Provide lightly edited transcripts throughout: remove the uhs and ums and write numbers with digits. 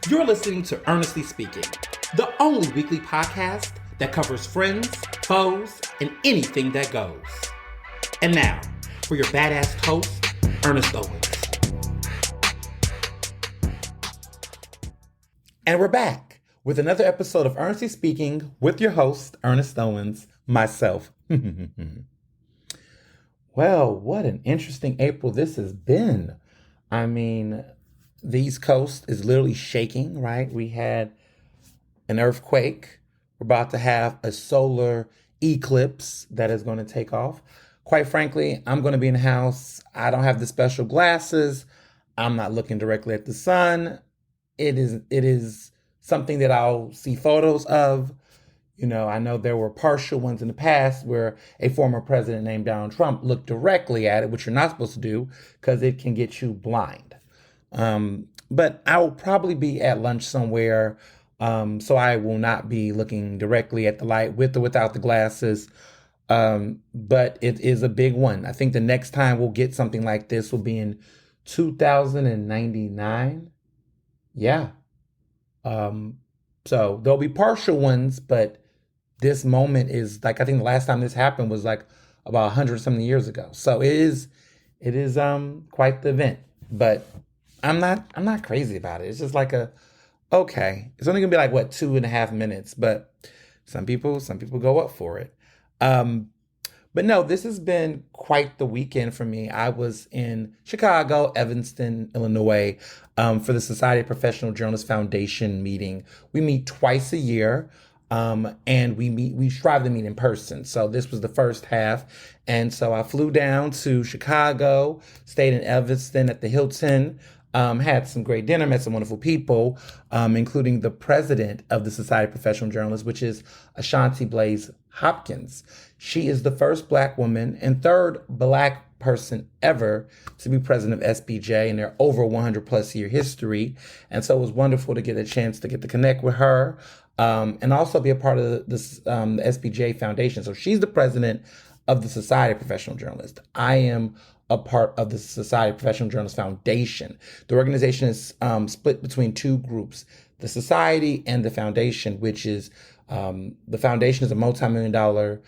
You're listening to Ernestly Speaking, the only weekly podcast that covers friends, foes, and anything that goes. And now, for your badass host, Ernest Owens. And we're back with another episode of Ernestly Speaking with your host, Ernest Owens, myself. Well, what an interesting April this has been. I mean, the East Coast is literally shaking, right? We had an earthquake. We're about to have a solar eclipse that is going to take off. Quite frankly, I'm going to be in the house. I don't have the special glasses. I'm not looking directly at the sun. It is something that I'll see photos of. You know, I know there were partial ones in the past where a former president named Donald Trump looked directly at it, which you're not supposed to do because it can get you blind. But I will probably be at lunch somewhere, so I will not be looking directly at the light with or without the glasses. But it is a big one. I think the next time we'll get something like this will be in 2099. Yeah. So there'll be partial ones, but this moment is like, I think the last time this happened was like about 100 something years ago. So it is quite the event, but I'm not crazy about it. It's just like okay, it's only gonna be like what, 2.5 minutes, but some people go up for it. But no, this has been quite the weekend for me. I was in Chicago, Evanston, Illinois, for the Society of Professional Journalists Foundation meeting. We meet twice a year, and we strive to meet in person. So this was the first half. And so I flew down to Chicago, stayed in Evanston at the Hilton, had some great dinner, met some wonderful people, including the president of the Society of Professional Journalists, which is Ashanti Blaze Hopkins. She is the first Black woman and third Black person ever to be president of SBJ in their over 100 plus year history. And so it was wonderful to get a chance to get to connect with her, and also be a part of the SBJ Foundation. So she's the president of the Society of Professional Journalists. I am a part of the Society of Professional Journalists Foundation. The organization is split between two groups, the Society and the Foundation, which is, the Foundation is a multi-million-dollar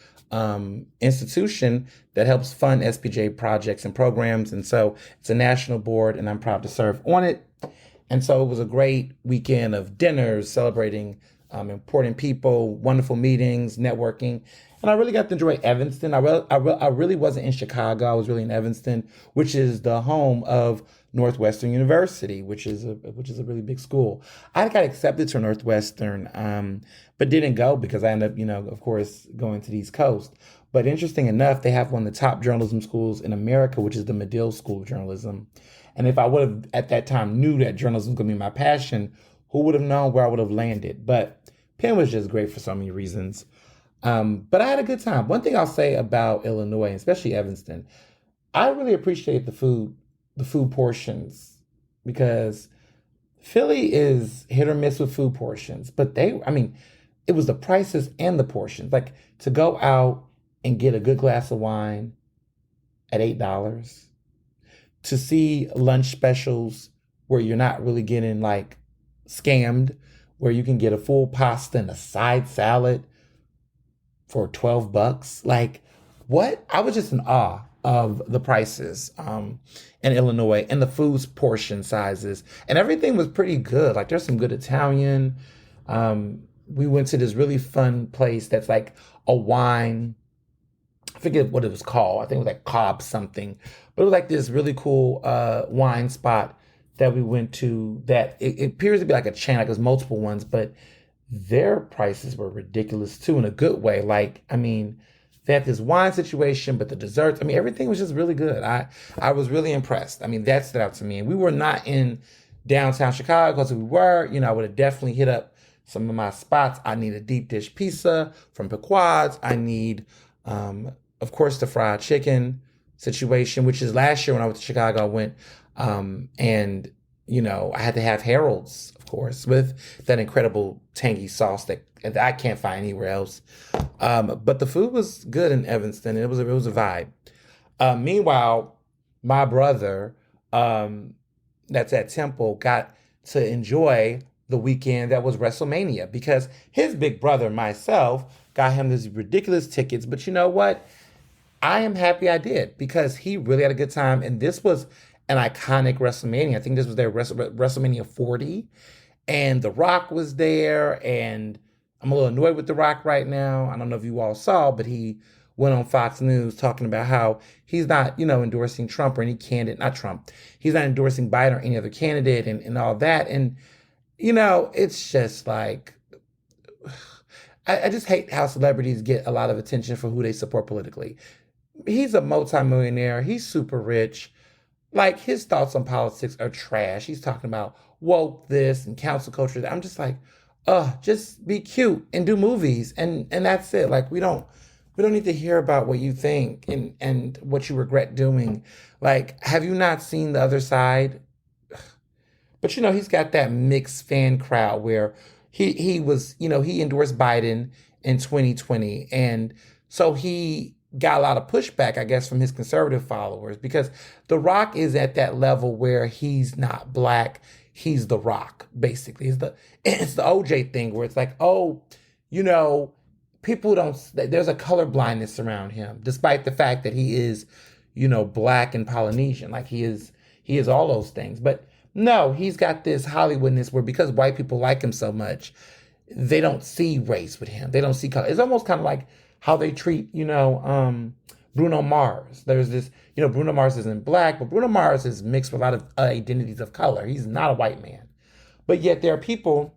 institution that helps fund SPJ projects and programs. And so it's a national board, and I'm proud to serve on it. And so it was a great weekend of dinners, celebrating important people, wonderful meetings, networking. And I really got to enjoy Evanston. I really wasn't in Chicago. I was really in Evanston, which is the home of Northwestern University, which is a really big school. I got accepted to Northwestern, but didn't go because I ended up, of course, going to the East Coast. But interesting enough, they have one of the top journalism schools in America, which is the Medill School of Journalism. And if I would have at that time knew that journalism was going to be my passion, who would have known where I would have landed? But Penn was just great for so many reasons. But I had a good time. One thing I'll say about Illinois, especially Evanston, I really appreciate the food portions, because Philly is hit or miss with food portions, but it was the prices and the portions. Like, to go out and get a good glass of wine at $8, to see lunch specials where you're not really getting like scammed, where you can get a full pasta and a side salad for $12. Like, what? I was just in awe of the prices in Illinois and the food's portion sizes, and everything was pretty good. Like, there's some good Italian. We went to this really fun place that's like a wine. I forget what it was called. I think it was like Cobb something, but it was like this really cool wine spot that we went to. That it appears to be like a chain, like there's multiple ones, but their prices were ridiculous too, in a good way. Like, they had this wine situation, but the desserts, everything was just really good. I was really impressed. That stood out to me. And we were not in downtown Chicago, because if we were, I would have definitely hit up some of my spots. I need a deep dish pizza from Pequod's. I need, of course, the fried chicken situation, which is last year when I went to Chicago, I went, and I had to have Harold's, of course, with that incredible tangy sauce that I can't find anywhere else. But the food was good in Evanston. It was a vibe. Meanwhile, my brother, that's at Temple, got to enjoy the weekend that was WrestleMania because his big brother, myself, got him these ridiculous tickets. But you know what? I am happy I did because he really had a good time. And this was an iconic WrestleMania. I think this was their WrestleMania 40. And The Rock was there. And I'm a little annoyed with The Rock right now. I don't know if you all saw, but he went on Fox News talking about how he's not, endorsing Trump or any candidate, not Trump. He's not endorsing Biden or any other candidate and all that. And, it's just like, I just hate how celebrities get a lot of attention for who they support politically. He's a multimillionaire. He's super rich. Like his thoughts on politics are trash. He's talking about woke this and council culture. I'm just like, just be cute and do movies and that's it. Like we don't need to hear about what you think and what you regret doing. Like, have you not seen the other side? But he's got that mixed fan crowd where he was, he endorsed Biden in 2020. And so he got a lot of pushback, I guess, from his conservative followers because The Rock is at that level where he's not black. He's The Rock, basically. It's the OJ thing where it's like, people there's a color blindness around him, despite the fact that he is, black and Polynesian. Like he is all those things. But no, he's got this Hollywoodness where because white people like him so much, they don't see race with him. They don't see color. It's almost kind of like how they treat, Bruno Mars. There's this, Bruno Mars isn't black, but Bruno Mars is mixed with a lot of identities of color. He's not a white man. But yet there are people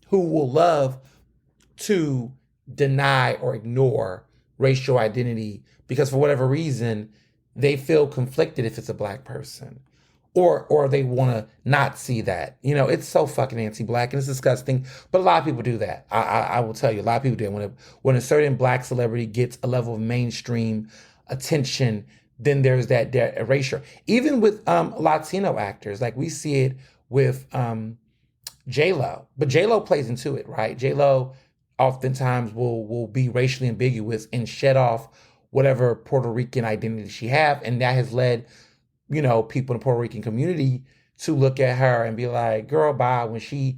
who will love to deny or ignore racial identity because for whatever reason, they feel conflicted if it's a black person. Or they want to not see that. It's so fucking anti-black and it's disgusting. But a lot of people do that. I will tell you, a lot of people do it. When a certain black celebrity gets a level of mainstream attention, then there's that erasure. Even with Latino actors, like we see it with J-Lo. But J-Lo plays into it, right? J-Lo oftentimes will be racially ambiguous and shed off whatever Puerto Rican identity she have. And that has led people in the Puerto Rican community to look at her and be like, girl, bye, when she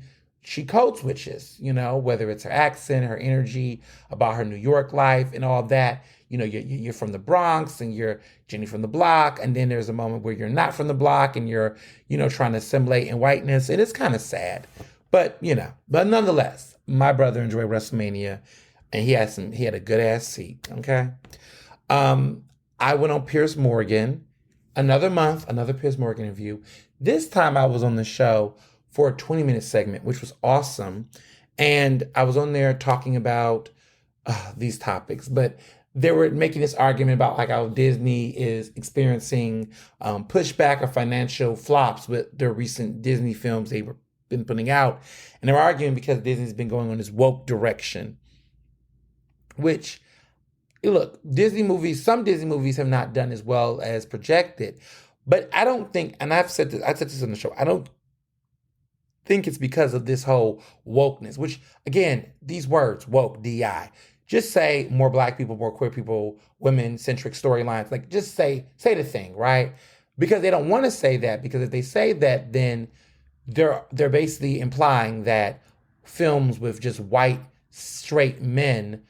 code switches, whether it's her accent, her energy, about her New York life and all that. You're from the Bronx and you're Jenny from the block. And then there's a moment where you're not from the block and you're, trying to assimilate in whiteness. And it's kind of sad. But, but nonetheless, my brother enjoyed WrestleMania and he had a good ass seat. Okay. I went on Piers Morgan. Another month, another Piers Morgan interview. This time I was on the show for a 20-minute segment, which was awesome. And I was on there talking about these topics. But they were making this argument about like how Disney is experiencing pushback or financial flops with their recent Disney films they've been putting out. And they were arguing because Disney's been going on this woke direction, which... Look, some Disney movies have not done as well as projected, but I don't think, and I said this on the show, I don't think it's because of this whole wokeness, which again, these words, woke, DI, just say more black people, more queer people, women-centric storylines, like just say the thing, right? Because they don't want to say that, because if they say that, then they're basically implying that films with just white, straight men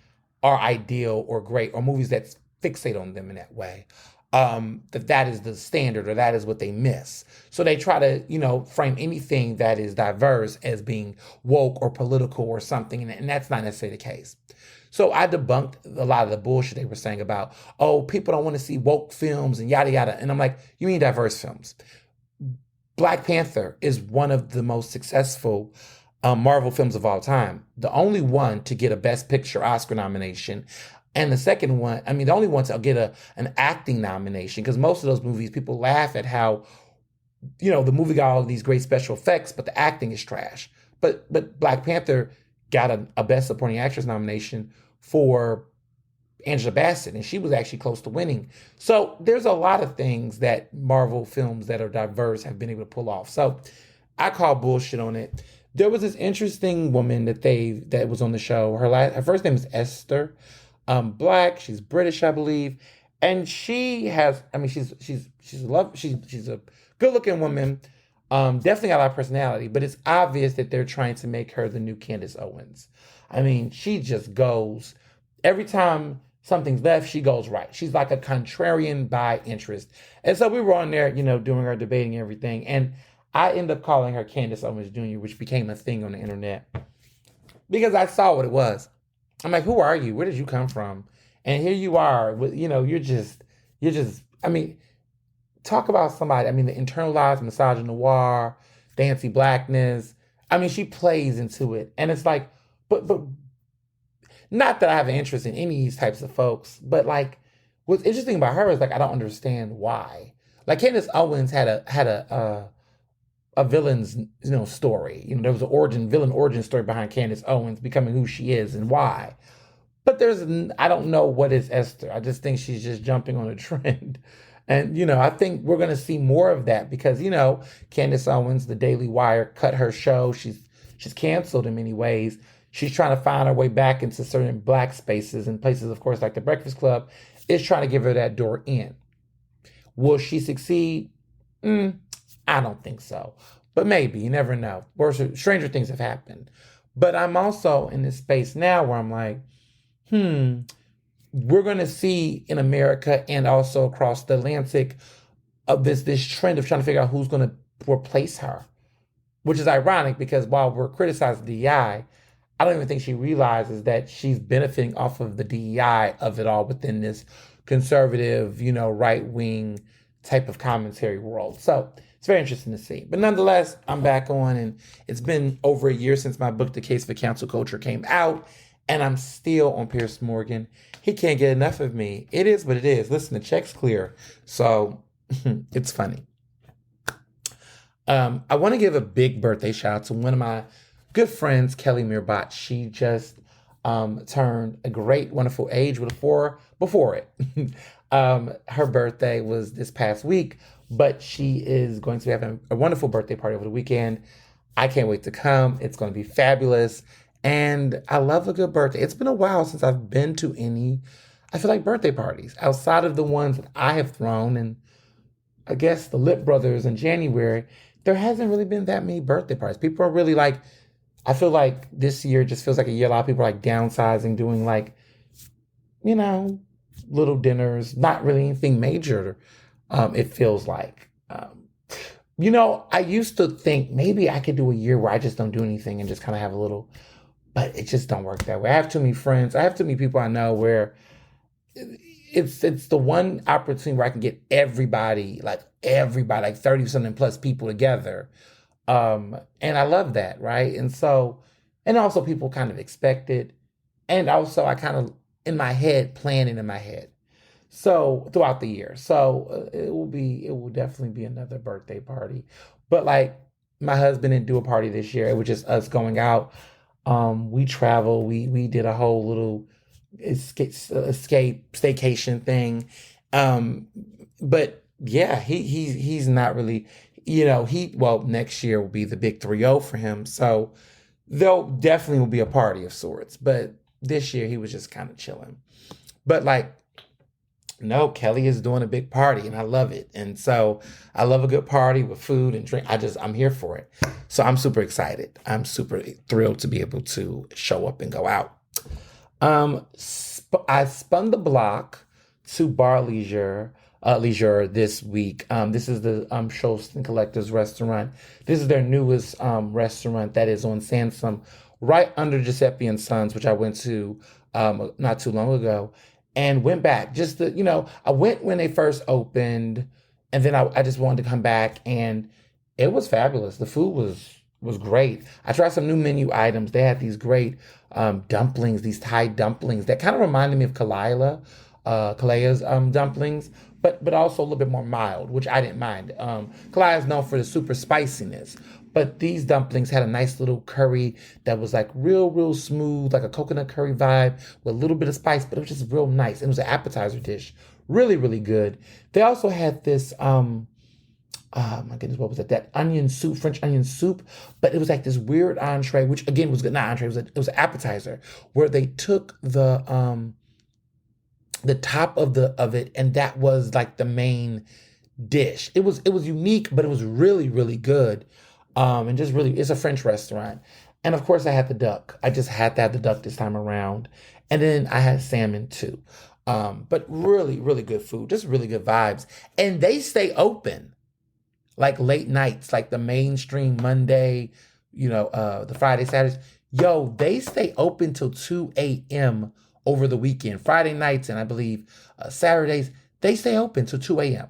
are ideal or great, or movies that fixate on them in that way. That is the standard, or that is what they miss. So they try to, frame anything that is diverse as being woke or political or something, and that's not necessarily the case. So I debunked a lot of the bullshit they were saying about, people don't want to see woke films and yada yada. And I'm like, you mean diverse films? Black Panther is one of the most successful Marvel films of all time. The only one to get a Best Picture Oscar nomination. And the second one, the only one to get an acting nomination, because most of those movies, people laugh at how, the movie got all of these great special effects, but the acting is trash. But Black Panther got a Best Supporting Actress nomination for Angela Bassett, and she was actually close to winning. So there's a lot of things that Marvel films that are diverse have been able to pull off. So I call bullshit on it. There was this interesting woman that was on the show. Her first name is Esther. Black. She's British, I believe, and she has. She's a good looking woman. Definitely got a lot of personality, but it's obvious that they're trying to make her the new Candace Owens. I mean, she just goes every time something's left, she goes right. She's like a contrarian by interest. And so we were on there, doing our debating and everything. And I end up calling her Candace Owens Jr., which became a thing on the internet because I saw what it was. I'm like, who are you? Where did you come from? And here you are, I mean, talk about somebody. I mean, the internalized misogynoir, the anti-blackness. I mean, she plays into it, and it's like, but not that I have an interest in any of these types of folks, but like, what's interesting about her is like I don't understand why. Like Candace Owens had a villain's story. There was a villain origin story behind Candace Owens becoming who she is and why. But I don't know what is Esther. I just think she's just jumping on a trend. And, I think we're going to see more of that because, Candace Owens, the Daily Wire, cut her show. She's canceled in many ways. She's trying to find her way back into certain black spaces and places, of course, like the Breakfast Club is trying to give her that door in. Will she succeed? I don't think so. But maybe, you never know. Stranger things have happened. But I'm also in this space now where I'm like, we're going to see in America and also across the Atlantic of this trend of trying to figure out who's going to replace her, which is ironic because while we're criticizing DEI, I don't even think she realizes that she's benefiting off of the DEI of it all within this conservative, right-wing type of commentary world. So it's very interesting to see. But nonetheless, I'm back on, and it's been over a year since my book, The Case for Cancel Culture, came out, and I'm still on Piers Morgan. He can't get enough of me. It is what it is. Listen, the check's clear. So it's funny. I want to give a big birthday shout out to one of my good friends, Kelly Mirbot. She just turned a great, wonderful age with a 4 before it. Her birthday was this past week, but she is going to be having a wonderful birthday party over the weekend. I can't wait to come. It's going to be fabulous. And I love a good birthday. It's been a while since I've been to any, I feel like, birthday parties outside of the ones that I have thrown. And I guess the Lip Brothers in January, there hasn't really been that many birthday parties. People are really like, I feel like this year just feels like a year. A lot of people are like downsizing, doing like, little dinners, not really anything major. It feels like, I used to think maybe I could do a year where I just don't do anything and just kind of have a little, but it just don't work that way. I have too many friends. I have too many people I know where it's the one opportunity where I can get everybody, like 30 something plus people together. And I love that. Right. And also people kind of expect it. And also I kind of in my head, planning in my head. So throughout the year. So it will definitely be another birthday party. But like my husband didn't do a party this year. It was just us going out. We traveled. We did a whole little escape staycation thing. But yeah, he's not really, next year will be the big 3-0 for him. So there'll definitely will be a party of sorts. But this year he was just kind of chilling. But like, no, Kelly is doing a big party and I love it. And so I love a good party with food and drink. I'm here for it. So I'm super excited. I'm super thrilled to be able to show up and go out. I spun the block to Bar Leisure this week. This is the Schultz and Collectors restaurant. This is their newest restaurant that is on Sansom, right under Giuseppe and Sons, which I went to not too long ago. And went back I went when they first opened, and then I just wanted to come back, and it was fabulous. The food was great. I tried some new menu items. They had these great dumplings, these Thai dumplings that kind of reminded me of Kalea's dumplings, but also a little bit more mild, which I didn't mind. Kalea is known for the super spiciness, but these dumplings had a nice little curry that was like real smooth, like a coconut curry vibe with a little bit of spice, but it was just real nice. It was an appetizer dish. Really, really good. They also had this, my goodness, what was it? That onion soup, French onion soup, but it was like this weird entree, which again was good, not entree, it was an appetizer, where they took the top of it, and that was like the main dish. It was unique, but it was really, really good. And just really, it's a French restaurant. And of course I had the duck. I just had to have the duck this time around. And then I had salmon too. But really, really good food, just really good vibes. And they stay open like late nights, like the mainstream Monday, the Friday, Saturdays. Yo, they stay open till 2 a.m. over the weekend. Friday nights and I believe Saturdays, they stay open till 2 a.m.,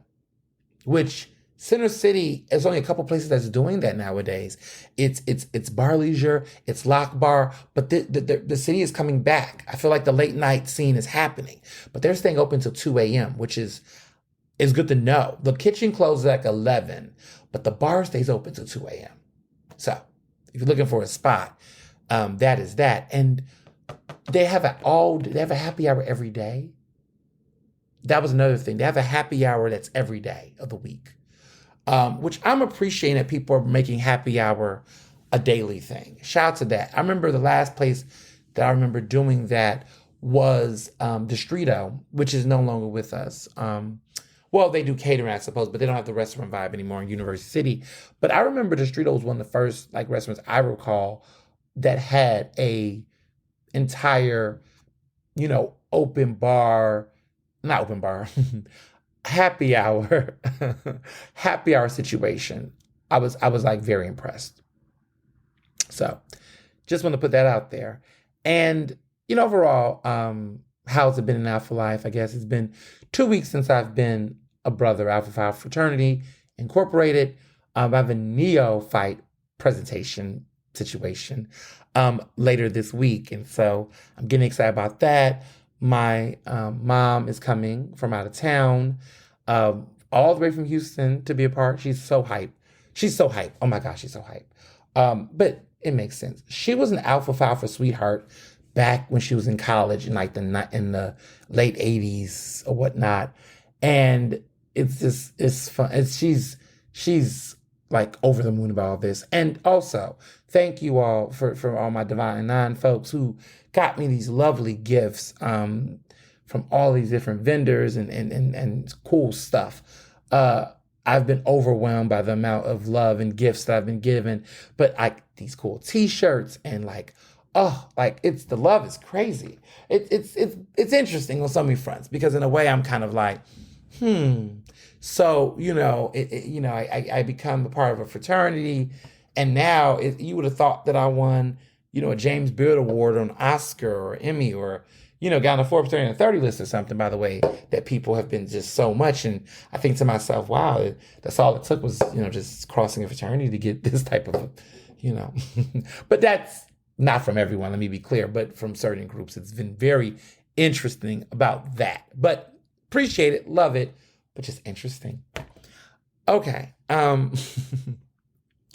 which Center City is only a couple places that's doing that nowadays. It's Bar Leisure, it's Lock Bar, but the city is coming back. I feel like the late night scene is happening, but they're staying open till 2 a.m., which is good to know. The kitchen closes at like 11, but the bar stays open till 2 a.m. So if you're looking for a spot, that is that. And they have a happy hour every day. That was another thing. They have a happy hour that's every day of the week, which I'm appreciating that people are making happy hour a daily thing. Shout out to that. I remember the last place that I remember doing that was Distrito, which is no longer with us. Well, they do catering, I suppose, but they don't have the restaurant vibe anymore in University City. But I remember Distrito was one of the first restaurants I recall that had a entire, open bar, not open bar, happy hour, happy hour situation. I was very impressed. So just want to put that out there. And, overall, how's it been in Alpha Life? I guess it's been 2 weeks since I've been a brother, Alpha Phi Fraternity Incorporated. I have a neophyte presentation situation later this week. And so I'm getting excited about that. My mom is coming from out of town, all the way from Houston to be a part. She's so hyped. Oh my gosh, she's so hyped. But it makes sense. She was an Alpha Phi Alpha sweetheart back when she was in college in the late 80s or whatnot. And it's fun. She's like over the moon about all this. And also, thank you all for all my Divine Nine folks who got me these lovely gifts from all these different vendors and cool stuff. I've been overwhelmed by the amount of love and gifts that I've been given. But these cool t-shirts and it's the love is crazy. It's interesting on so many fronts because in a way I'm kind of like, So, I become a part of a fraternity, and now you would have thought that I won, a James Beard Award or an Oscar or Emmy or, got on a Forbes 30 and 30 list or something, by the way, that people have been just so much. And I think to myself, wow, that's all it took was, just crossing a fraternity to get this type of, But that's not from everyone, let me be clear, but from certain groups. It's been very interesting about that. But appreciate it, love it. But just interesting. Okay.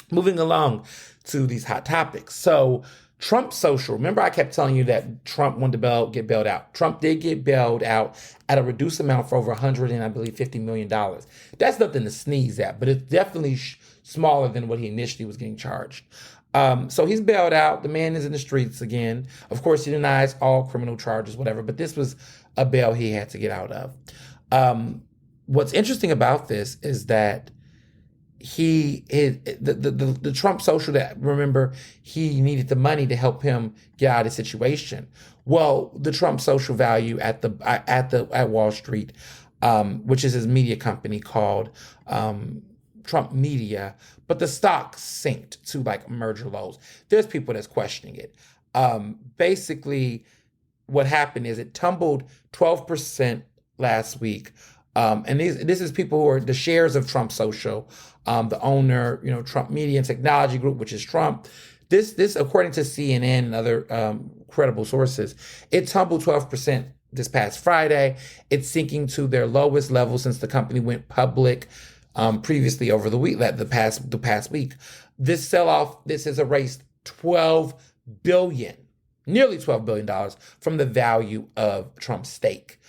Moving along to these hot topics. So Trump social. Remember I kept telling you that Trump wanted to get bailed out. Trump did get bailed out at a reduced amount for over $150 million. That's nothing to sneeze at, but it's definitely smaller than what he initially was getting charged. So he's bailed out. The man is in the streets again. Of course, he denies all criminal charges, whatever, but this was a bail he had to get out of. What's interesting about this is that the Trump social that, remember, he needed the money to help him get out of the situation. Well, the Trump social value at Wall Street, which is his media company called Trump Media, but the stock synced to merger lows. There's people that's questioning it. Basically, what happened is it tumbled 12% last week. And this is people who are the shares of Trump Social, the owner, Trump Media and Technology Group, which is Trump. This, according to CNN and other credible sources, it tumbled 12% this past Friday. It's sinking to their lowest level since the company went public previously over the week, the past week. This sell-off, this has erased nearly $12 billion from the value of Trump's stake.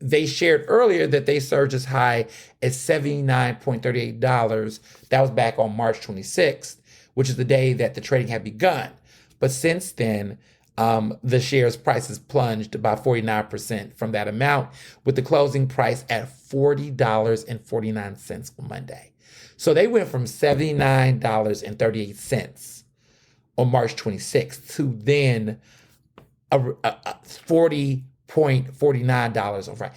They shared earlier that they surged as high as $79.38. That was back on March 26th, which is the day that the trading had begun. But since then, The shares prices plunged by 49% from that amount, with the closing price at $40.49 on Monday. So they went from $79.38 on March 26th to then $40.49 on Friday.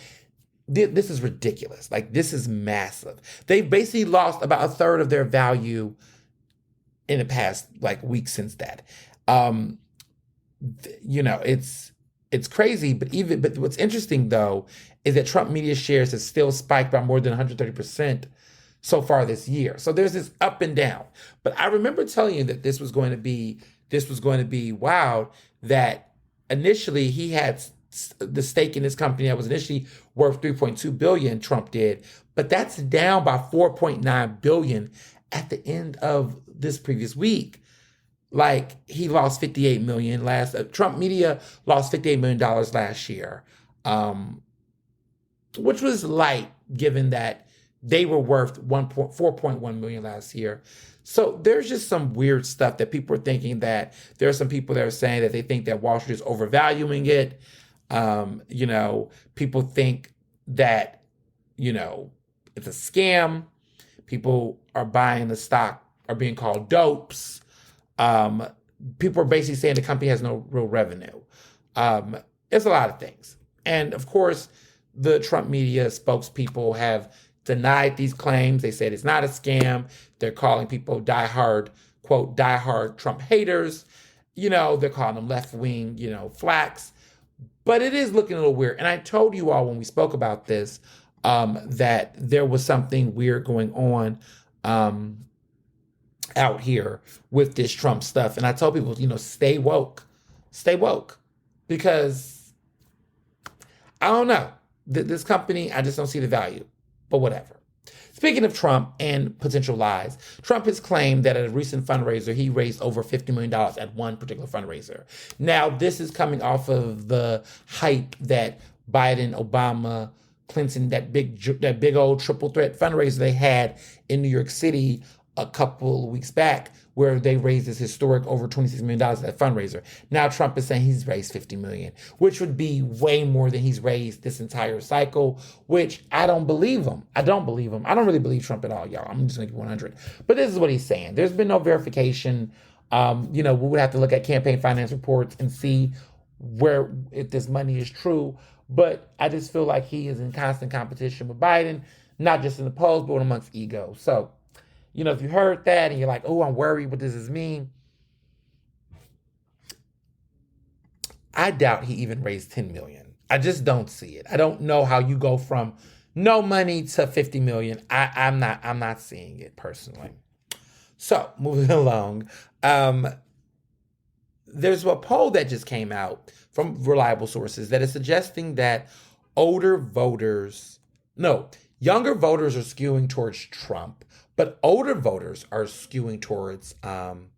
This is ridiculous. Like, this is massive. They basically lost about a third of their value in the past week since that. It's crazy, but what's interesting though is that Trump media shares have still spiked by more than 130% so far this year. So there's this up and down. But I remember telling you that this was going to be wild, that initially he had the stake in this company that was initially worth $3.2 billion, Trump did, but that's down by $4.9 billion at the end of this previous week. Like, he lost $58 million Trump media lost $58 million last year, which was light given that they were worth $4.1 million last year. So there's just some weird stuff that people are thinking, that there are some people that are saying that they think that Wall Street is overvaluing it. People think that, it's a scam. People are buying the stock, are being called dopes. People are basically saying the company has no real revenue. It's a lot of things. And of course, the Trump media spokespeople have denied these claims. They said it's not a scam. They're calling people diehard Trump haters. They're calling them left-wing, flacks. But it is looking a little weird. And I told you all when we spoke about this, that there was something weird going on out here with this Trump stuff. And I told people, stay woke, because I don't know. This company, I just don't see the value, but whatever. Speaking of Trump and potential lies, Trump has claimed that at a recent fundraiser, he raised over $50 million at one particular fundraiser. Now, this is coming off of the hype that Biden, Obama, Clinton, that big old triple threat fundraiser they had in New York City a couple of weeks back, where they raised this historic over $26 million at that fundraiser. Now Trump is saying he's raised $50 million, which would be way more than he's raised this entire cycle, which I don't believe him. I don't really believe Trump at all, y'all. I'm just gonna be 100. But this is what he's saying. There's been no verification. We would have to look at campaign finance reports and see if this money is true. But I just feel like he is in constant competition with Biden, not just in the polls, but amongst ego. So, if you heard that and you're like, oh, I'm worried, what does this mean? I doubt he even raised $10 million. I just don't see it. I don't know how you go from no money to $50 million. I'm not seeing it personally. So moving along, there's a poll that just came out from reliable sources that is suggesting that younger voters are skewing towards Trump, but older voters are skewing towards Biden.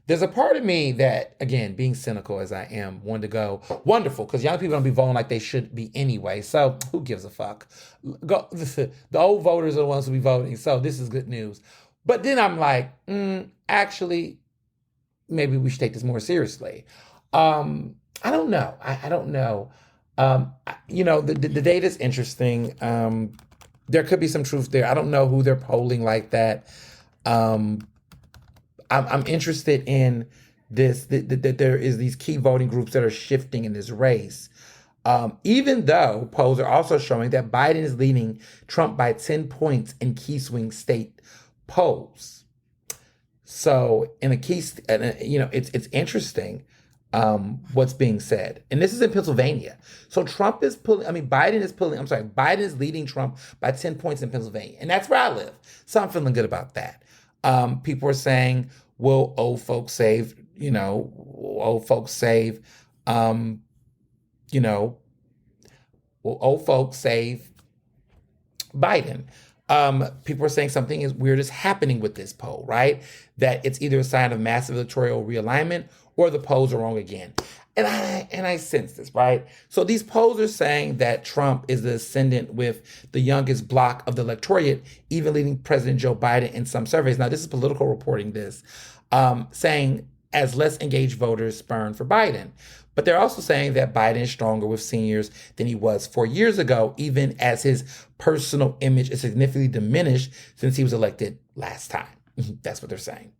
There's a part of me that, again, being cynical as I am, wanted to go, wonderful, because young people don't be voting like they should be anyway, so who gives a fuck? The old voters are the ones who be voting, so this is good news. But then I'm like, actually, maybe we should take this more seriously. I don't know. I don't know. The data's interesting. There could be some truth there. I don't know who they're polling like that. I'm interested in this, that there is these key voting groups that are shifting in this race. Even though polls are also showing that Biden is leading Trump by 10 points in key swing state polls. So in a key, it's interesting what's being said. And this is in Pennsylvania. So Biden is leading Trump by 10 points in Pennsylvania. And that's where I live. So I'm feeling good about that. People are saying, will old folks save, will old folks save Biden? People are saying something weird is happening with this poll, right? That it's either a sign of massive electoral realignment or the polls are wrong again. And I sense this, right? So these polls are saying that Trump is the ascendant with the youngest block of the electorate, even leading President Joe Biden in some surveys. Now, this is Political reporting this, saying as less engaged voters spurn for Biden. But they're also saying that Biden is stronger with seniors than he was 4 years ago, even as his personal image is significantly diminished since he was elected last time. That's what they're saying.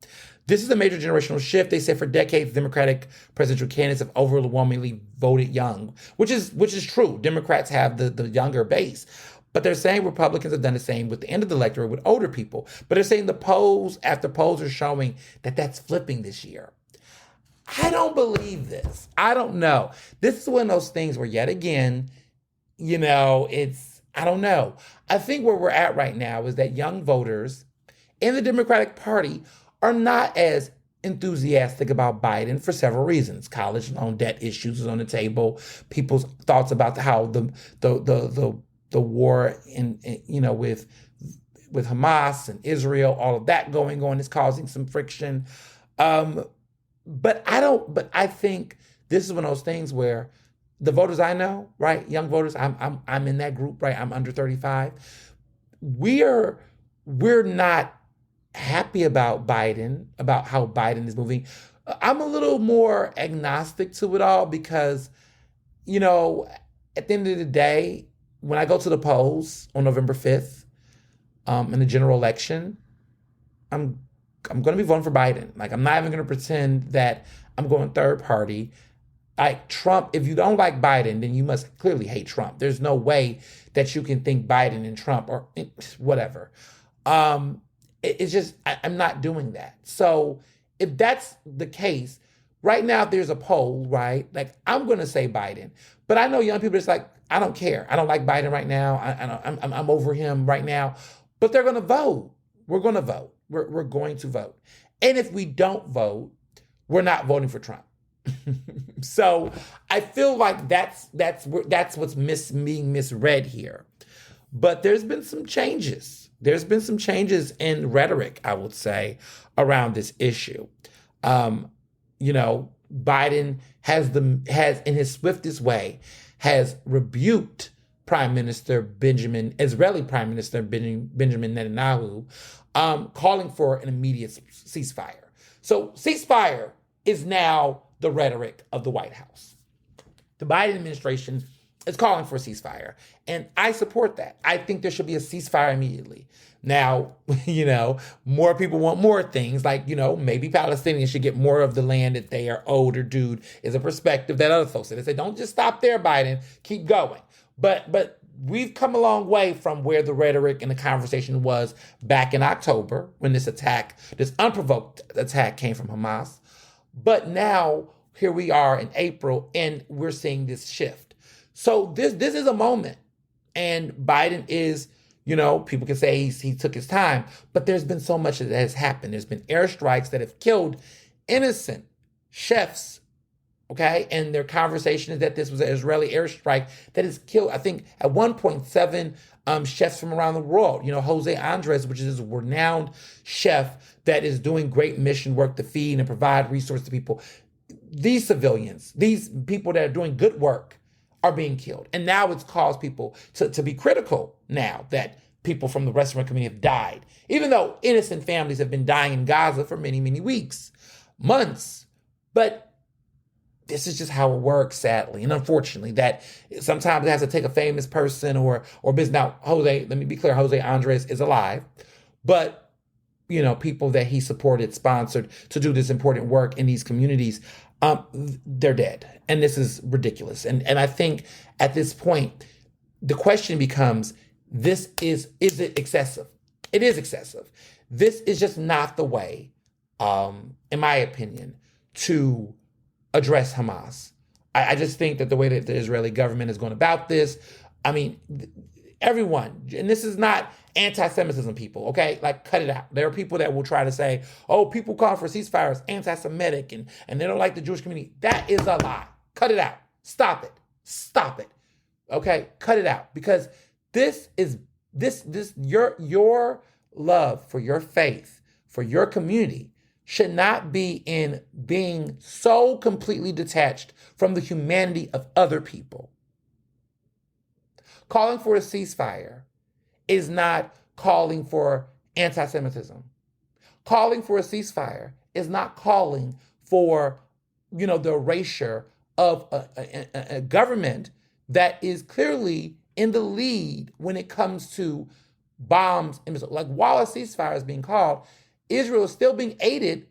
This is a major generational shift. They said for decades, Democratic presidential candidates have overwhelmingly voted young, which is true. Democrats have the younger base. But they're saying Republicans have done the same with the end of the electorate with older people. But they're saying the polls after polls are showing that that's flipping this year. I don't believe this. I don't know. This is one of those things where, yet again, I don't know. I think where we're at right now is that young voters in the Democratic Party are not as enthusiastic about Biden for several reasons. College loan debt issues is on the table. People's thoughts about how the war with Hamas and Israel, all of that going on is causing some friction. But I think this is one of those things where the voters I know, right, young voters, I'm in that group, right? I'm under 35. We're not happy about Biden, about how Biden is moving. I'm a little more agnostic to it all because, at the end of the day, when I go to the polls on November 5th, in the general election, I'm going to be voting for Biden. Like, I'm not even going to pretend that I'm going third party. Like Trump, if you don't like Biden, then you must clearly hate Trump. There's no way that you can think Biden and Trump or whatever. It's just, I'm not doing that. So if that's the case, right now, if there's a poll, right, like I'm going to say Biden. But I know young people, it's like, I don't care. I don't like Biden right now. I'm over him right now. But they're going to vote. We're going to vote. We're going to vote. And if we don't vote, we're not voting for Trump. So I feel like that's what's being misread here. But there's been some changes. There's been some changes in rhetoric, I would say, around this issue. Biden has in his swiftest way has rebuked Israeli Prime Minister Benjamin Netanyahu, calling for an immediate ceasefire. So ceasefire is now the rhetoric of the White House. The Biden administration is calling for a ceasefire, and I support that. I think there should be a ceasefire immediately. Now, more people want more things, like, maybe Palestinians should get more of the land that they are owed or due, is a perspective that other folks say. They say, don't just stop there, Biden, keep going. But we've come a long way from where the rhetoric and the conversation was back in October when this unprovoked attack came from Hamas. But now, here we are in April, and we're seeing this shift. So this is a moment, and Biden is, people can say he took his time, but there's been so much that has happened. There's been airstrikes that have killed innocent chefs, okay? And their conversation is that this was an Israeli airstrike that has killed, I think, at one point, 7 chefs from around the world. Jose Andres, which is a renowned chef that is doing great mission work to feed and provide resources to people. These civilians, these people that are doing good work, are being killed. And now it's caused people to be critical now that people from the restaurant community have died, even though innocent families have been dying in Gaza for many, many weeks, months. But this is just how it works, sadly. And unfortunately, that sometimes it has to take a famous person or business. Now, let me be clear, Jose Andres is alive, but people that he supported, sponsored to do this important work in these communities, they're dead. And this is ridiculous. And I think at this point, the question becomes, is it excessive? It is excessive. This is just not the way, in my opinion, to address Hamas. I just think that the way that the Israeli government is going about this, everyone, and this is not anti-Semitism, people, okay? Like, cut it out. There are people that will try to say, oh, people call for ceasefires anti-Semitic and they don't like the Jewish community. That is a lie. Cut it out. Stop it. Okay? Cut it out. Because your love for your faith, for your community, should not be in being so completely detached from the humanity of other people. Calling for a ceasefire is not calling for anti-Semitism. Calling for a ceasefire is not calling for, the erasure of a government that is clearly in the lead when it comes to bombs. Like while a ceasefire is being called, Israel is still being aided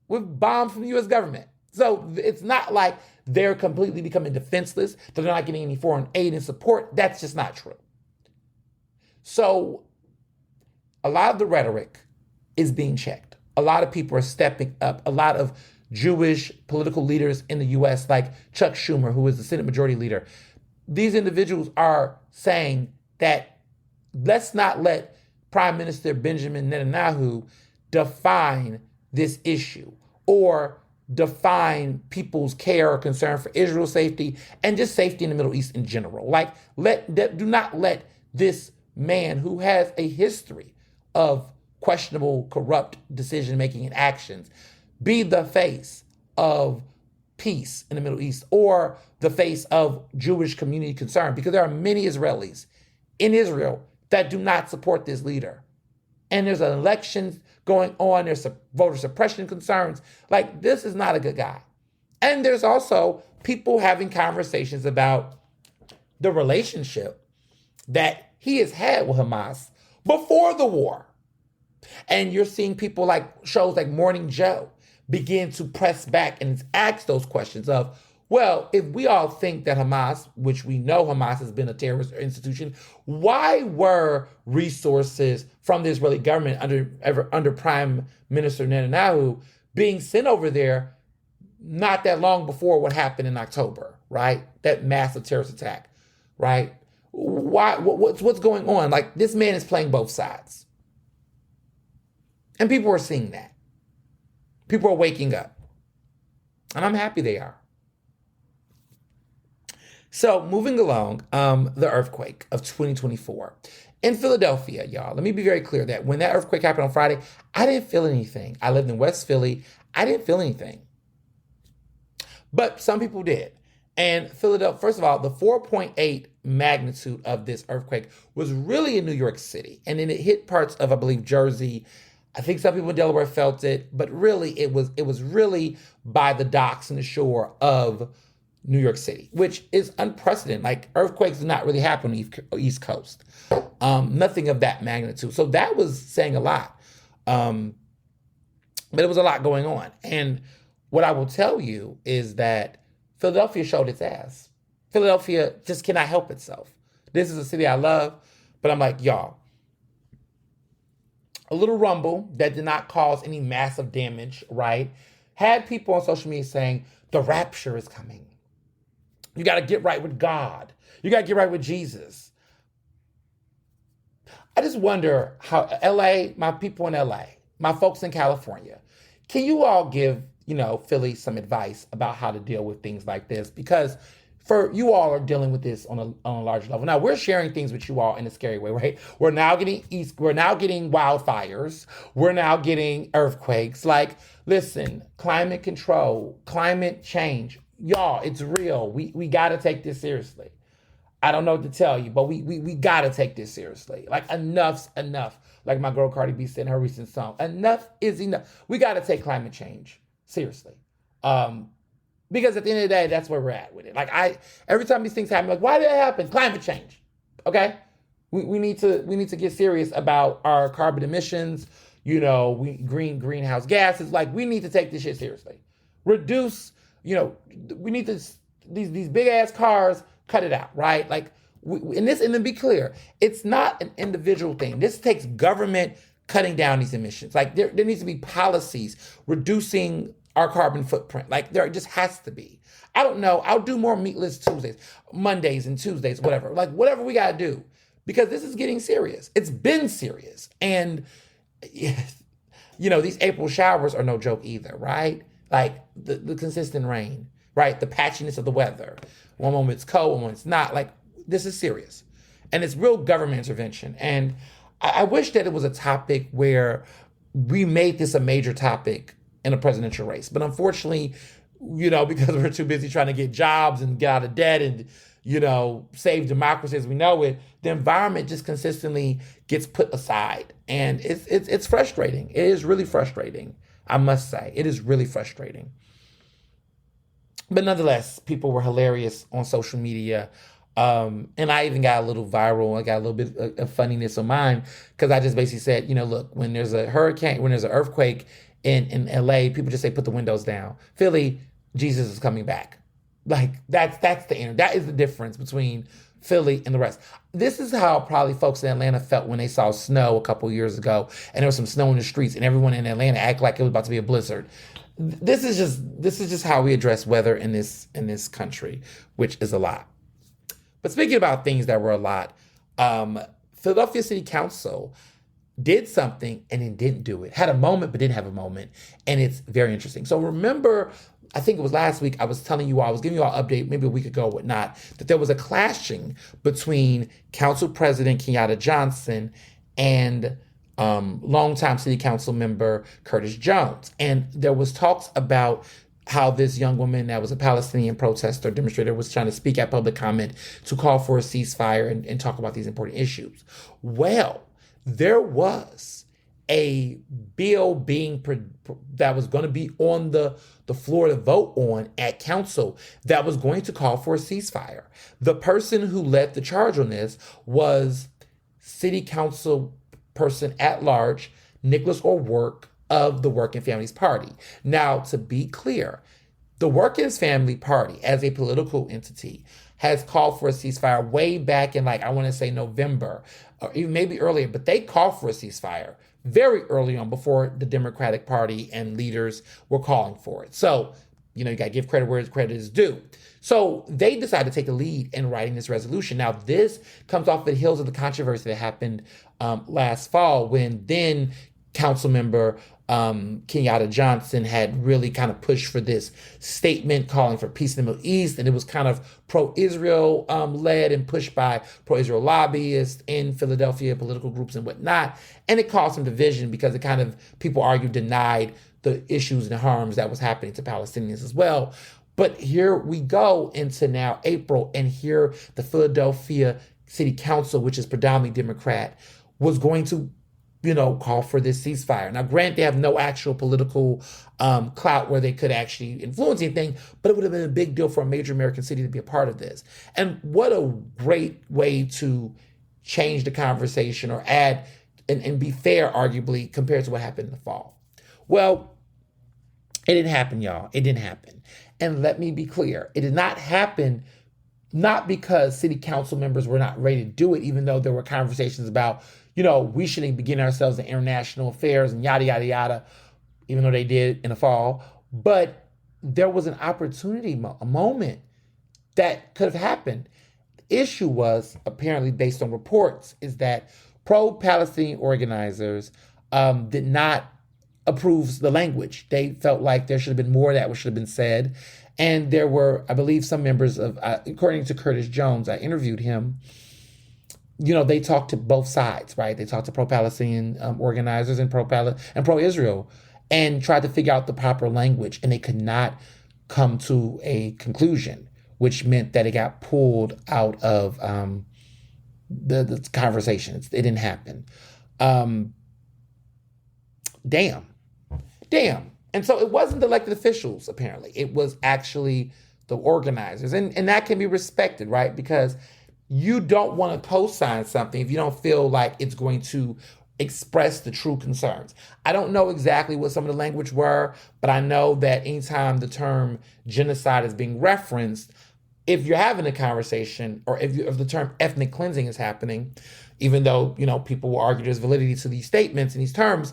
with bombs from the U.S. government. So it's not like they're completely becoming defenseless, that they're not getting any foreign aid and support. That's just not true. So a lot of the rhetoric is being checked. A lot of people are stepping up. A lot of Jewish political leaders in the U.S., like Chuck Schumer, who is the Senate Majority Leader, these individuals are saying that let's not let Prime Minister Benjamin Netanyahu define this issue or define people's care or concern for Israel's safety and just safety in the Middle East in general. Like, do not let this man who has a history of questionable, corrupt decision-making and actions be the face of peace in the Middle East or the face of Jewish community concern, because there are many Israelis in Israel that do not support this leader. And there's an election going on, there's voter suppression concerns. Like, this is not a good guy. And there's also people having conversations about the relationship that he has had with Hamas before the war. And you're seeing people like shows like Morning Joe begin to press back and ask those questions of, well, if we all think that Hamas, which we know Hamas has been a terrorist institution, why were resources from the Israeli government under Prime Minister Netanyahu being sent over there not that long before what happened in October, right? That massive terrorist attack, right? Why? What's going on? Like, this man is playing both sides. And people are seeing that. People are waking up. And I'm happy they are. So moving along, the earthquake of 2024 in Philadelphia, y'all. Let me be very clear that when that earthquake happened on Friday, I didn't feel anything. I lived in West Philly. I didn't feel anything. But some people did. And Philadelphia, first of all, the 4.8 magnitude of this earthquake was really in New York City. And then it hit parts of, I believe, Jersey. I think some people in Delaware felt it, but really it was really by the docks and the shore of New York City, which is unprecedented. Like, earthquakes do not really happen on the East Coast. Nothing of that magnitude. So that was saying a lot. But it was a lot going on. And what I will tell you is that Philadelphia showed its ass. Philadelphia just cannot help itself. This is a city I love, but I'm like, y'all, a little rumble that did not cause any massive damage, right? Had people on social media saying, the rapture is coming. You got to get right with God. You got to get right with Jesus. I just wonder how LA, my people in LA, my folks in California, can you all give, Philly some advice about how to deal with things like this? Because for you all are dealing with this on a larger level. Now, we're sharing things with you all in a scary way, right? We're now getting wildfires. We're now getting earthquakes. Like, listen, climate control, climate change. Y'all, it's real. We got to take this seriously. I don't know what to tell you, but we got to take this seriously. Like, enough's enough. Like my girl Cardi B said in her recent song, enough is enough. We got to take climate change seriously. Because at the end of the day, that's where we're at with it. Like, every time these things happen, like, why did it happen? Climate change. Okay? We need to get serious about our carbon emissions, greenhouse gases. Like, we need to take this shit seriously. Reduce, we need to, these big ass cars, cut it out, right? Like, and then be clear, it's not an individual thing. This takes government cutting down these emissions. Like, there needs to be policies reducing our carbon footprint. Like, there just has to be. I don't know. I'll do more meatless Tuesdays, Mondays and Tuesdays, whatever. Like, whatever we got to do. Because this is getting serious. It's been serious. And, these April showers are no joke either, right? Like, the consistent rain, right? The patchiness of the weather. One moment it's cold, one moment it's not. Like, this is serious. And it's real government intervention. And I wish that it was a topic where we made this a major topic in a presidential race. But unfortunately, because we're too busy trying to get jobs and get out of debt and, save democracy as we know it, the environment just consistently gets put aside. And it's frustrating. It is really frustrating. I must say, it is really frustrating. But nonetheless, people were hilarious on social media. And I even got a little viral. I got a little bit of funniness on mine because I just basically said, look, when there's a hurricane, when there's an earthquake in LA, people just say, put the windows down. Philly, Jesus is coming back. Like that's the answer. That is the difference between Philly and the rest. This is how probably folks in Atlanta felt when they saw snow a couple years ago and there was some snow in the streets and everyone in Atlanta acted like it was about to be a blizzard. This is just how we address weather in this country, which is a lot. But speaking about things that were a lot, Philadelphia City Council did something and then didn't do it. Had a moment but didn't have a moment, and it's very interesting. So remember, I think it was last week, I was telling you all, I was giving you all an update, maybe a week ago, whatnot, that there was a clashing between Council President Kenyatta Johnson and longtime city council member Curtis Jones. And there was talks about how this young woman that was a Palestinian protester, demonstrator, was trying to speak at public comment to call for a ceasefire and talk about these important issues. Well, there was a bill that was going to be on the floor to vote on at council that was going to call for a ceasefire. The person who led the charge on this was city council person at large, Nicholas O'Rourke of the Working Families Party. Now, to be clear, the Working Family Party as a political entity has called for a ceasefire way back in, I want to say November, or even maybe earlier, but they called for a ceasefire very early on before the Democratic Party and leaders were calling for it. So, you got to give credit where credit is due. So they decided to take the lead in writing this resolution. Now, this comes off the heels of the controversy that happened last fall when then council member Kenyatta Johnson had really kind of pushed for this statement calling for peace in the Middle East. And it was kind of pro-Israel led and pushed by pro-Israel lobbyists in Philadelphia, political groups and whatnot. And it caused some division because it kind of, people argued, denied the issues and harms that was happening to Palestinians as well. But here we go into now April, and here the Philadelphia City Council, which is predominantly Democrat, was going to, call for this ceasefire. Now, granted, they have no actual political clout where they could actually influence anything, but it would have been a big deal for a major American city to be a part of this. And what a great way to change the conversation or add and be fair, arguably, compared to what happened in the fall. Well, it didn't happen, y'all. It didn't happen. And let me be clear. It did not happen not because city council members were not ready to do it, even though there were conversations about, we shouldn't begin ourselves in international affairs and yada, yada, yada, even though they did in the fall. But there was an opportunity, a moment that could have happened. The issue was, apparently based on reports, is that pro-Palestinian organizers did not approve the language. They felt like there should have been more that should have been said. And there were, I believe, some members of, according to Curtis Jones, I interviewed him, they talked to both sides, right? They talked to pro-Palestinian organizers and pro-Israel and tried to figure out the proper language. And they could not come to a conclusion, which meant that it got pulled out of the conversation. It didn't happen. Damn. And so it wasn't the elected officials, apparently. It was actually the organizers. And that can be respected, right? Because you don't want to co-sign something if you don't feel like it's going to express the true concerns. I don't know exactly what some of the language were, but I know that anytime the term genocide is being referenced, if you're having a conversation or if the term ethnic cleansing is happening, even though, people will argue there's validity to these statements and these terms,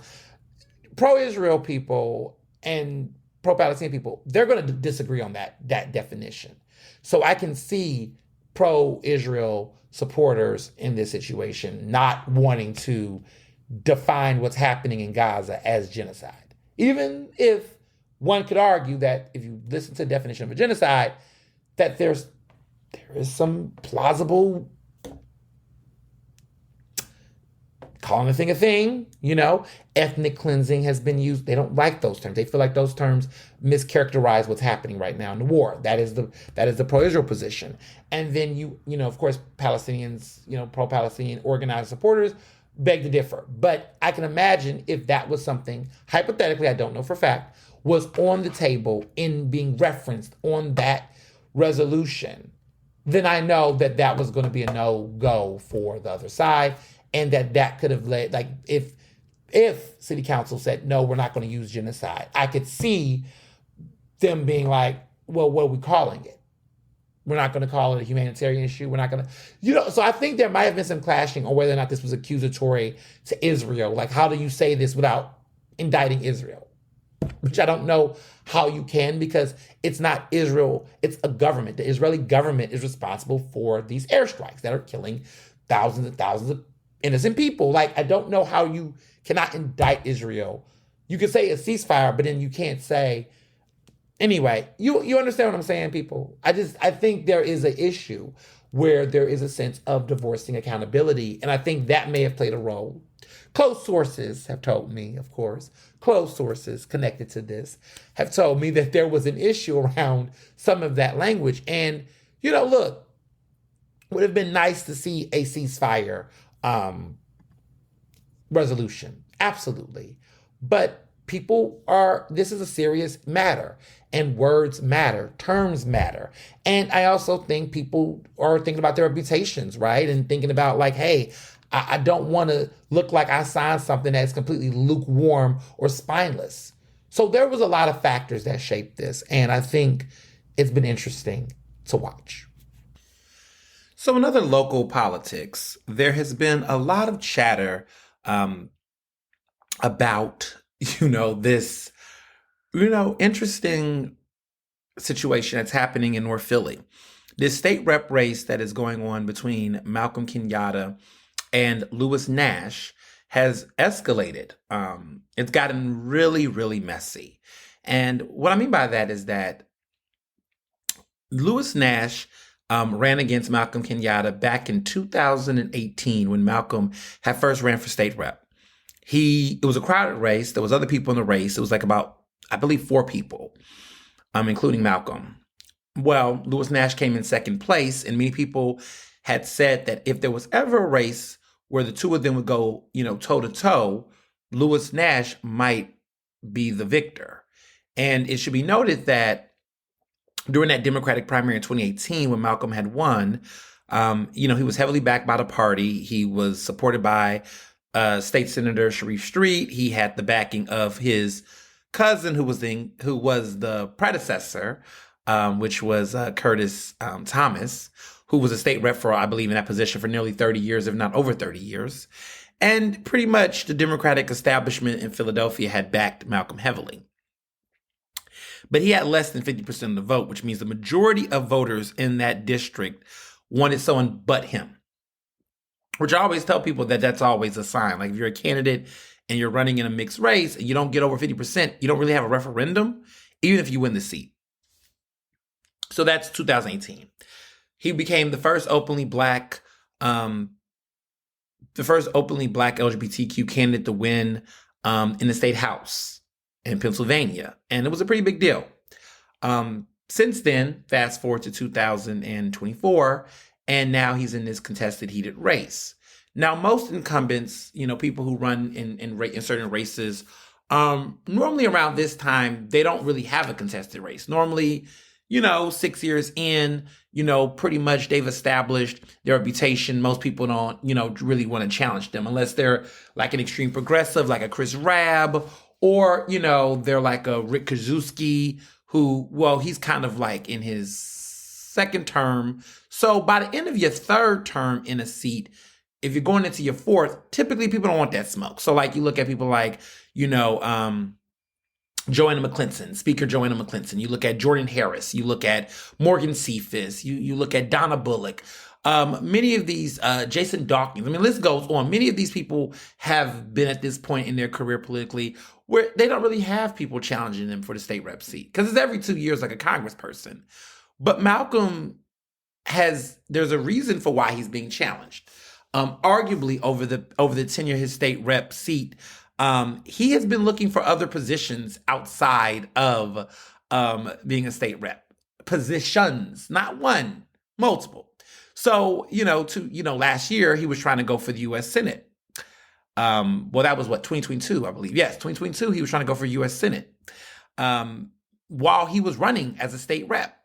pro-Israel people and pro-Palestinian people, they're going to disagree on that definition. So I can see pro-Israel supporters in this situation not wanting to define what's happening in Gaza as genocide. Even if one could argue that if you listen to the definition of a genocide, that there is some plausible calling a thing, ethnic cleansing has been used. They don't like those terms. They feel like those terms mischaracterize what's happening right now in the war. That is the pro-Israel position. And then of course, Palestinians, pro-Palestinian organized supporters beg to differ. But I can imagine if that was something, hypothetically, I don't know for a fact, was on the table in being referenced on that resolution, then I know that that was going to be a no-go for the other side, and that could have led, like, if city council said, no, we're not going to use genocide, I could see them being like, well, what are we calling it? We're not going to call it a humanitarian issue. We're not going to, so I think there might have been some clashing on whether or not this was accusatory to Israel. Like, how do you say this without indicting Israel? Which I don't know how you can, because it's not Israel, it's a government. The Israeli government is responsible for these airstrikes that are killing thousands and thousands of innocent people. Like, I don't know how you cannot indict Israel. You can say a ceasefire, but then you can't say, anyway, you understand what I'm saying, people? I think there is an issue where there is a sense of divorcing accountability, and I think that may have played a role. Close sources have told me, of course, close sources connected to this have told me that there was an issue around some of that language. And, look, would have been nice to see a ceasefire resolution. Absolutely. But this is a serious matter, and words matter, terms matter. And I also think people are thinking about their reputations, right? And thinking about, like, hey, I don't want to look like I signed something that's completely lukewarm or spineless. So there was a lot of factors that shaped this, and I think it's been interesting to watch. So in other local politics, there has been a lot of chatter about, this, interesting situation that's happening in North Philly. This state rep race that is going on between Malcolm Kenyatta and Lewis Nash has escalated. It's gotten really, really messy. And what I mean by that is that Lewis Nash ran against Malcolm Kenyatta back in 2018 when Malcolm had first ran for state rep. It was a crowded race. There was other people in the race. It was like about, I believe, 4 people, including Malcolm. Well, Lewis Nash came in second place, and many people had said that if there was ever a race where the two of them would go, toe to toe, Lewis Nash might be the victor. And it should be noted that during that Democratic primary in 2018, when Malcolm had won, he was heavily backed by the party. He was supported by State Senator Sharif Street. He had the backing of his cousin, who was the predecessor, which was Curtis Thomas, who was a state rep for, I believe, in that position for nearly 30 years, if not over 30 years. And pretty much the Democratic establishment in Philadelphia had backed Malcolm heavily. But he had less than 50% of the vote, which means the majority of voters in that district wanted someone but him. Which I always tell people that that's always a sign. Like, if you're a candidate and you're running in a mixed race and you don't get over 50%, you don't really have a referendum, even if you win the seat. So that's 2018. He became the first openly black LGBTQ candidate to win in the state house in Pennsylvania. And it was a pretty big deal. Since then, fast forward to 2024, and now he's in this contested, heated race. Now, most incumbents, people who run in certain races, normally around this time, they don't really have a contested race. Normally, 6 years in, pretty much they've established their reputation. Most people don't, really want to challenge them unless they're like an extreme progressive, like a Chris Rabb, or, they're like a Rick Kaczewski, who, well, he's kind of like in his second term. So by the end of your third term in a seat, if you're going into your fourth, typically people don't want that smoke. So like you look at people like, Joanna McClinton, Speaker Joanna McClinton. You look at Jordan Harris. You look at Morgan Cephas. You look at Donna Bullock. Many of these, Jason Dawkins. I mean, list goes on. Many of these people have been at this point in their career politically where they don't really have people challenging them for the state rep seat, because it's every 2 years like a congressperson. But Malcolm there's a reason for why he's being challenged. Arguably over the tenure of his state rep seat, he has been looking for other positions outside of being a state rep. Positions, not one, multiple. So, last year he was trying to go for the U.S. Senate. Well, that was what, 2022, I believe. Yes, 2022, he was trying to go for U.S. Senate while he was running as a state rep.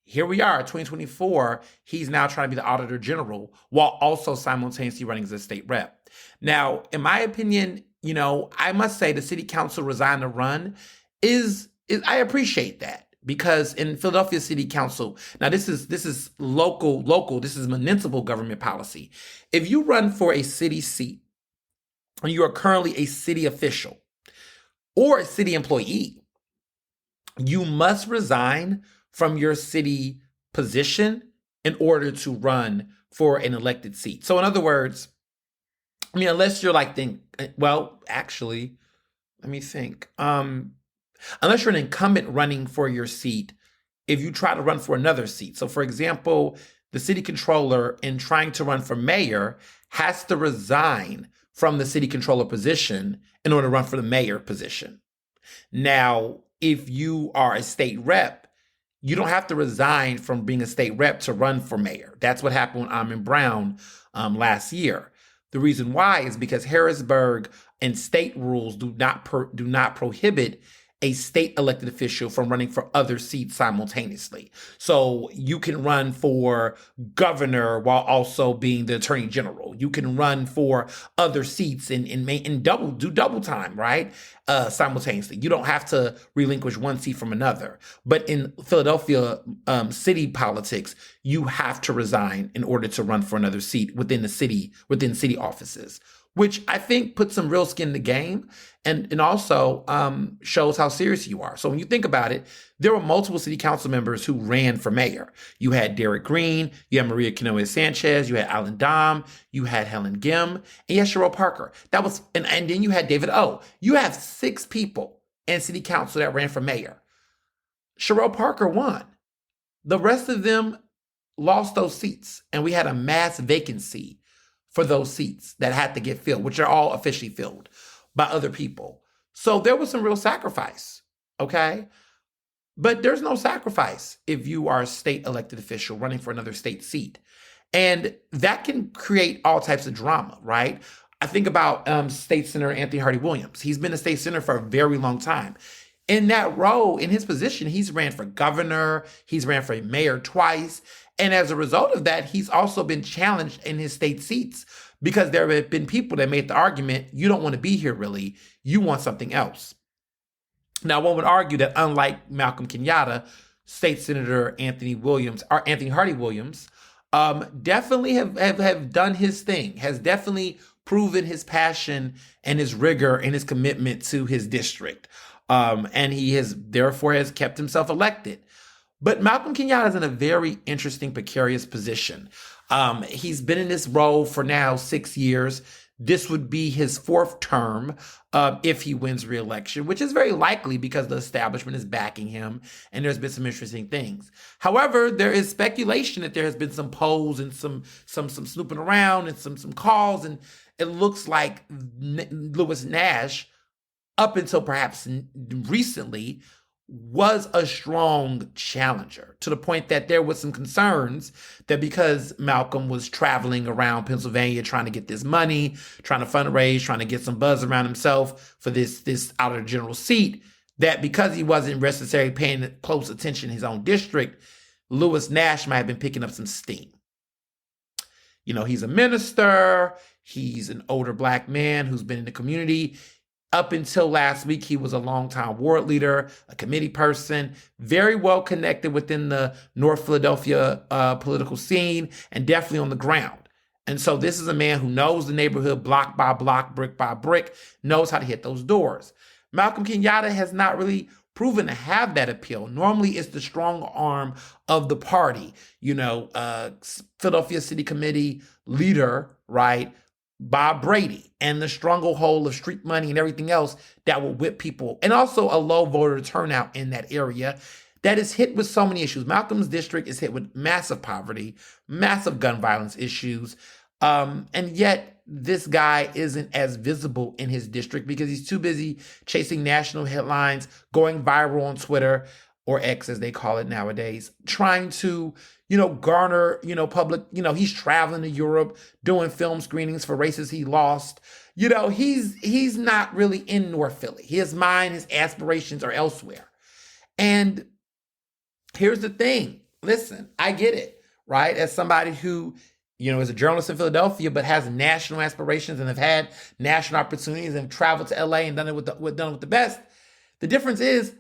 Here we are, 2024. He's now trying to be the auditor general while also simultaneously running as a state rep. Now, in my opinion, I must say the city council resigned to run is I appreciate that, because in Philadelphia City Council, now this is local, this is municipal government policy. If you run for a city seat and you are currently a city official or a city employee, you must resign from your city position in order to run for an elected seat. So in other words, unless you're like, actually, let me think. Unless you're an incumbent running for your seat, if you try to run for another seat. So for example, the city controller, in trying to run for mayor, has to resign from the city controller position in order to run for the mayor position. Now, if you are a state rep, you don't have to resign from being a state rep to run for mayor. That's what happened with Almond Brown last year. The reason why is because Harrisburg and state rules do not prohibit a state elected official from running for other seats simultaneously. So you can run for governor while also being the attorney general. You can run for other seats and do double time, right? Simultaneously. You don't have to relinquish one seat from another. But in Philadelphia city politics, you have to resign in order to run for another seat within city offices, which I think puts some real skin in the game and also shows how serious you are. So when you think about it, there were multiple city council members who ran for mayor. You had Derek Green, you had Maria Canoa Sanchez, you had Alan Dom, you had Helen Gim, and you had Cheryl Parker. And then you had David O. You have 6 people in city council that ran for mayor. Cheryl Parker won. The rest of them lost those seats, and we had a mass vacancy for those seats that had to get filled, which are all officially filled by other people. So there was some real sacrifice, okay? But there's no sacrifice if you are a state elected official running for another state seat. And that can create all types of drama, right? I think about State Senator Anthony Hardy Williams. He's been a state senator for a very long time. In that role, in his position, he's ran for governor, he's ran for mayor twice. And as a result of that, he's also been challenged in his state seats because there have been people that made the argument, you don't want to be here really, you want something else. Now, one would argue that unlike Malcolm Kenyatta, State Senator Anthony Hardy Williams definitely have done his thing, has definitely proven his passion and his rigor and his commitment to his district. And he has kept himself elected. But Malcolm Kenyatta is in a very interesting, precarious position. He's been in this role for now 6 years. This would be his 4th term if he wins re-election, which is very likely because the establishment is backing him, and there's been some interesting things. However, there is speculation that there has been some polls and some snooping around and some calls, and it looks like Lewis Nash, up until perhaps recently, was a strong challenger, to the point that there was some concerns that because Malcolm was traveling around Pennsylvania trying to get this money, trying to fundraise, trying to get some buzz around himself for this auditor general seat, that because he wasn't necessarily paying close attention in his own district, Lewis Nash might have been picking up some steam. He's a minister, he's an older Black man who's been in the community. Up until last week, he was a longtime ward leader, a committee person, very well connected within the North Philadelphia political scene, and definitely on the ground. And so this is a man who knows the neighborhood block by block, brick by brick, knows how to hit those doors. Malcolm Kenyatta has not really proven to have that appeal. Normally, it's the strong arm of the party. Philadelphia City Committee leader, right? Bob Brady, and the stranglehold of street money and everything else that will whip people, and also a low voter turnout in that area that is hit with so many issues. Malcolm's district is hit with massive poverty, massive gun violence issues, and yet this guy isn't as visible in his district because he's too busy chasing national headlines, going viral on Twitter, or X as they call it nowadays, trying to garner, public, he's traveling to Europe, doing film screenings for races he lost, He's not really in North Philly. His mind, his aspirations are elsewhere. And here's the thing. Listen, I get it, right? As somebody who, is a journalist in Philadelphia, but has national aspirations and have had national opportunities and traveled to LA and done it with the best. The difference is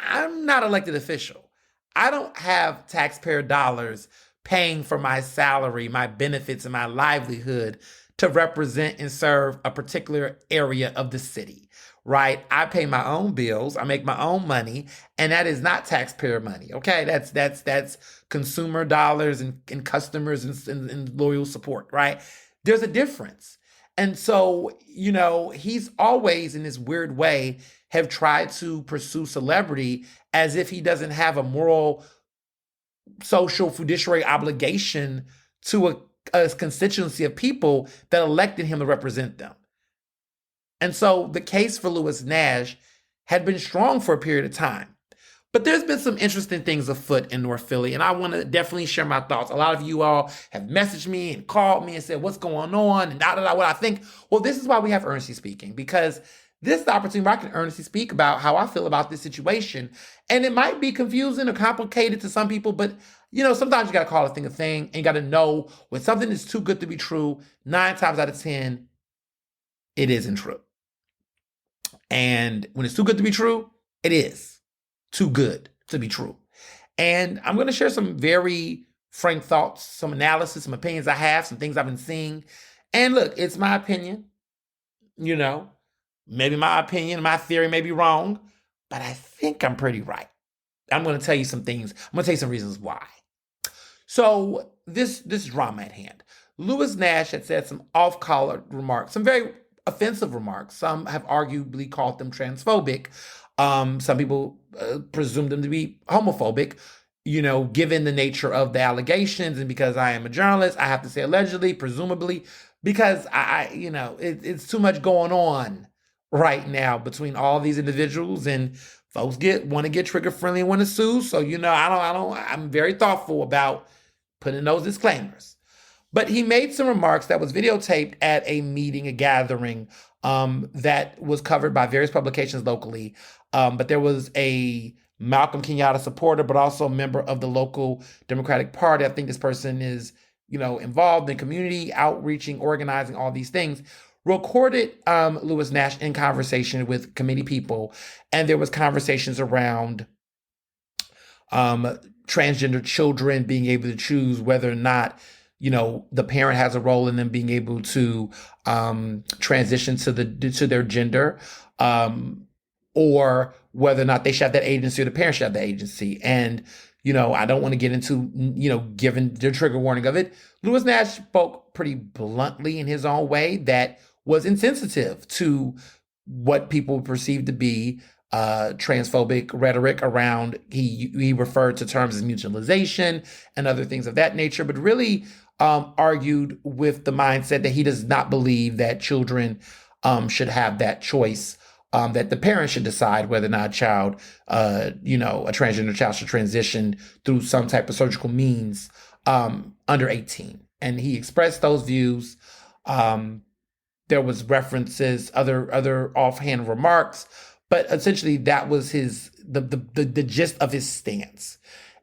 I'm not elected official. I don't have taxpayer dollars paying for my salary, my benefits, and my livelihood to represent and serve a particular area of the city, right? I pay my own bills, I make my own money, and that is not taxpayer money. Okay, that's consumer dollars and customers and loyal support, right? There's a difference. And so, he's always in this weird way have tried to pursue celebrity as if he doesn't have a moral, social, fiduciary obligation to a constituency of people that elected him to represent them. And so the case for Lewis Nash had been strong for a period of time. But there's been some interesting things afoot in North Philly, and I want to definitely share my thoughts. A lot of you all have messaged me and called me and said, what's going on? And what I think. Well, this is why we have Ernestly speaking, because this is the opportunity where I can earnestly speak about how I feel about this situation. And it might be confusing or complicated to some people, but sometimes you got to call a thing, and you got to know when something is too good to be true, 9 times out of 10, it isn't true. And when it's too good to be true, it is too good to be true. And I'm going to share some very frank thoughts, some analysis, some opinions I have, some things I've been seeing. And look, it's my opinion. Maybe my opinion, my theory may be wrong, but I think I'm pretty right. I'm going to tell you some things. I'm going to tell you some reasons why. So this drama at hand. Lewis Nash had said some off-color remarks, some very offensive remarks. Some have arguably called them transphobic. Some people presume them to be homophobic, given the nature of the allegations. And because I am a journalist, I have to say allegedly, presumably, because it's too much going on right now between all these individuals, and folks want to get trigger friendly and want to sue. So, I'm very thoughtful about putting those disclaimers. But he made some remarks that was videotaped at a meeting, a gathering, that was covered by various publications locally. But there was a Malcolm Kenyatta supporter, but also a member of the local Democratic Party. I think this person is, involved in community outreaching, organizing, all these things. Recorded Lewis Nash in conversation with committee people, and there was conversations around transgender children being able to choose whether or not the parent has a role in them being able to transition to their gender, or whether or not they should have that agency or the parent should have that agency. And I don't want to get into given the trigger warning of it. Lewis Nash spoke pretty bluntly in his own way that was insensitive to what people perceive to be transphobic rhetoric around. He referred to terms as mutualization and other things of that nature, but really argued with the mindset that he does not believe that children should have that choice, that the parents should decide whether or not a child, a transgender child should transition through some type of surgical means under 18. And he expressed those views. There was references, other offhand remarks, but essentially that was the gist of his stance.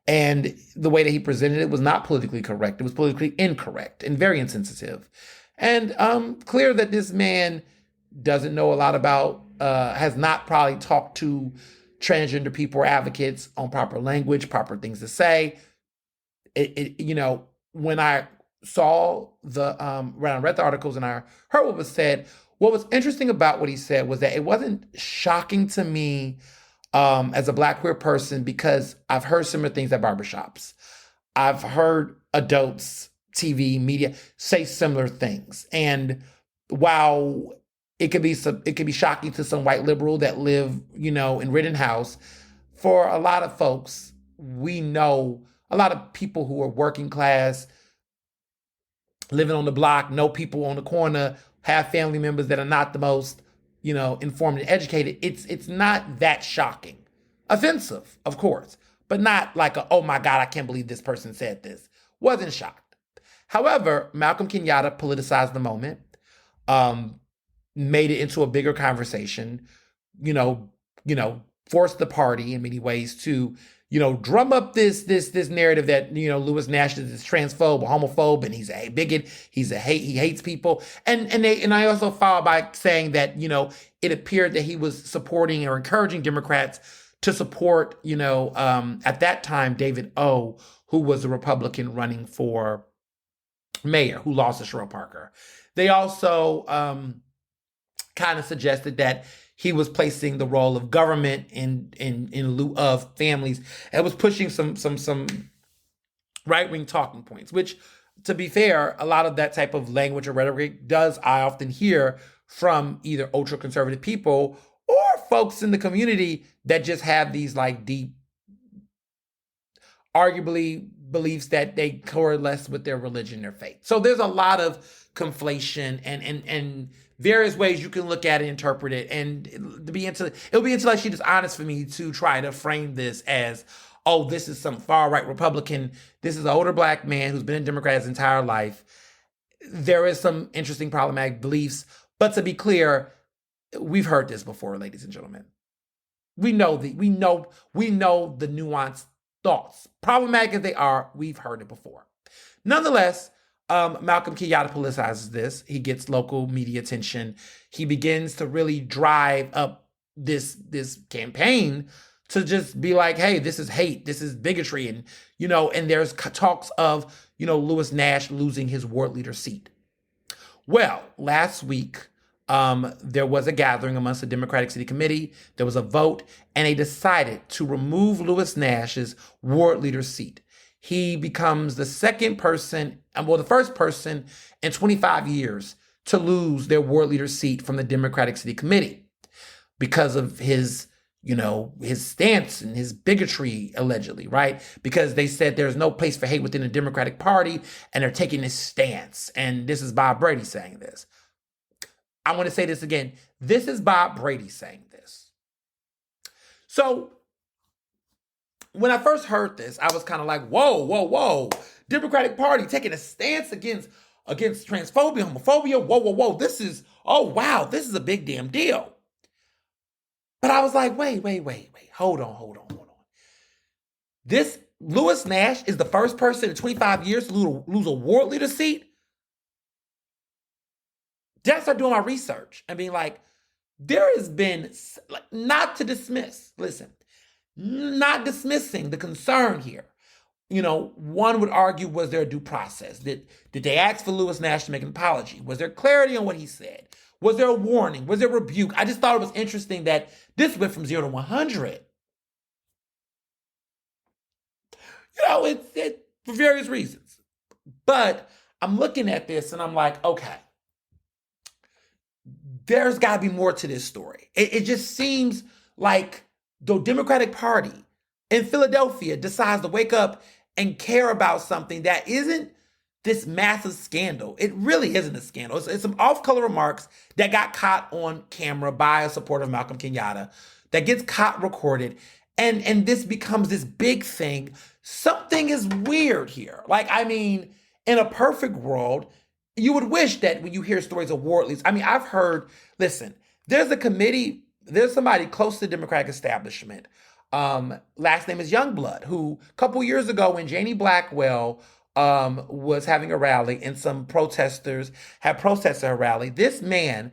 And the way that he presented it was not politically correct. It was politically incorrect and very insensitive. And clear that this man doesn't know a lot about, has not probably talked to transgender people or advocates on proper language, proper things to say. When I saw when I read the articles and I heard what was said, what was interesting about what he said was that it wasn't shocking to me as a Black queer person, because I've heard similar things at barbershops. I've heard adults, TV, media say similar things. And while it could be shocking to some white liberal that live, in Rittenhouse, for a lot of folks, we know a lot of people who are working class, living on the block, know people on the corner, have family members that are not the most, informed and educated. It's not that shocking. Offensive, of course, but not like oh my God, I can't believe this person said this. Wasn't shocked. However, Malcolm Kenyatta politicized the moment. made it into a bigger conversation, you know, forced the party in many ways to, drum up this narrative that, Lewis Nash is transphobe, homophobe, and he's a bigot, he hates people. And I also followed by saying that, it appeared that he was supporting or encouraging Democrats to support, at that time, David O., who was a Republican running for mayor, who lost to Sherrill Parker. They also kind of suggested that he was placing the role of government in lieu of families, and was pushing some right-wing talking points, which, to be fair, a lot of that type of language or rhetoric I often hear from either ultra-conservative people or folks in the community that just have these like deep, arguably, beliefs that they coalesce with their religion, their faith. So there's a lot of conflation and various ways you can look at it, interpret it, and it'll be intellectually dishonest for me to try to frame this as, oh, this is some far-right Republican. This is an older black man who's been a Democrat his entire life. There is some interesting problematic beliefs, but to be clear, we've heard this before, ladies and gentlemen. We know the nuanced thoughts. Problematic as they are, we've heard it before. Nonetheless, Malcolm Kenyatta politicizes this. He gets local media attention. He begins to really drive up this campaign to just be like, hey, this is hate, this is bigotry, and and there's talks of Lewis Nash losing his ward leader seat. Well, last week, there was a gathering amongst the Democratic City Committee. There was a vote, and they decided to remove Lewis Nash's ward leader seat. He becomes the the first person in 25 years to lose their ward leader seat from the Democratic City Committee because of his stance and his bigotry, allegedly, right? Because they said there's no place for hate within the Democratic Party, and they're taking this stance. And this is Bob Brady saying this. I want to say this again. This is Bob Brady saying this. So when I first heard this, I was kind of like, whoa. Democratic Party taking a stance against transphobia, homophobia. Whoa. This is a big damn deal. But I was like, wait. Hold on. This Lewis Nash is the first person in 25 years to lose a ward leader seat? Then I started doing my research and being like, there has been, not dismissing the concern here. One would argue, was there a due process? Did they ask for Lewis Nash to make an apology? Was there clarity on what he said? Was there a warning? Was there a rebuke? I just thought it was interesting that this went from 0 to 100. It's for various reasons. But I'm looking at this and I'm like, okay, there's got to be more to this story. It just seems like the Democratic Party in Philadelphia decides to wake up and care about something that isn't this massive scandal. It really isn't a scandal. It's some off-color remarks that got caught on camera by a supporter of Malcolm Kenyatta, that gets caught recorded, and this becomes this big thing. Something is weird here. In a perfect world, you would wish that when you hear stories of ward leaders, I've heard, listen, there's a committee, there's somebody close to the Democratic establishment. Last name is Youngblood, who a couple years ago when Janie Blackwell was having a rally and some protesters had protested her rally, this man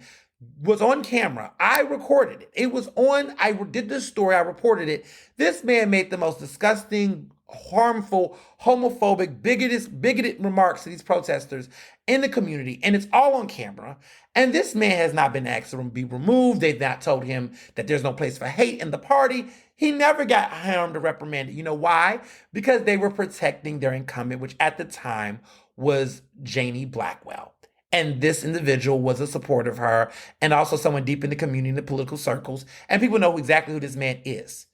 was on camera. I recorded it. I did this story, I reported it. This man made the most disgusting, harmful, homophobic, bigoted remarks to these protesters in the community, and it's all on camera. And this man has not been asked to be removed. They've not told him that there's no place for hate in the party. He never got harmed or reprimanded. You know why? Because they were protecting their incumbent, which at the time was Janie Blackwell. And this individual was a supporter of her, and also someone deep in the community, in the political circles. And people know exactly who this man is.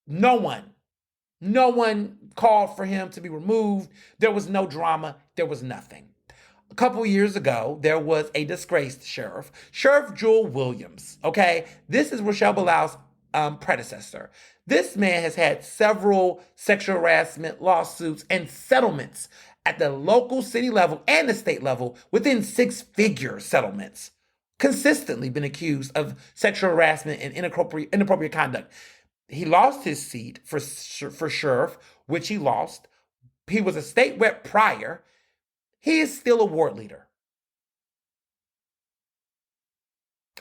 No one called for him to be removed. There was no drama. There was nothing. A couple years ago, there was a disgraced sheriff, Sheriff Jewel Williams. Okay, this is Rochelle Bilau's predecessor. This man has had several sexual harassment lawsuits and settlements at the local city level and the state level, within 6-figure settlements. consistently been accused of sexual harassment and inappropriate conduct. He lost his seat for sheriff, which he lost. He was a state rep prior. He is still a ward leader.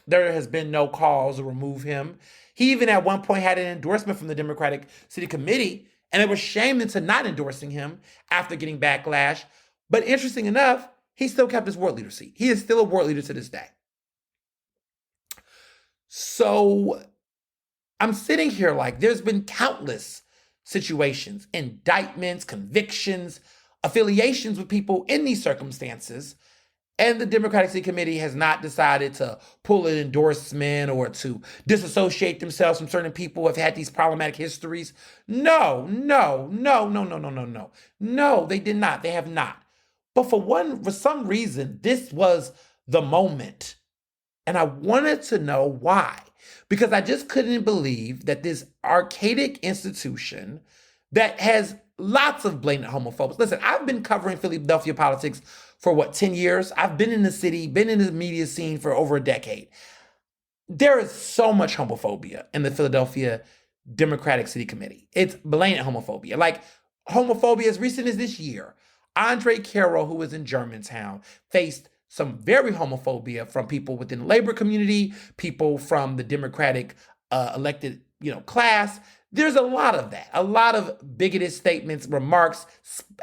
There has been no cause to remove him. He even at one point had an endorsement from the Democratic City Committee, and it was shamed into not endorsing him after getting backlash. But interesting enough, he still kept his ward leader seat. He is still a ward leader to this day. So I'm sitting here like there's been countless situations, indictments, convictions, affiliations with people in these circumstances. And the Democratic City Committee has not decided to pull an endorsement or to disassociate themselves from certain people who have had these problematic histories. No, no, no, no, no, no, no, no. No, they did not. They have not. But for some reason, this was the moment. And I wanted to know why. Because I just couldn't believe that this archaic institution that has lots of blatant homophobes. Listen, I've been covering Philadelphia politics for 10 years? I've been in the city, been in the media scene for over a decade. There is so much homophobia in the Philadelphia Democratic City Committee. It's blatant homophobia. Like homophobia as recent as this year. Andre Carroll, who was in Germantown, faced some very homophobia from people within the labor community, people from the Democratic elected class. There's a lot of that, a lot of bigoted statements, remarks,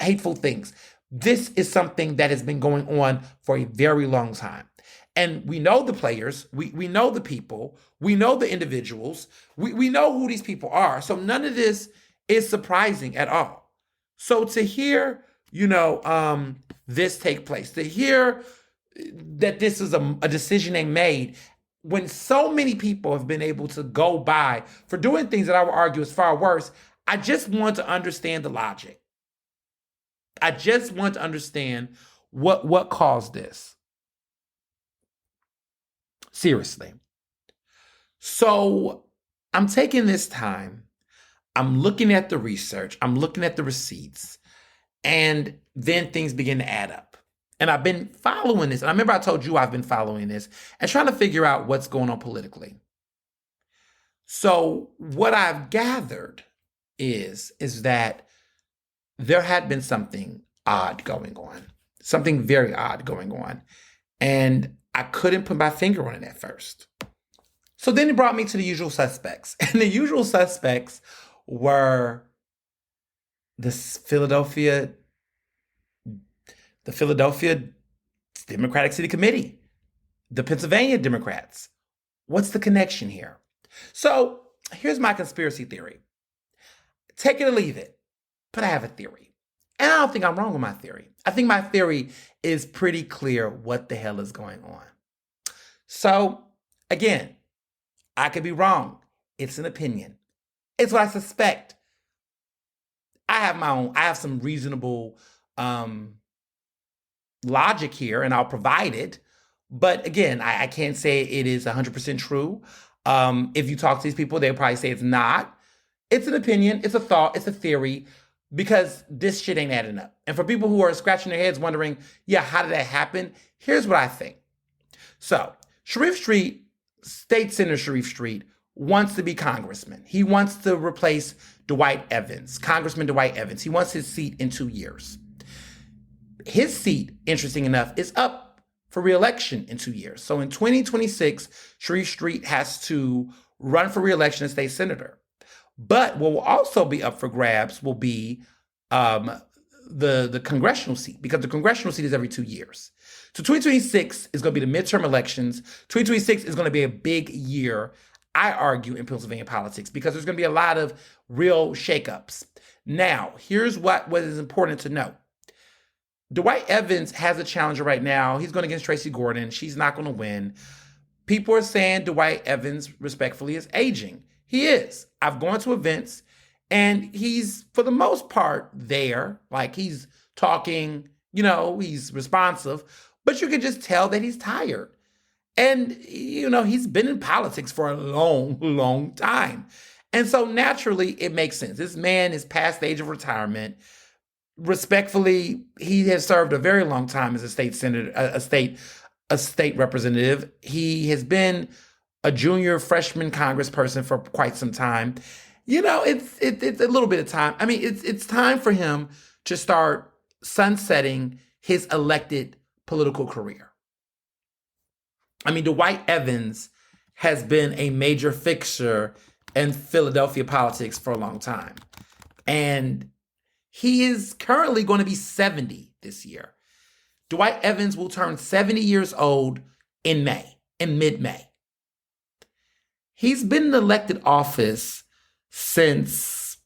hateful things. This is something that has been going on for a very long time. And we know the players, we know the people, we know the individuals, we know who these people are. So none of this is surprising at all. So to hear, this take place, to hear that this is a decision they made when so many people have been able to go by for doing things that I would argue is far worse, I just want to understand the logic. I just want to understand what caused this. Seriously. So I'm taking this time. I'm looking at the research. I'm looking at the receipts. And then things begin to add up. And I've been following this. And I remember I told you I've been following this and trying to figure out what's going on politically. So what I've gathered is that there had been something odd going on, something very odd going on. And I couldn't put my finger on it at first. So then it brought me to the usual suspects. And the usual suspects were the Philadelphia Democratic City Committee, the Pennsylvania Democrats. What's the connection here? So here's my conspiracy theory. Take it or leave it, but I have a theory. And I don't think I'm wrong with my theory. I think my theory is pretty clear what the hell is going on. So again, I could be wrong. It's an opinion. It's what I suspect. I have some reasonable logic here, and I'll provide it. But again, I can't say it is 100% true. If you talk to these people, they'll probably say it's not. It's an opinion, it's a thought, it's a theory, because this shit ain't adding up. And for people who are scratching their heads wondering, how did that happen? Here's what I think. So, State Senator Sharif Street wants to be congressman. He wants to replace Congressman Dwight Evans. He wants his seat in 2 years. His seat, interesting enough, is up for re-election in 2 years. So in 2026, Sharif Street has to run for re-election as state senator. But what will also be up for grabs will be the congressional seat, because the congressional seat is every 2 years. So 2026 is going to be the midterm elections. 2026 is going to be a big year, I argue, in Pennsylvania politics, because there's going to be a lot of real shakeups. Now, here's what is important to know. Dwight Evans has a challenger right now. He's going against Tracy Gordon. She's not going to win. People are saying Dwight Evans, respectfully, is aging. He is. I've gone to events, and he's, for the most part, there. Like, he's talking, he's responsive, but you can just tell that he's tired. And, he's been in politics for a long, long time. And so, naturally, it makes sense. This man is past the age of retirement. Respectfully, he has served a very long time as a state senator, a state a state representative. He has been a junior freshman congressperson for quite some time. It's a little bit of time. I mean, it's time for him to start sunsetting his elected political career. I mean, Dwight Evans has been a major fixture in Philadelphia politics for a long time. And he is currently going to be 70 this year. Dwight Evans will turn 70 years old in mid-May. He's been in elected office since,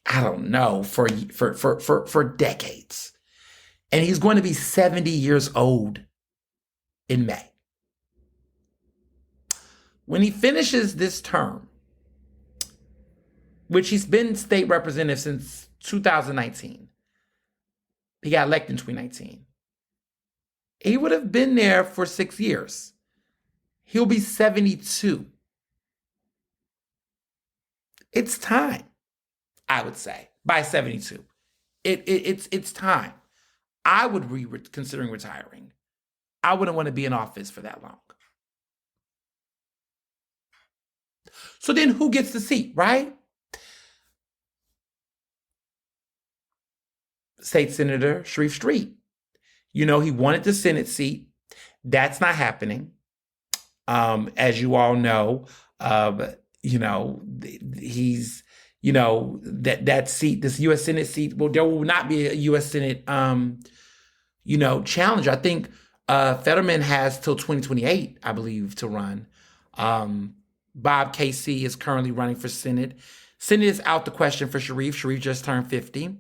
I don't know, for decades. And he's going to be 70 years old in May. When he finishes this term, which he's been state representative since 2019, he got elected in 2019. He would have been there for 6 years. He'll be 72. It's time, I would say, by 72. It's time. I would be considering retiring. I wouldn't want to be in office for that long. So then who gets the seat, right? State Senator Sharif Street. He wanted the Senate seat. That's not happening. As you all know, he's, that seat, this U.S. Senate seat, well, there will not be a U.S. Senate, challenger. I think Fetterman has till 2028, I believe, to run. Bob Casey is currently running for Senate. Senate is out the question for Sharif. Sharif just turned 50.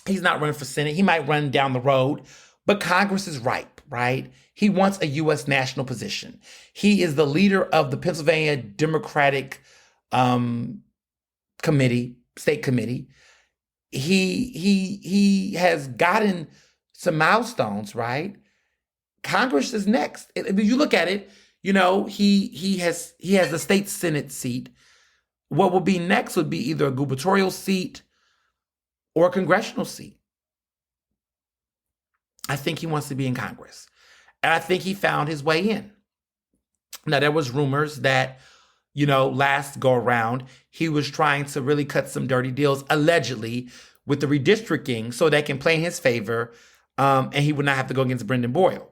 He's not running for Senate. He might run down the road, but Congress is ripe, right? He wants a U.S. national position. He is the leader of the Pennsylvania Democratic State Committee. He has gotten some milestones, right? Congress is next. If you look at it, he has a state Senate seat. What will be next would be either a gubernatorial seat or a congressional seat. I think he wants to be in Congress. And I think he found his way in. Now, there was rumors that, last go around, he was trying to really cut some dirty deals, allegedly, with the redistricting so they can play in his favor, and he would not have to go against Brendan Boyle.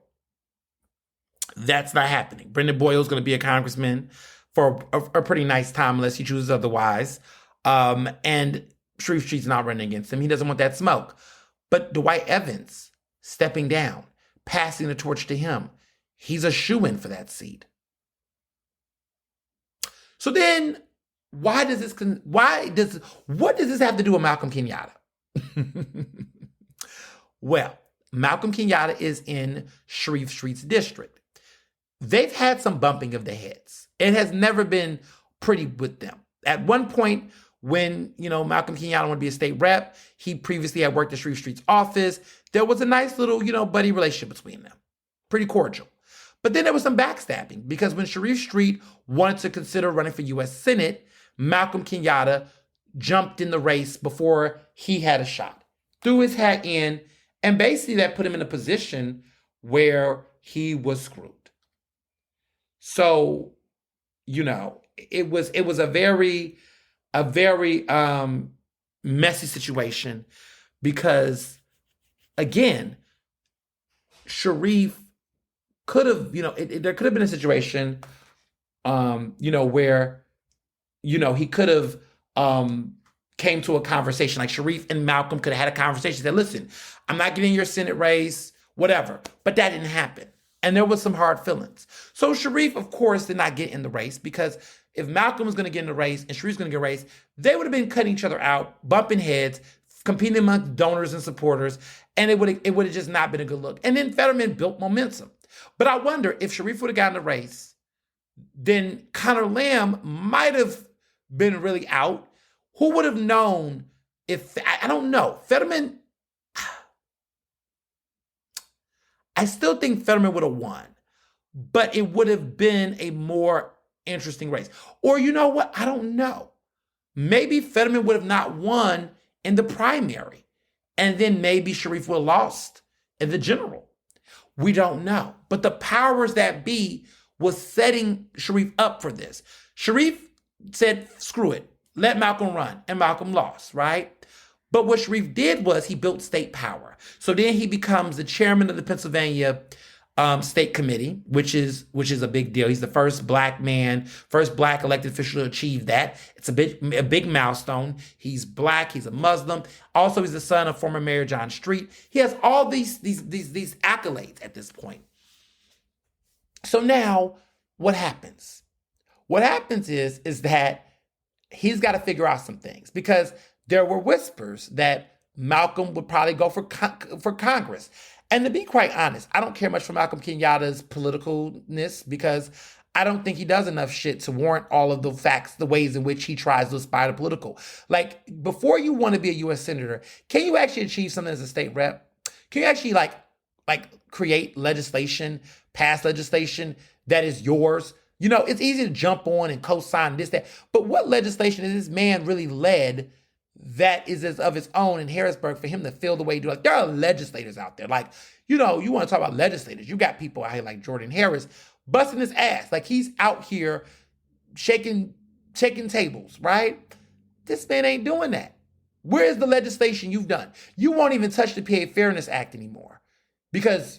That's not happening. Brendan Boyle is going to be a congressman for a pretty nice time unless he chooses otherwise. And Sharif Street's not running against him. He doesn't want that smoke. But Dwight Evans stepping down, passing the torch to him, he's a shoo-in for that seat. So then, what does this have to do with Malcolm Kenyatta? Well, Malcolm Kenyatta is in Sharif Street's district. They've had some bumping of the heads. It has never been pretty with them. At one point, when, Malcolm Kenyatta wanted to be a state rep, he previously had worked at Sharif Street's office. There was a nice little, buddy relationship between them. Pretty cordial. But then there was some backstabbing because when Sharif Street wanted to consider running for U.S. Senate, Malcolm Kenyatta jumped in the race before he had a shot, threw his hat in, and basically that put him in a position where he was screwed. So, it was a very messy situation because, again, Sharif could have, there could have been a situation, where, he could have came to a conversation, like Sharif and Malcolm could have had a conversation, said, listen, I'm not getting your Senate race, whatever. But that didn't happen. And there was some hard feelings. So Sharif, of course, did not get in the race because if Malcolm was going to get in the race and Sharif's going to get a race, they would have been cutting each other out, bumping heads, competing among donors and supporters, and it would have just not been a good look. And then Fetterman built momentum. But I wonder if Sharif would have gotten the race, then Connor Lamb might have been really out. Who would have known if, I don't know, Fetterman, I still think Fetterman would have won, but it would have been a more interesting race. Or you know what? I don't know. Maybe Fetterman would have not won in the primary, and then maybe Sharif would have lost in the general. We don't know. But the powers that be was setting Sharif up for this. Sharif said, screw it, let Malcolm run, and Malcolm lost, right? But what Sharif did was he built state power. So then he becomes the chairman of the Pennsylvania State Committee, which is a big deal. He's the first black man, first black elected official to achieve that. It's a big milestone. He's black. He's a Muslim. Also, he's the son of former Mayor John Street. He has all these accolades at this point. So now, what happens? What happens is that he's got to figure out some things, because there were whispers that Malcolm would probably go for Congress. And to be quite honest, I don't care much for Malcolm Kenyatta's politicalness, because I don't think he does enough shit to warrant all of the facts, the ways in which he tries to aspire to political. Like, before you want to be a U.S. senator, can you actually achieve something as a state rep? Can you actually like create legislation, pass legislation that is yours? You know, it's easy to jump on and co-sign this, that. But what legislation is this man really led that is as of its own in Harrisburg for him to feel the way he do? Like, there are legislators out there. Like, you know, you want to talk about legislators. You got people out here like Jordan Harris busting his ass. Like, he's out here shaking tables, right? This man ain't doing that. Where's the legislation you've done? You won't even touch the PA Fairness Act anymore, because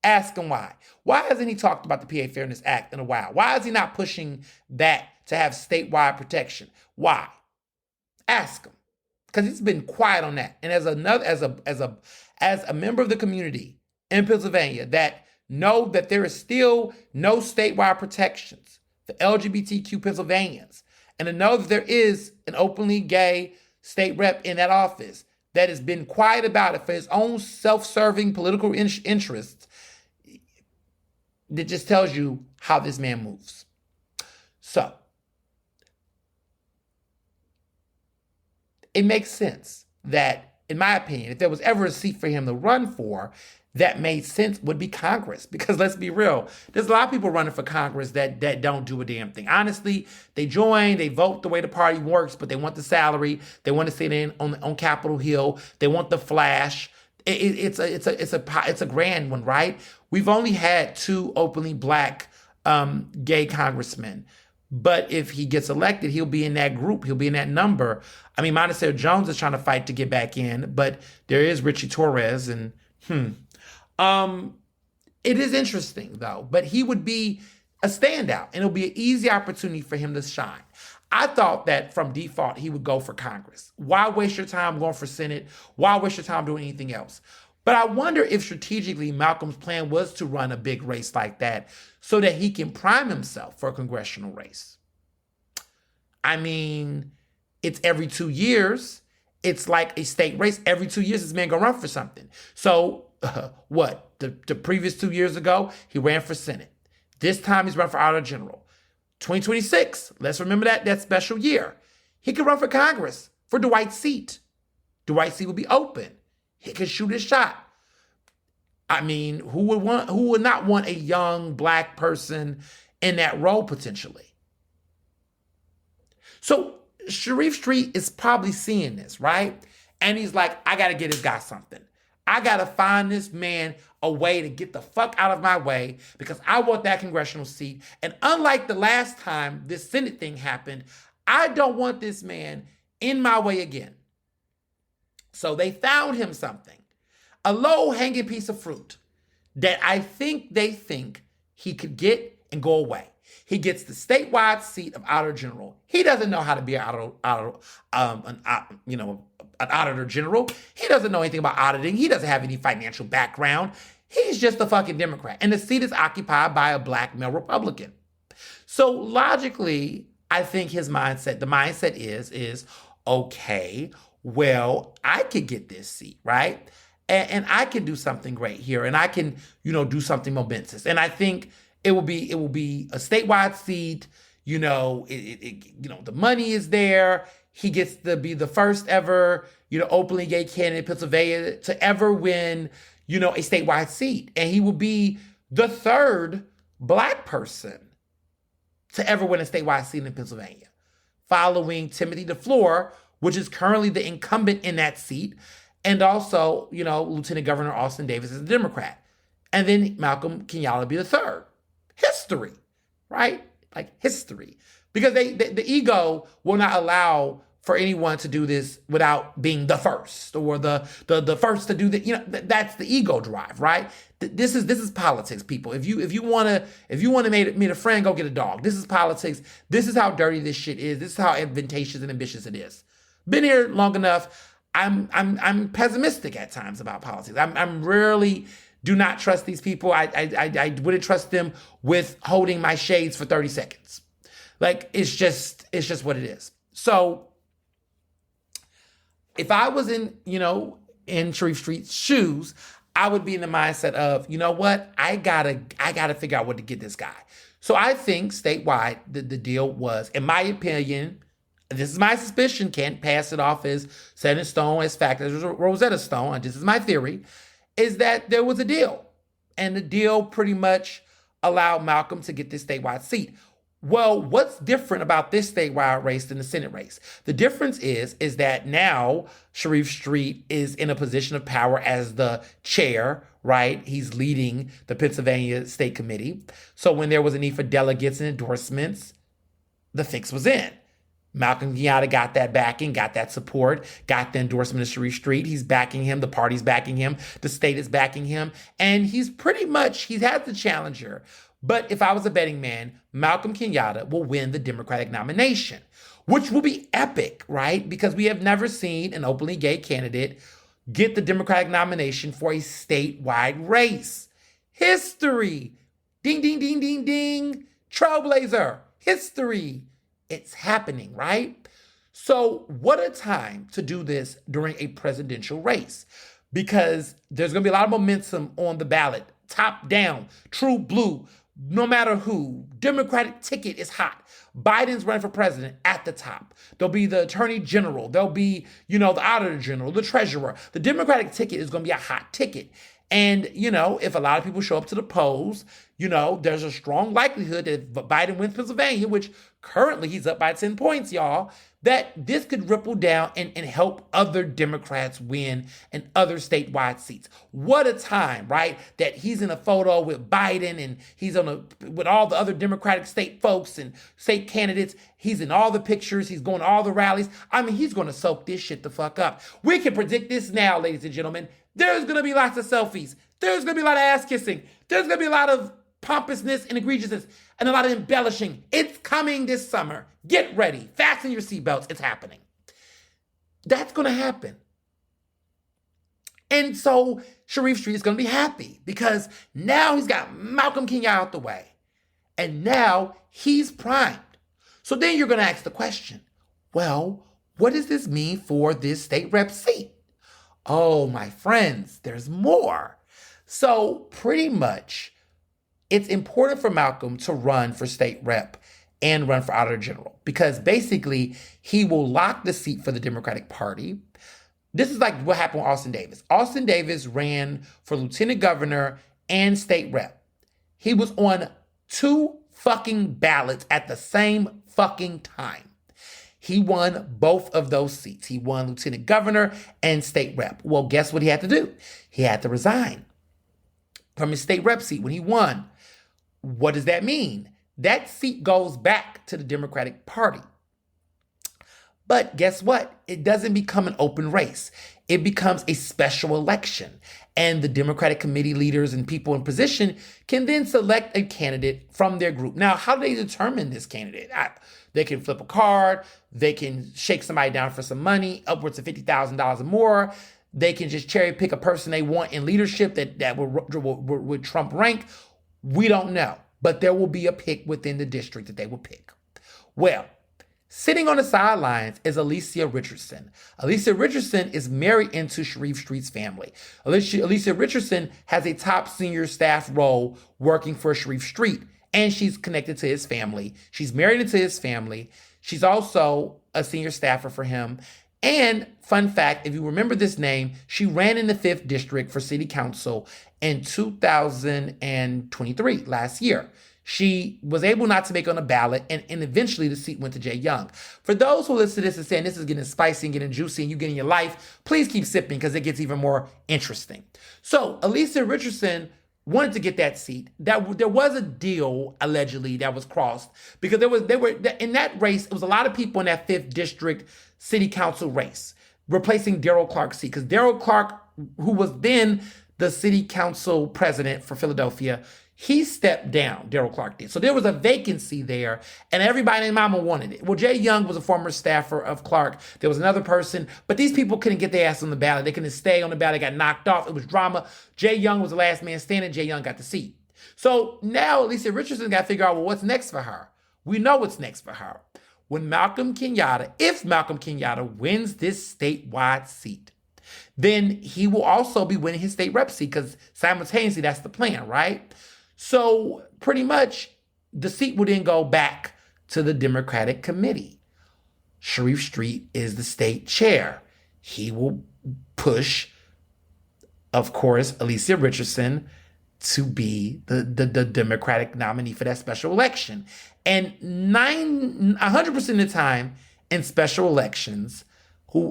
ask him why. Why hasn't he talked about the PA Fairness Act in a while? Why is he not pushing that to have statewide protection? Why? Ask him, because he's been quiet on that. And as a member of the community in Pennsylvania that know that there is still no statewide protections for LGBTQ Pennsylvanians, and to know that there is an openly gay state rep in that office that has been quiet about it for his own self-serving political interests, that just tells you how this man moves. So, it makes sense that, in my opinion, if there was ever a seat for him to run for that made sense, would be Congress. Because let's be real, there's a lot of people running for Congress that don't do a damn thing. Honestly, they join, they vote the way the party works, but they want the salary, they want to sit in on Capitol Hill, they want the flash. It's a grand one, right? We've only had 2 openly black gay congressmen. But if he gets elected, he'll be in that group. He'll be in that number. I mean, Montecito Jones is trying to fight to get back in, but there is Richie Torres, and it is interesting though. But he would be a standout, and it'll be an easy opportunity for him to shine. I thought that from default he would go for Congress. Why waste your time going for Senate? Why waste your time doing anything else? But I wonder if strategically Malcolm's plan was to run a big race like that so that he can prime himself for a congressional race. I mean, it's every 2 years. It's like a state race. Every 2 years, this man gonna run for something. So what? The previous 2 years ago, he ran for Senate. This time he's run for Auditor General. 2026, let's remember that special year. He could run for Congress for Dwight's seat. Dwight's seat would be open. He could shoot his shot. I mean, who would not want a young black person in that role potentially? So Sharif Street is probably seeing this, right? And he's like, I got to get this guy something. I got to find this man a way to get the fuck out of my way, because I want that congressional seat. And unlike the last time this Senate thing happened, I don't want this man in my way again. So they found him something, a low-hanging piece of fruit that they think he could get and go away. He gets the statewide seat of Auditor General. He doesn't know how to be an Auditor General. He doesn't know anything about auditing. He doesn't have any financial background. He's just a fucking Democrat. And the seat is occupied by a black male Republican. So logically, I think the mindset is, okay, well, I could get this seat, right? And I can do something great here, and I can, do something momentous. And I think it will be a statewide seat. The money is there. He gets to be the first ever, openly gay candidate in Pennsylvania to ever win, a statewide seat. And he will be the 3rd black person to ever win a statewide seat in Pennsylvania, following Timothy DeFleur, which is currently the incumbent in that seat, and also, Lieutenant Governor Austin Davis is a Democrat. And then Malcolm Kenyatta be the third. History, right? Like history. Because the ego will not allow for anyone to do this without being the first or the first to do that. You know, that's the ego drive, right? This is politics, people. If you want to meet a friend, go get a dog. This is politics. This is how dirty this shit is. This is how advantageous and ambitious it is. Been here long enough. I'm pessimistic at times about politics. I'm rarely do not trust these people. I wouldn't trust them with holding my shades for 30 seconds. Like it's just what it is. So if I was in Sharif Street's shoes, I would be in the mindset of, you know what? I gotta figure out what to get this guy. So I think statewide, the deal was, in my opinion, this is my suspicion, can't pass it off as set in stone, as fact, as Rosetta Stone, this is my theory, is that there was a deal. And the deal pretty much allowed Malcolm to get this statewide seat. Well, what's different about this statewide race than the Senate race? The difference is that now Sharif Street is in a position of power as the chair, right? He's leading the Pennsylvania State Committee. So when there was a need for delegates and endorsements, the fix was in. Malcolm Kenyatta got that backing, got that support, got the endorsement of Sharif Street. He's backing him. The party's backing him. The state is backing him. And he's had the challenger. But if I was a betting man, Malcolm Kenyatta will win the Democratic nomination, which will be epic, right? Because we have never seen an openly gay candidate get the Democratic nomination for a statewide race. History. Ding, ding, ding, ding, ding. Trailblazer. History. It's happening, right? So what a time to do this during a presidential race, because there's going to be a lot of momentum on the ballot, top down, true blue, no matter who. Democratic ticket is hot. Biden's running for president at the top. There'll be the attorney general. There'll be, the auditor general, the treasurer. The Democratic ticket is going to be a hot ticket. And, if a lot of people show up to the polls, there's a strong likelihood that if Biden wins Pennsylvania, which currently he's up by 10 points, y'all, that this could ripple down and help other Democrats win and other statewide seats. What a time, right? That he's in a photo with Biden and he's with all the other Democratic state folks and state candidates. He's in all the pictures. He's going to all the rallies. I mean, he's going to soak this shit the fuck up. We can predict this now, ladies and gentlemen. There's going to be lots of selfies. There's going to be a lot of ass kissing. There's going to be a lot of pompousness and egregiousness and a lot of embellishing. It's coming this summer. Get ready. Fasten your seatbelts. It's happening. That's going to happen. And so Sharif Street is going to be happy because now he's got Malcolm Kenyatta out the way. And now he's primed. So then you're going to ask the question, well, what does this mean for this state rep seat? Oh, my friends, there's more. So pretty much, it's important for Malcolm to run for state rep and run for auditor general because basically he will lock the seat for the Democratic Party. This is like what happened with Austin Davis. Austin Davis ran for lieutenant governor and state rep. He was on 2 fucking ballots at the same fucking time. He won both of those seats. He won lieutenant governor and state rep. Well, guess what he had to do? He had to resign from his state rep seat when he won. What does that mean? That seat goes back to the Democratic Party. But guess what? It doesn't become an open race. It becomes a special election. And the Democratic committee leaders and people in position can then select a candidate from their group. Now, how do they determine this candidate? They can flip a card. They can shake somebody down for some money, upwards of $50,000 or more. They can just cherry pick a person they want in leadership that would trump rank. We don't know. But there will be a pick within the district that they will pick. Well, sitting on the sidelines is Alicia Richardson. Alicia Richardson is married into Sharif Street's family. Alicia Richardson has a top senior staff role working for Sharif Street, and she's connected to his family. She's married into his family. She's also a senior staffer for him. And fun fact, if you remember this name, she ran in the 5th district for city council in 2023, last year. She was able not to make it on the ballot, and eventually the seat went to Jay Young. For those who listen to this and saying this is getting spicy and getting juicy and you getting your life, please keep sipping because it gets even more interesting. So Alicia Richardson wanted to get that seat. That there was a deal allegedly that was crossed because they were in that race. It was a lot of people in that 5th district city council race replacing Darrell Clark's seat because Darrell Clark, who was then the city council president for Philadelphia, he stepped down. Darrell Clark did. So there was a vacancy there, and everybody and mama wanted it. Well, Jay Young was a former staffer of Clark. There was another person, but these people couldn't get their ass on the ballot. They couldn't stay on the ballot. They got knocked off. It was drama. Jay Young was the last man standing. Jay Young got the seat. So now Alicia Richardson got to figure out, well, what's next for her? We know what's next for her. When Malcolm Kenyatta, if Malcolm Kenyatta wins this statewide seat, then he will also be winning his state rep seat because simultaneously that's the plan, right? So pretty much the seat will then go back to the Democratic committee. Sharif Street is the state chair. He will push, of course, Alicia Richardson to be the Democratic nominee for that special election. And 100% of the time in special elections,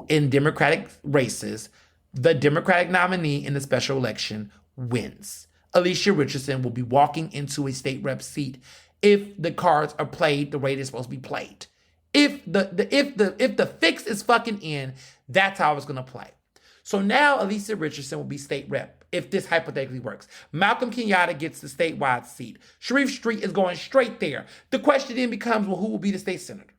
in Democratic races, the Democratic nominee in the special election wins. Alicia Richardson will be walking into a state rep seat if the cards are played the way they're supposed to be played. If the fix is fucking in, that's how it's gonna play. So now Alicia Richardson will be state rep if this hypothetically works. Malcolm Kenyatta gets the statewide seat. Sharif Street is going straight there. The question then becomes, well, who will be the state senator?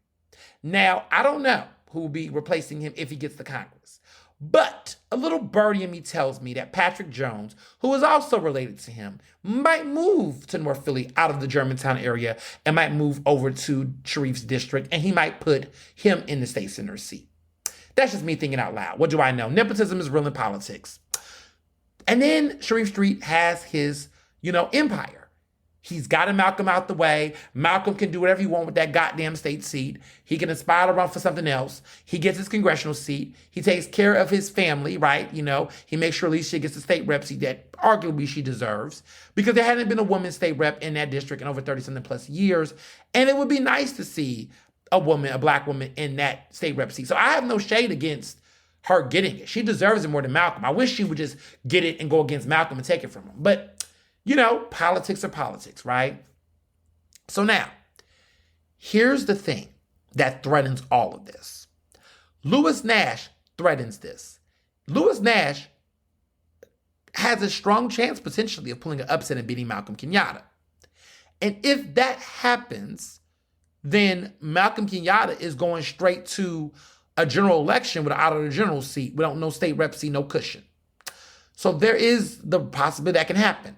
Now, I don't know who will be replacing him if he gets to Congress. But a little birdie in me tells me that Patrick Jones, who is also related to him, might move to North Philly out of the Germantown area and might move over to Sharif's district, and he might put him in the state senator seat. That's just me thinking out loud. What do I know? Nepotism is real in politics. And then Sharif Street has his, empire. He's got Malcolm out the way. Malcolm can do whatever he wants with that goddamn state seat. He can aspire to run for something else. He gets his congressional seat. He takes care of his family, right? He makes sure Alicia gets the state rep seat that arguably she deserves because there hadn't been a woman state rep in that district in over 30-something plus years. And it would be nice to see a black woman in that state rep seat. So I have no shade against her getting it. She deserves it more than Malcolm. I wish she would just get it and go against Malcolm and take it from him. But politics are politics, right? So now, here's the thing that threatens all of this. Lewis Nash threatens this. Lewis Nash has a strong chance potentially of pulling an upset and beating Malcolm Kenyatta. And if that happens, then Malcolm Kenyatta is going straight to a general election with an out of the general seat without no state rep seat, no cushion. So there is the possibility that can happen.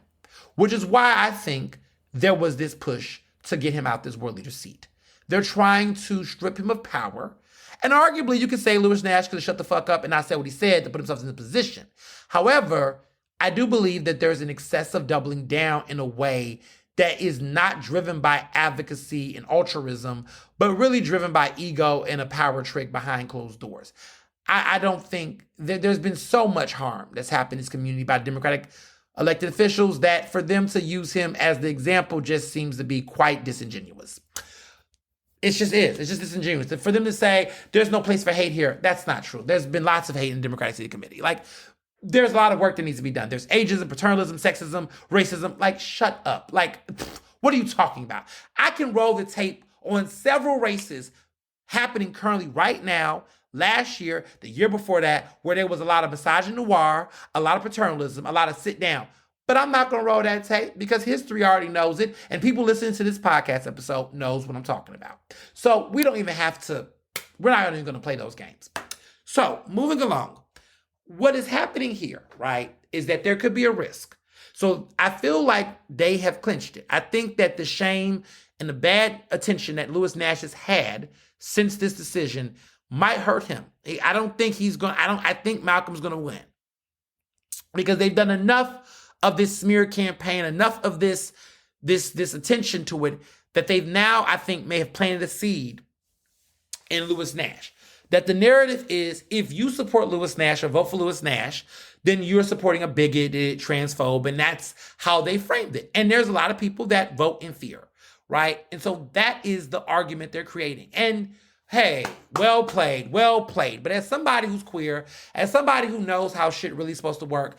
Which is why I think there was this push to get him out this world leader seat. They're trying to strip him of power. And arguably, you could say Lewis Nash could have shut the fuck up and not said what he said to put himself in the position. However, I do believe that there's an excessive doubling down in a way that is not driven by advocacy and altruism, but really driven by ego and a power trick behind closed doors. I don't think there's been so much harm that's happened in this community by Democratic elected officials that for them to use him as the example just seems to be quite disingenuous. It just is. It's just disingenuous. For them to say there's no place for hate here, that's not true. There's been lots of hate in the Democratic City Committee. There's a lot of work that needs to be done. There's ageism, paternalism, sexism, racism. Shut up. What are you talking about? I can roll the tape on several races happening currently right now, last year, the year before that, where there was a lot of misogynoir, a lot of paternalism, a lot of sit down. But I'm not going to roll that tape because history already knows it, and people listening to this podcast episode knows what I'm talking about. So we don't even have to, we're not even going to play those games. So moving along, what is happening here, right, is that there could be a risk. So I feel like they have clinched it. I think that the shame and the bad attention that Lewis Nash has had since this decision might hurt him. I don't think I think Malcolm's going to win because they've done enough of this smear campaign, enough of this attention to it that they've now, I think, may have planted a seed in Lewis Nash. That the narrative is if you support Lewis Nash or vote for Lewis Nash, then you're supporting a bigoted transphobe, and that's how they framed it. And there's a lot of people that vote in fear, right? And so that is the argument they're creating. And hey, well played. But as somebody who's queer, as somebody who knows how shit really is supposed to work,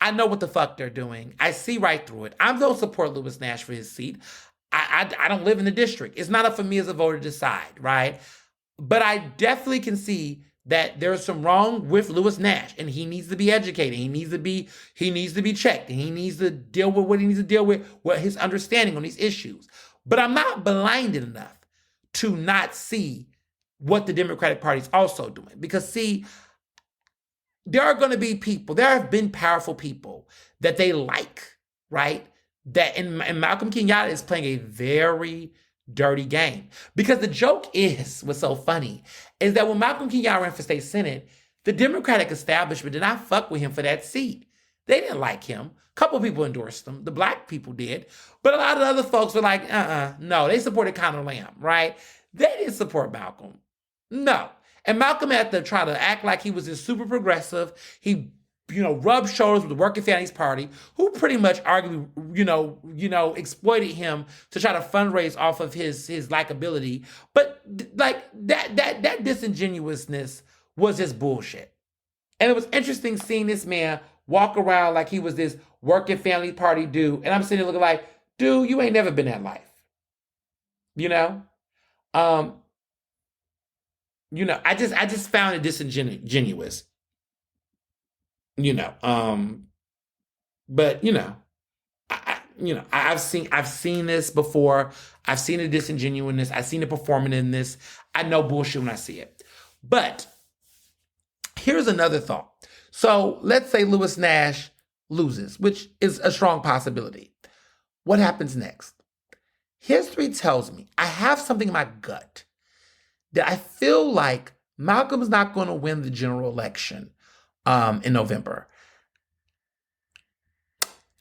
I know what the fuck they're doing. I see right through it. I don't support Lewis Nash for his seat. I don't live in the district. It's not up for me as a voter to decide, right? But I definitely can see that there's some wrong with Lewis Nash, and he needs to be educated. He needs to be checked, and he needs to deal with what he needs to deal with, what his understanding on these issues. But I'm not blinded enough to not see what the Democratic Party is also doing. Because see, there are going to be people, there have been powerful people that they like, right? And Malcolm Kenyatta is playing a very dirty game. Because the joke is, what's so funny, is that when Malcolm Kenyatta ran for state senate, the Democratic establishment did not fuck with him for that seat. They didn't like him. A couple people endorsed him. The black people did. But a lot of the other folks were like, no, they supported Conor Lamb, right? They didn't support Malcolm. No. And Malcolm had to try to act like he was this super progressive. He rubbed shoulders with the Working Families Party, who pretty much arguably, exploited him to try to fundraise off of his likability. But like that disingenuousness was just bullshit. And it was interesting seeing this man walk around like he was this Working Family Party dude. And I'm sitting there looking like, dude, you ain't never been that life. I just found it disingenuous. But I've seen this before. I've seen the disingenuousness. I've seen the performing in this. I know bullshit when I see it. But here's another thought. So let's say Lewis Nash loses, which is a strong possibility. What happens next? History tells me, I have something in my gut that I feel like Malcolm's not going to win the general election in November.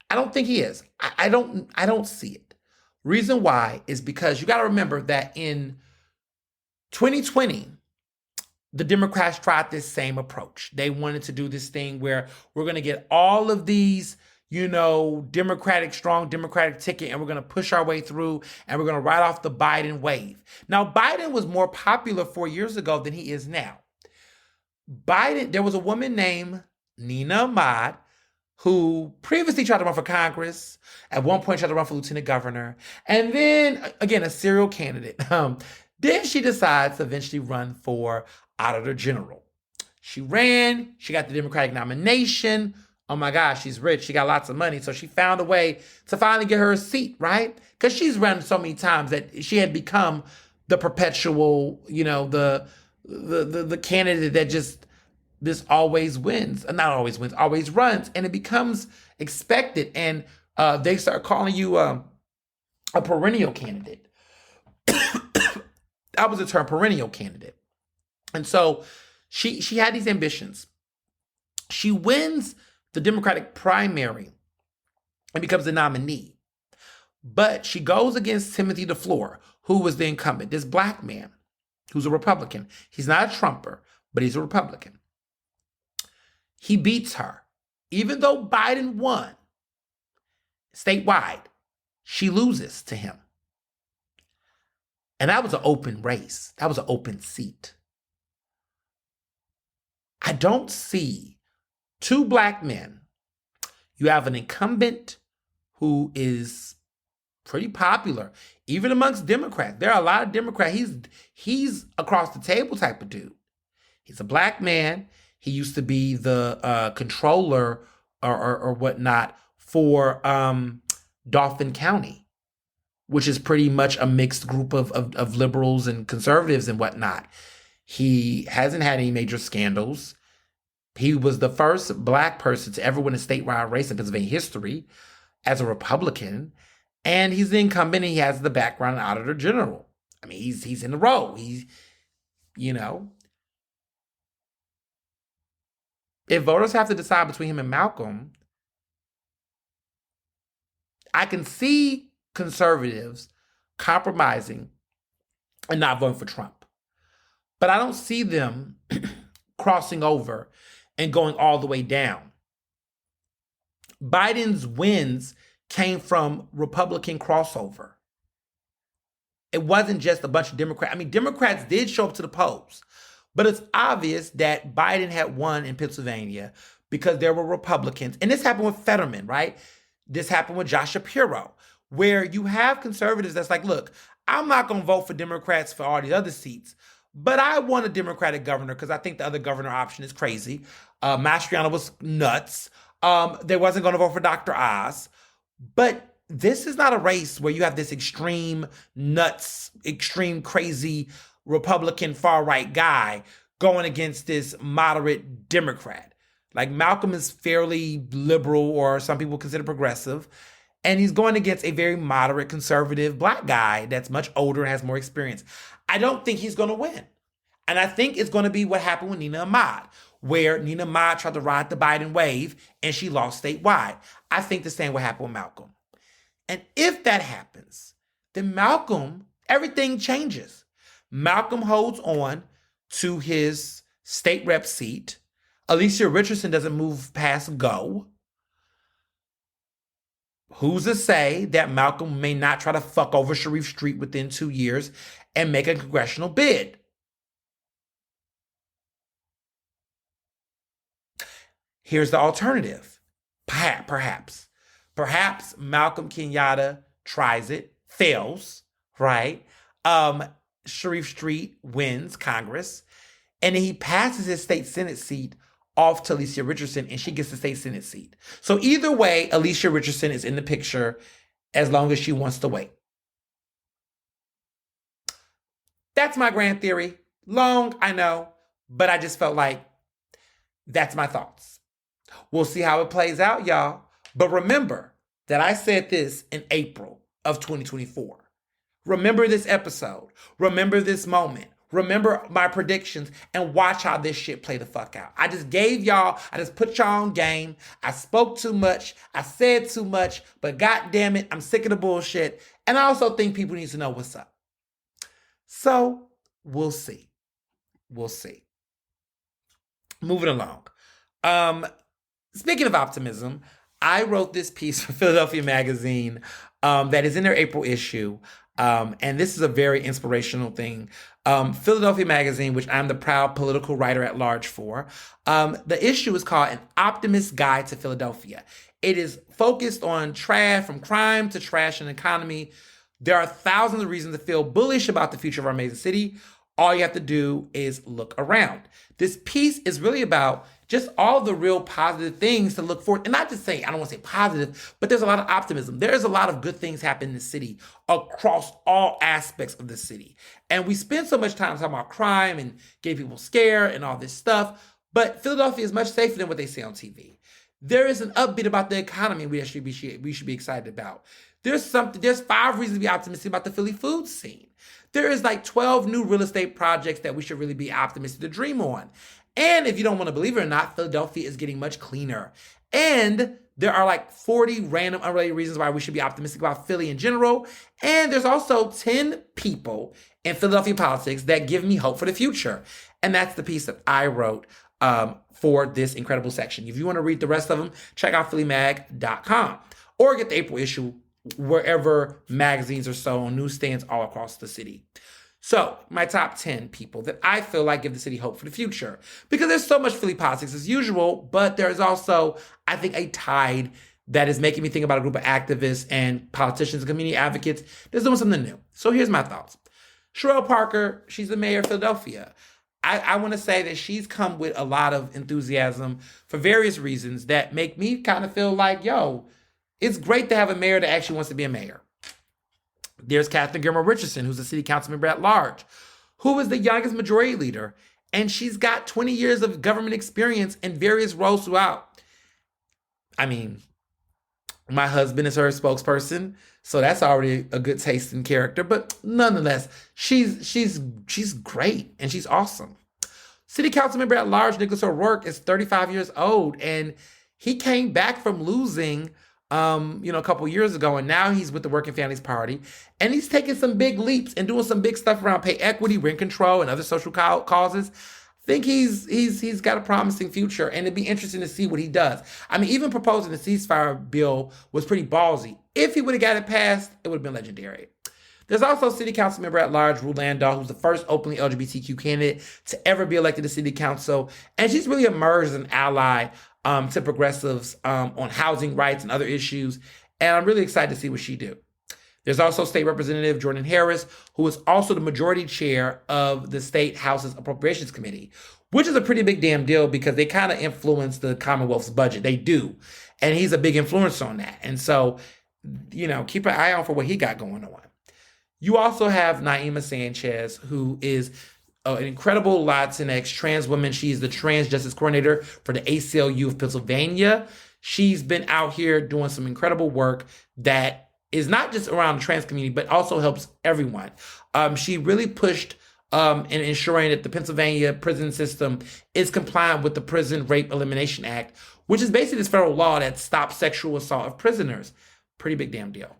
I don't think he is. I don't see it. Reason why is because you got to remember that in 2020, the Democrats tried this same approach. They wanted to do this thing where we're going to get all of these, strong Democratic ticket, and we're going to push our way through, and we're going to ride off the Biden wave. Now, Biden was more popular 4 years ago than he is now. There was a woman named Nina Ahmad who previously tried to run for Congress, at one point tried to run for lieutenant governor, and then, again, a serial candidate. Then she decides to eventually run for auditor general. She ran, she got the Democratic nomination. Oh my gosh, she's rich, she got lots of money, so she found a way to finally get her a seat, right? Because she's run so many times that she had become the perpetual, the candidate that this always wins. Not always wins, always runs. And it becomes expected. And they start calling you a perennial candidate. That was the term, perennial candidate. And so she had these ambitions. She wins the Democratic primary and becomes the nominee. But she goes against Timothy DeFleur, who was the incumbent, this black man who's a Republican. He's not a Trumper, but he's a Republican. He beats her. Even though Biden won statewide, she loses to him. And that was an open race. That was an open seat. I don't see two black men. You have an incumbent who is pretty popular, even amongst Democrats. There are a lot of Democrats. He's across the table type of dude. He's a black man. He used to be the controller or whatnot for Dauphin County, which is pretty much a mixed group of liberals and conservatives and whatnot. He hasn't had any major scandals. He was the first black person to ever win a statewide race in Pennsylvania history as a Republican. And he's the incumbent, and he has the background in Auditor General. I mean, he's in the role. If voters have to decide between him and Malcolm, I can see conservatives compromising and not voting for Trump. But I don't see them crossing over and going all the way down. Biden's wins came from Republican crossover. It wasn't just a bunch of Democrats. I mean, Democrats did show up to the polls, but it's obvious that Biden had won in Pennsylvania because there were Republicans, and this happened with Fetterman, right? This happened with Josh Shapiro, where you have conservatives that's like, look, I'm not going to vote for Democrats for all these other seats, but I want a Democratic governor because I think the other governor option is crazy. Mastriano was nuts. They wasn't going to vote for Dr. Oz. But this is not a race where you have this extreme nuts, extreme crazy Republican far-right guy going against this moderate Democrat. Like Malcolm is fairly liberal, or some people consider progressive, and he's going against a very moderate conservative black guy that's much older and has more experience. I don't think he's going to win. And I think it's going to be what happened with Nina Ahmad, where Nina Ahmad tried to ride the Biden wave and she lost statewide. I think the same will happen with Malcolm. And if that happens, then Malcolm, everything changes. Malcolm holds on to his state rep seat. Alicia Richardson doesn't move past go. Who's to say that Malcolm may not try to fuck over Sharif Street within 2 years and make a congressional bid? Here's the alternative. Perhaps Malcolm Kenyatta tries it, fails, right? Sharif Street wins Congress, and then he passes his state Senate seat off to Alicia Richardson, and she gets the state Senate seat. So either way, Alicia Richardson is in the picture as long as she wants to wait. That's my grand theory. Long, I know, but I just felt like that's my thoughts. We'll see how it plays out, y'all. But remember that I said this in April of 2024. Remember this episode. Remember this moment. Remember my predictions, and watch how this shit play the fuck out. I just put y'all on game. I spoke too much. I said too much, but God damn it, I'm sick of the bullshit. And I also think people need to know what's up. So we'll see. We'll see. Moving along. Speaking of optimism, I wrote this piece for Philadelphia Magazine that is in their April issue. And this is a very inspirational thing. Philadelphia Magazine, which I'm the proud political writer at large for, the issue is called An Optimist's Guide to Philadelphia. It is focused on from crime to trash and economy. There are thousands of reasons to feel bullish about the future of our amazing city. All you have to do is look around. This piece is really about just all the real positive things to look forward. And not just saying, I don't want to say positive, but there's a lot of optimism. There's a lot of good things happening in the city across all aspects of the city. And we spend so much time talking about crime and getting people scared and all this stuff, but Philadelphia is much safer than what they say on TV. There is an upbeat about the economy we should be excited about. There's 5 reasons to be optimistic about the Philly food scene. There is like 12 new real estate projects that we should really be optimistic to dream on. And if you don't want to believe it or not, Philadelphia is getting much cleaner. And there are like 40 random unrelated reasons why we should be optimistic about Philly in general. And there's also 10 people in Philadelphia politics that give me hope for the future. And that's the piece that I wrote for this incredible section. If you want to read the rest of them, check out phillymag.com or get the April issue wherever magazines are sold on newsstands all across the city. So, my top 10 people that I feel like give the city hope for the future. Because there's so much Philly politics as usual, but there's also, I think, a tide that is making me think about a group of activists and politicians and community advocates that's doing something new. So here's my thoughts. Sherelle Parker, she's the mayor of Philadelphia. I want to say that she's come with a lot of enthusiasm for various reasons that make me kind of feel like, it's great to have a mayor that actually wants to be a mayor. There's Catherine Gilmore Richardson, who's a city council member at large, who is the youngest majority leader, and she's got 20 years of government experience in various roles throughout. I mean, my husband is her spokesperson, so that's already a good taste in character, but nonetheless, she's great, and she's awesome. City council member at large, Nicholas O'Rourke, is 35 years old, and he came back from losing a couple years ago, and now he's with the Working Families Party, and he's taking some big leaps and doing some big stuff around pay equity, rent control, and other social causes. I think he's got a promising future, and it'd be interesting to see what he does. I mean, even proposing the ceasefire bill was pretty ballsy. If he would have got it passed, it would have been legendary. There's also City Council member at large, Rue Landau, who's the first openly LGBTQ candidate to ever be elected to City Council, and she's really emerged as an ally to progressives on housing rights and other issues. And I'm really excited to see what she do. There's also State Representative Jordan Harris, who is also the majority chair of the State House's Appropriations Committee, which is a pretty big damn deal because they kind of influence the Commonwealth's budget. They do. And he's a big influencer on that. And so, keep an eye out for what he got going on. You also have Naima Sanchez, who is an incredible Latinx trans woman. She's the trans justice coordinator for the ACLU of Pennsylvania. She's been out here doing some incredible work that is not just around the trans community, but also helps everyone. She really pushed in ensuring that the Pennsylvania prison system is compliant with the Prison Rape Elimination Act, which is basically this federal law that stops sexual assault of prisoners. Pretty big damn deal.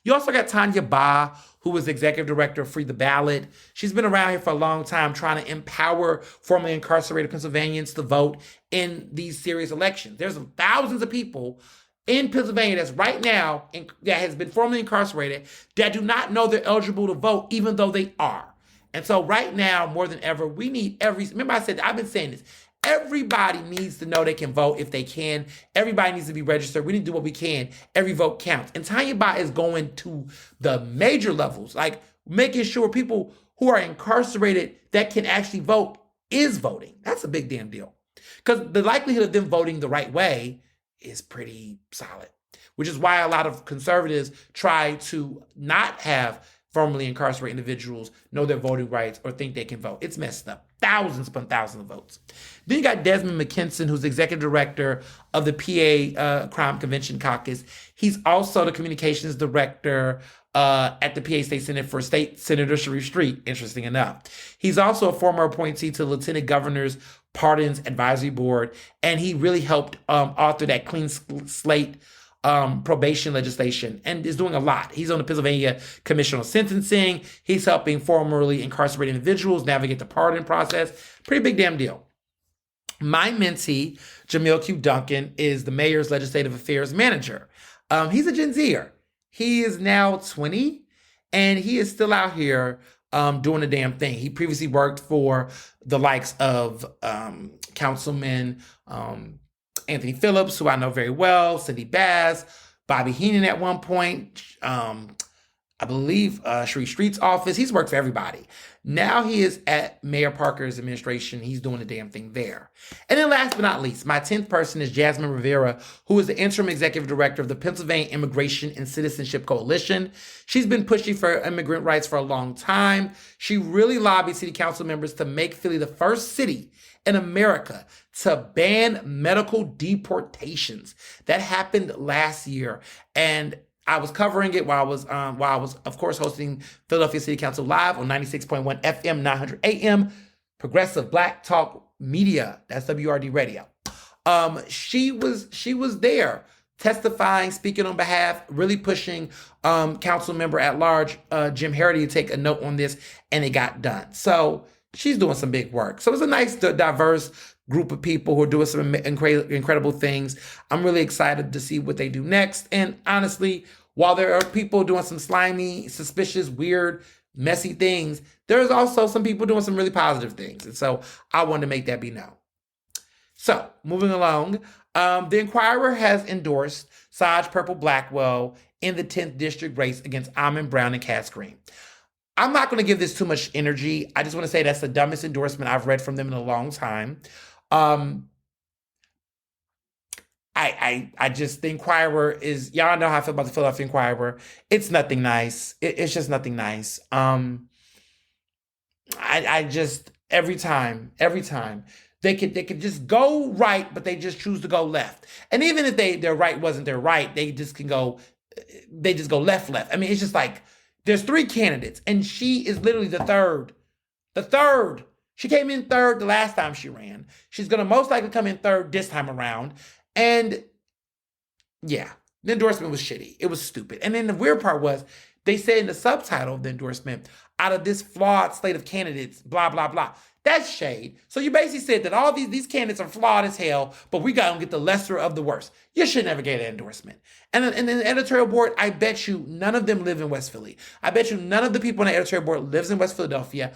You also got Tanya Ba, who was the executive director of Free the Ballot. She's been around here for a long time trying to empower formerly incarcerated Pennsylvanians to vote in these serious elections. There's thousands of people in Pennsylvania that's right now that has been formerly incarcerated that do not know they're eligible to vote, even though they are. And so right now, more than ever, we need remember I said, I've been saying this, everybody needs to know they can vote if they can. Everybody needs to be registered. We need to do what we can. Every vote counts. And Tanya Ba is going to the major levels, like making sure people who are incarcerated that can actually vote is voting. That's a big damn deal. Because the likelihood of them voting the right way is pretty solid, which is why a lot of conservatives try to not have formerly incarcerated individuals know their voting rights or think they can vote. It's messed up. Thousands upon thousands of votes. Then you got Desmond McKinson, who's executive director of the PA Crime Convention Caucus. He's also the communications director at the PA State Senate for State Senator Sharif Street, interesting enough. He's also a former appointee to the Lieutenant Governor's Pardons Advisory Board, and he really helped author that clean slate probation legislation and is doing a lot. He's on the Pennsylvania Commission on Sentencing. He's helping formerly incarcerated individuals navigate the pardon process. Pretty big damn deal. My mentee, Jamil Q. Duncan, is the mayor's legislative affairs manager. He's a Gen Zer. He is now 20, and he is still out here doing the damn thing. He previously worked for the likes of Councilman Anthony Phillips, who I know very well, Cindy Bass, Bobby Heenan at one point, I believe Sharif Street's office. He's worked for everybody. Now he is at Mayor Parker's administration. He's doing the damn thing there. And then last but not least, my 10th person is Jasmine Rivera, who is the interim executive director of the Pennsylvania Immigration and Citizenship Coalition. She's been pushing for immigrant rights for a long time. She really lobbied city council members to make Philly the first city in America to ban medical deportations. That happened last year. And I was covering it while I was, of course, hosting Philadelphia City Council Live on 96.1 FM, 900 AM, Progressive Black Talk Media. That's WRD Radio. She was there testifying, speaking on behalf, really pushing council member at large, Jim Harity, to take a note on this, and it got done. So she's doing some big work. So it's a nice, diverse group of people who are doing some incredible things. I'm really excited to see what they do next. And honestly, while there are people doing some slimy, suspicious, weird, messy things, there's also some people doing some really positive things. And so I wanted to make that be known. So moving along, the Inquirer has endorsed Saj Purple Blackwell in the 10th district race against Amon Brown and Cass Green. I'm not going to give this too much energy. I just want to say that's the dumbest endorsement I've read from them in a long time. I just, the Inquirer is, y'all know how I feel about the Philadelphia Inquirer. It's nothing nice. It's just nothing nice. I just, every time, they could just go right, but they just choose to go left. And even if their right wasn't their right, they just go left. I mean, it's just like, there's 3 candidates, and she is literally the third. The third. She came in third the last time she ran. She's going to most likely come in third this time around. And yeah, the endorsement was shitty. It was stupid. And then the weird part was, they said in the subtitle of the endorsement, out of this flawed slate of candidates, blah, blah, blah. That's shade. So you basically said that all these candidates are flawed as hell, but we got to get the lesser of the worst. You should never get an endorsement. And the editorial board, I bet you none of them live in West Philly. I bet you none of the people on the editorial board lives in West Philadelphia.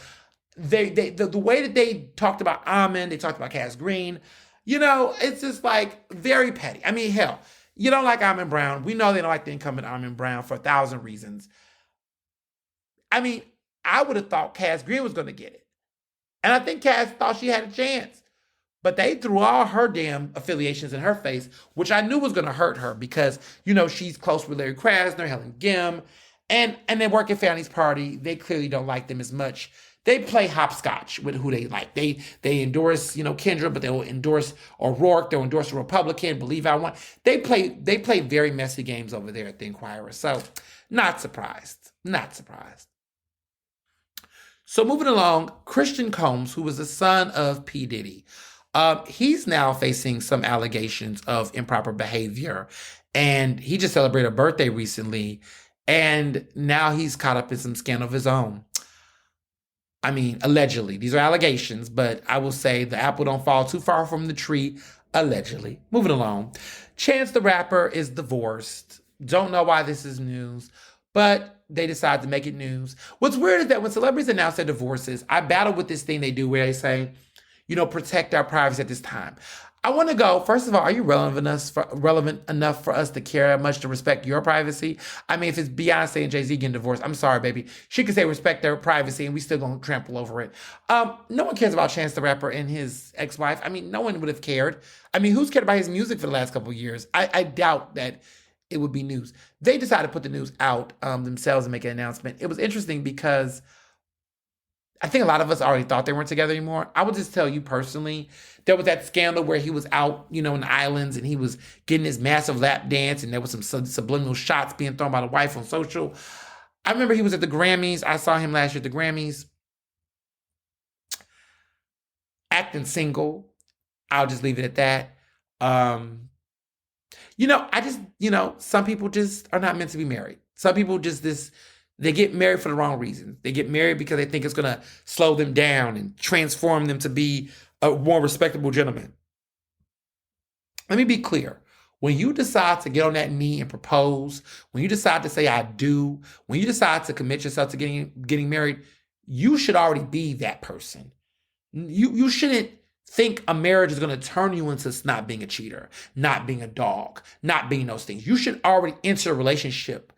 The way that they talked about Amon, they talked about Cass Green, It's just like very petty. I mean, hell, you don't like Almond Brown. We know they don't like the incumbent Almond Brown for 1,000 reasons. I mean, I would have thought Cass Green was going to get it. And I think Cass thought she had a chance. But they threw all her damn affiliations in her face, which I knew was going to hurt her because, she's close with Larry Krasner, Helen Gim, and they work at Fanny's Party. They clearly don't like them as much. They play hopscotch with who they like. They endorse, Kendra, but they'll endorse O'Rourke. They'll endorse a Republican, believe I want. They play very messy games over there at the Inquirer. So not surprised. Not surprised. So moving along, Christian Combs, who was the son of P. Diddy, he's now facing some allegations of improper behavior. And he just celebrated a birthday recently. And now he's caught up in some scandal of his own. I mean, allegedly. These are allegations, but I will say the apple don't fall too far from the tree, allegedly. Moving along. Chance the Rapper is divorced. Don't know why this is news, but they decide to make it news. What's weird is that when celebrities announce their divorces, I battle with this thing they do where they say, protect our privacy at this time. I want to go, first of all, are you relevant enough for us to care much to respect your privacy? I mean, if it's Beyonce and Jay-Z getting divorced, I'm sorry, baby. She could say respect their privacy and we still gonna trample over it. No one cares about Chance the Rapper and his ex-wife. I mean, no one would have cared. I mean, who's cared about his music for the last couple of years? I doubt that it would be news. They decided to put the news out themselves and make an announcement. It was interesting because I think a lot of us already thought they weren't together anymore. I will just tell you personally, there was that scandal where he was out, in the islands and he was getting his massive lap dance and there was some subliminal shots being thrown by the wife on social. I remember he was at the Grammys. I saw him last year at the Grammys acting single. I'll just leave it at that. Some people just are not meant to be married. Some people they get married for the wrong reasons. They get married because they think it's going to slow them down and transform them to be a more respectable gentleman. Let me be clear. When you decide to get on that knee and propose, when you decide to say I do, when you decide to commit yourself to getting married, you should already be that person. You shouldn't think a marriage is going to turn you into not being a cheater, not being a dog, not being those things. You should already enter a relationship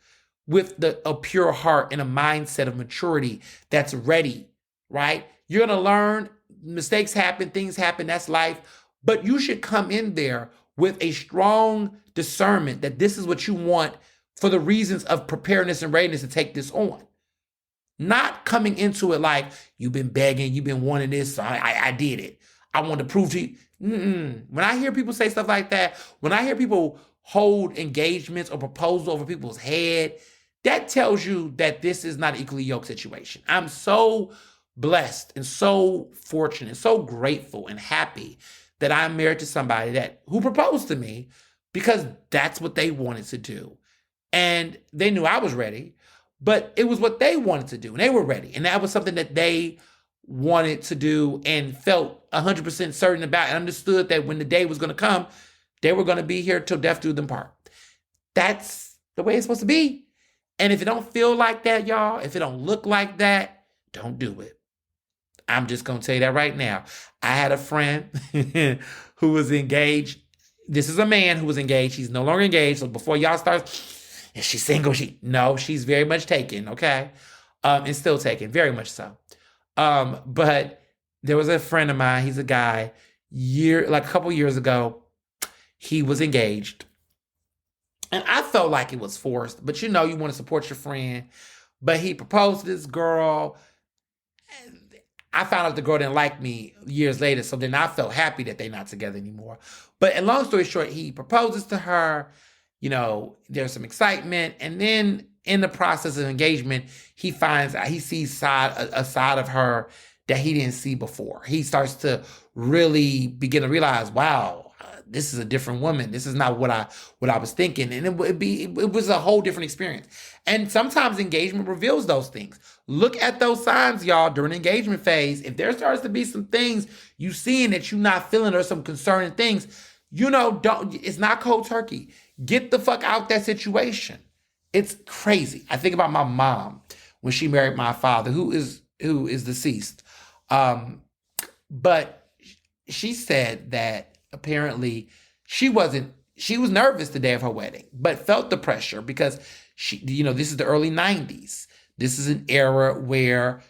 with a pure heart and a mindset of maturity that's ready, right? You're going to learn, mistakes happen, things happen, that's life, but you should come in there with a strong discernment that this is what you want for the reasons of preparedness and readiness to take this on. Not coming into it like, you've been begging, you've been wanting this, so I did it. I want to prove to you. When I hear people say stuff like that, when I hear people hold engagements or proposals over people's head, that tells you that this is not an equally yoked situation. I'm so blessed and so fortunate and so grateful and happy that I'm married to somebody who proposed to me because that's what they wanted to do. And they knew I was ready, but it was what they wanted to do and they were ready. And that was something that they wanted to do and felt 100% certain about and understood that when the day was going to come, they were going to be here till death do them part. That's the way it's supposed to be. And if it don't feel like that, y'all, if it don't look like that, don't do it. I'm just going to tell you that right now. I had a friend who was engaged. This is a man who was engaged. He's no longer engaged. So before y'all start, is she single? No, she's very much taken, okay? And still taken, very much so. But there was a friend of mine, he's a guy, a couple years ago, he was engaged. And I felt like it was forced, but you want to support your friend. But he proposed to this girl. I found out the girl didn't like me years later, so then I felt happy that they're not together anymore. But and long story short, he proposes to her. There's some excitement, and then in the process of engagement, he sees a side of her that he didn't see before. He starts to really begin to realize, wow, this is a different woman. This is not what I was thinking. And it was a whole different experience. And sometimes engagement reveals those things. Look at those signs, y'all, during the engagement phase. If there starts to be some things you seeing that you're not feeling or some concerning things, it's not cold turkey. Get the fuck out that situation. It's crazy. I think about my mom when she married my father, who is deceased. But she said that apparently she was nervous the day of her wedding, but felt the pressure because this is the early 90s. This is an era where,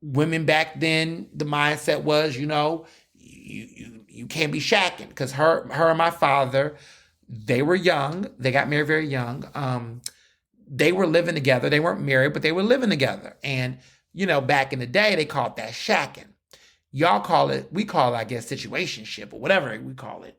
women back then, the mindset was, you can't be shacking, because her and my father, they were young. They got married very young. They were living together. They weren't married, but they were living together. And, back in the day, they called that shacking. We call it, I guess, situationship or whatever we call it.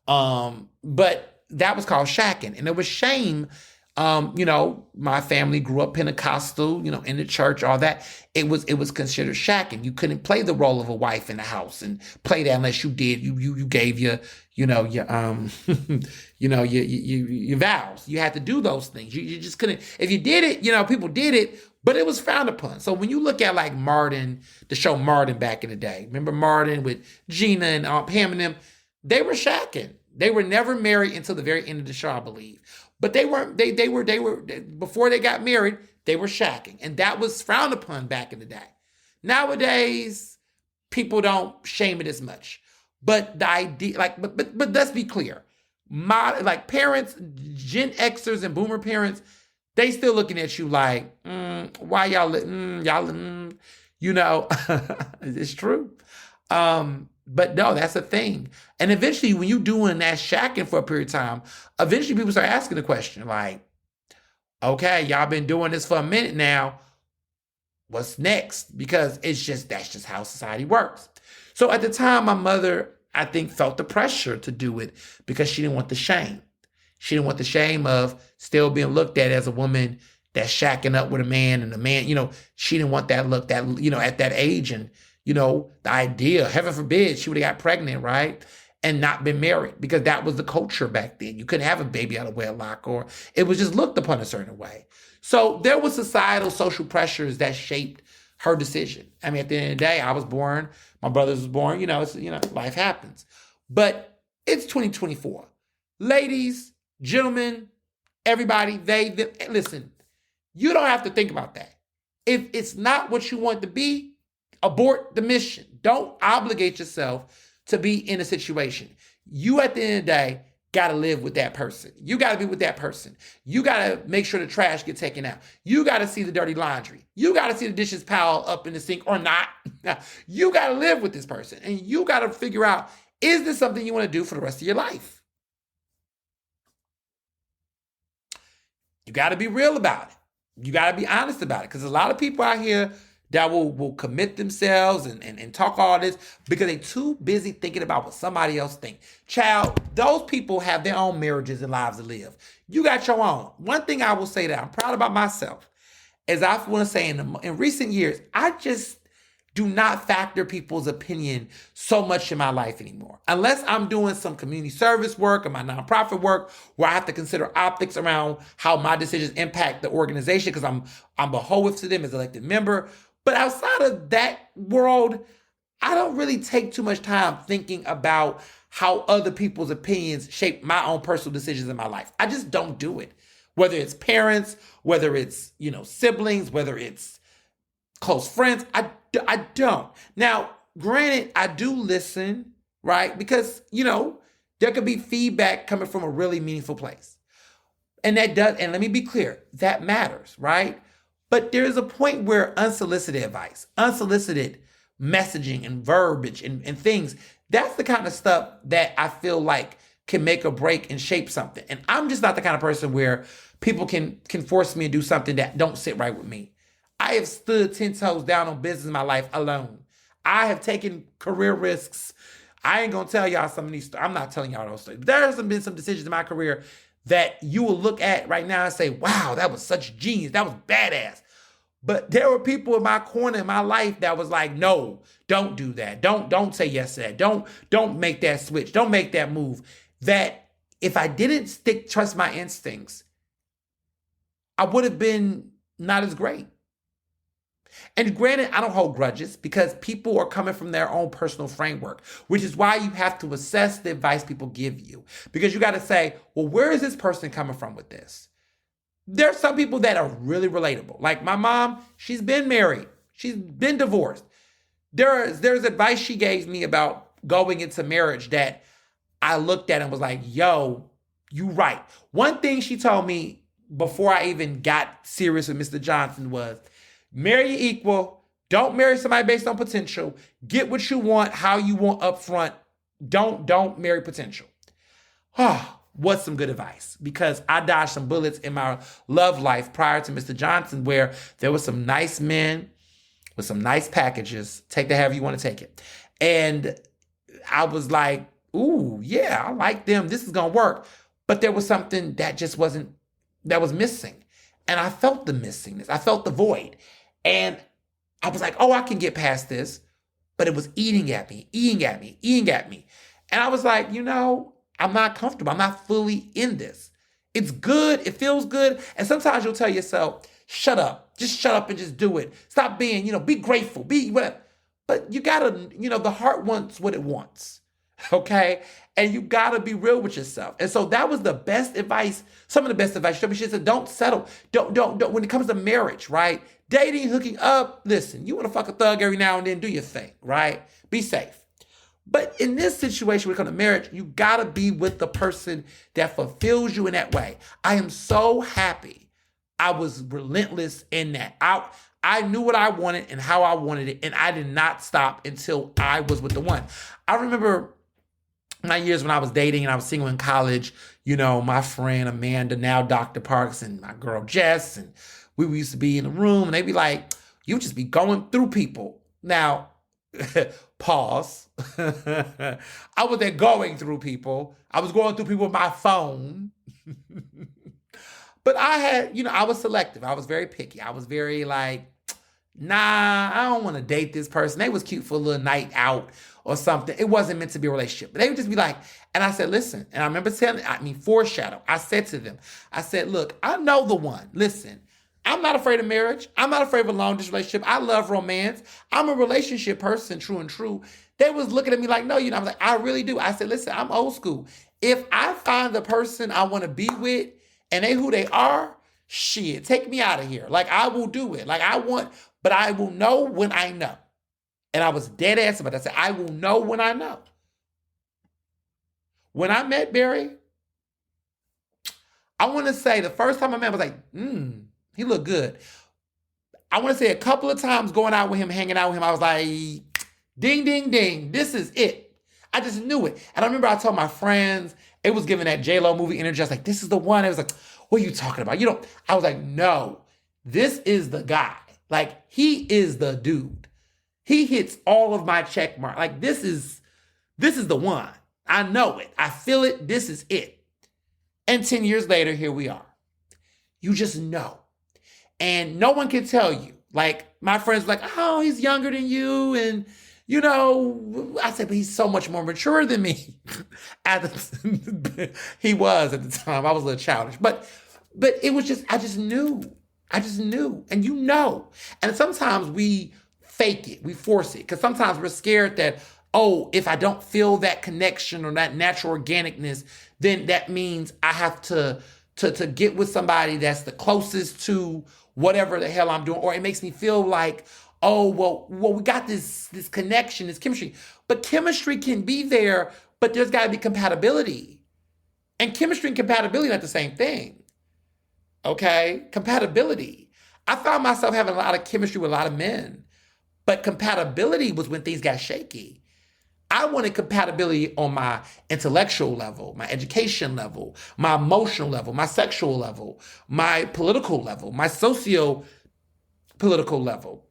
But that was called shacking. And it was shame. My family grew up Pentecostal, in the church, all that. It was considered shacking. You couldn't play the role of a wife in the house and play that unless you did. You gave your your vows. You had to do those things. You just couldn't. If you did it, people did it, but it was frowned upon. So when you look at like Martin, the show Martin back in the day, remember Martin with Gina and Aunt Pam and them? They were shacking. They were never married until the very end of the show, I believe. But they weren't. They were before they got married. They were shacking, and that was frowned upon back in the day. Nowadays, people don't shame it as much. But the idea, but let's be clear, parents, Gen Xers and Boomer parents, they still looking at you like, why y'all, it's true. But no, that's a thing. And eventually, when you're doing that shacking for a period of time, eventually people start asking the question like, okay, y'all been doing this for a minute now. What's next? Because that's just how society works. So at the time, my mother, I think, felt the pressure to do it because she didn't want the shame. She didn't want the shame of still being looked at as a woman that's shacking up with a man, and the man, she didn't want that look that, at that age. And, the idea, heaven forbid, she would have got pregnant, right? And not been married, because that was the culture back then. You couldn't have a baby out of wedlock, or it was just looked upon a certain way. So there was societal, social pressures that shaped her decision. I mean, at the end of the day, I was born, my brothers was born, life happens. But it's 2024. Ladies, gentlemen, everybody, listen, you don't have to think about that. If it's not what you want to be, abort the mission. Don't obligate yourself to be in a situation. You, at the end of the day, got to live with that person. You got to be with that person. You got to make sure the trash gets taken out. You got to see the dirty laundry. You got to see the dishes piled up in the sink or not. You got to live with this person. And you got to figure out, is this something you want to do for the rest of your life? You got to be real about it. You got to be honest about it. Because a lot of people out here that will commit themselves and talk all this because they're too busy thinking about what somebody else thinks. Child, those people have their own marriages and lives to live. You got your own. One thing I will say that I'm proud about myself is I want to say in recent years, I just do not factor people's opinion so much in my life anymore. Unless I'm doing some community service work or my nonprofit work where I have to consider optics around how my decisions impact the organization because I'm beholden to them as an elected member. But outside of that world, I don't really take too much time thinking about how other people's opinions shape my own personal decisions in my life. I just don't do it. Whether it's parents, whether it's, siblings, whether it's close friends, I don't. Now, granted, I do listen, right? Because, there could be feedback coming from a really meaningful place. And and let me be clear, that matters, right? But there's a point where unsolicited advice, unsolicited messaging and verbiage and things, that's the kind of stuff that I feel like can make or break and shape something. And I'm just not the kind of person where people can force me to do something that don't sit right with me. I have stood 10 toes down on business in my life alone. I have taken career risks. I ain't gonna tell y'all some of these stories. I'm not telling y'all those stories. There have been some decisions in my career that you will look at right now and say, wow, that was such genius. That was badass. But there were people in my corner in my life that was like, no, don't do that. Don't say yes to that. Don't make that switch. Don't make that move. That if I didn't trust my instincts, I would have been not as great. And granted, I don't hold grudges because people are coming from their own personal framework, which is why you have to assess the advice people give you. Because you got to say, well, where is this person coming from with this? There's some people that are really relatable. Like my mom, she's been married. She's been divorced. There's advice she gave me about going into marriage that I looked at and was like, yo, you right. One thing she told me before I even got serious with Mr. Johnson was, marry equal. Don't marry somebody based on potential. Get what you want, how you want up front. Don't marry potential. What's some good advice? Because I dodged some bullets in my love life prior to Mr. Johnson, where there were some nice men with some nice packages. Take that however you want to take it. And I was like, ooh, yeah, I like them. This is going to work. But there was something that just wasn't, that was missing. And I felt the missingness. I felt the void. And I was like, oh, I can get past this. But it was eating at me. And I was like, I'm not comfortable. I'm not fully in this. It's good. It feels good. And sometimes you'll tell yourself, shut up. Just shut up and just do it. Stop being, be grateful. Be whatever. But you gotta, the heart wants what it wants. Okay? And you gotta be real with yourself. And so that was the best advice. Some of the best advice. She said, don't settle. Don't, when it comes to marriage, right? Dating, hooking up, listen, you want to fuck a thug every now and then, do your thing, right? Be safe. But in this situation, when it comes to marriage, you gotta be with the person that fulfills you in that way. I am so happy I was relentless in that. I knew what I wanted and how I wanted it, and I did not stop until I was with the one. I remember my years when I was dating and I was single in college, my friend Amanda, now Dr. Parks, and my girl Jess, and we used to be in the room and they'd be like, you just be going through people. Now, pause. I wasn't going through people. I was going through people with my phone. But I had, I was selective. I was very picky. I was very like, nah, I don't want to date this person. They was cute for a little night out or something. It wasn't meant to be a relationship. But they would just be like, and I said, listen, and I remember foreshadow. I said to them, look, I know the one. Listen, I'm not afraid of marriage. I'm not afraid of a long distance relationship. I love romance. I'm a relationship person, true and true. They was looking at me like, no, I was like, I really do. I said, listen, I'm old school. If I find the person I want to be with and they who they are, shit, take me out of here. Like, I will do it. Like, but I will know when I know. And I was dead ass about that. I said, I will know when I know. When I met Barry, I want to say the first time I met him, I was like, he looked good. I want to say a couple of times going out with him, hanging out with him, I was like, ding, ding, ding, this is it. I just knew it. And I remember I told my friends, it was giving that J-Lo movie energy. I was like, this is the one. It was like, what are you talking about? I was like, no, this is the guy. Like, he is the dude. He hits all of my check mark. Like, this is the one. I know it. I feel it. This is it. And 10 years later, here we are. You just know. And no one can tell you. Like, my friends were like, oh, he's younger than you. And, I said, but he's so much more mature than me. He was at the time. I was a little childish. But it was just, I just knew. And And sometimes we fake it. We force it. Because sometimes we're scared that, if I don't feel that connection or that natural organicness, then that means I have to get with somebody that's the closest to whatever the hell I'm doing. Or it makes me feel like, we got this connection, this chemistry. But chemistry can be there, but there's got to be compatibility. And chemistry and compatibility are not the same thing. Okay? Compatibility. I found myself having a lot of chemistry with a lot of men. But compatibility was when things got shaky. I wanted compatibility on my intellectual level, my education level, my emotional level, my sexual level, my political level, my socio-political level,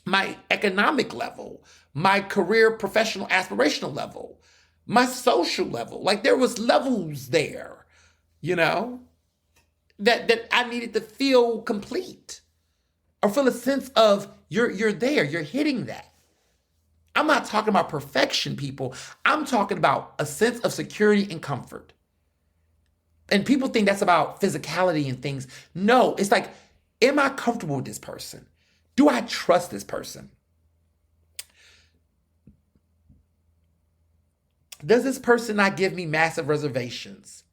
my economic level, my career professional aspirational level, my social level. Like, there was levels there, that I needed to feel complete or feel a sense of you're there, you're hitting that. I'm not talking about perfection, people. I'm talking about a sense of security and comfort. And people think that's about physicality and things. No, it's like, am I comfortable with this person? Do I trust this person? Does this person not give me massive reservations?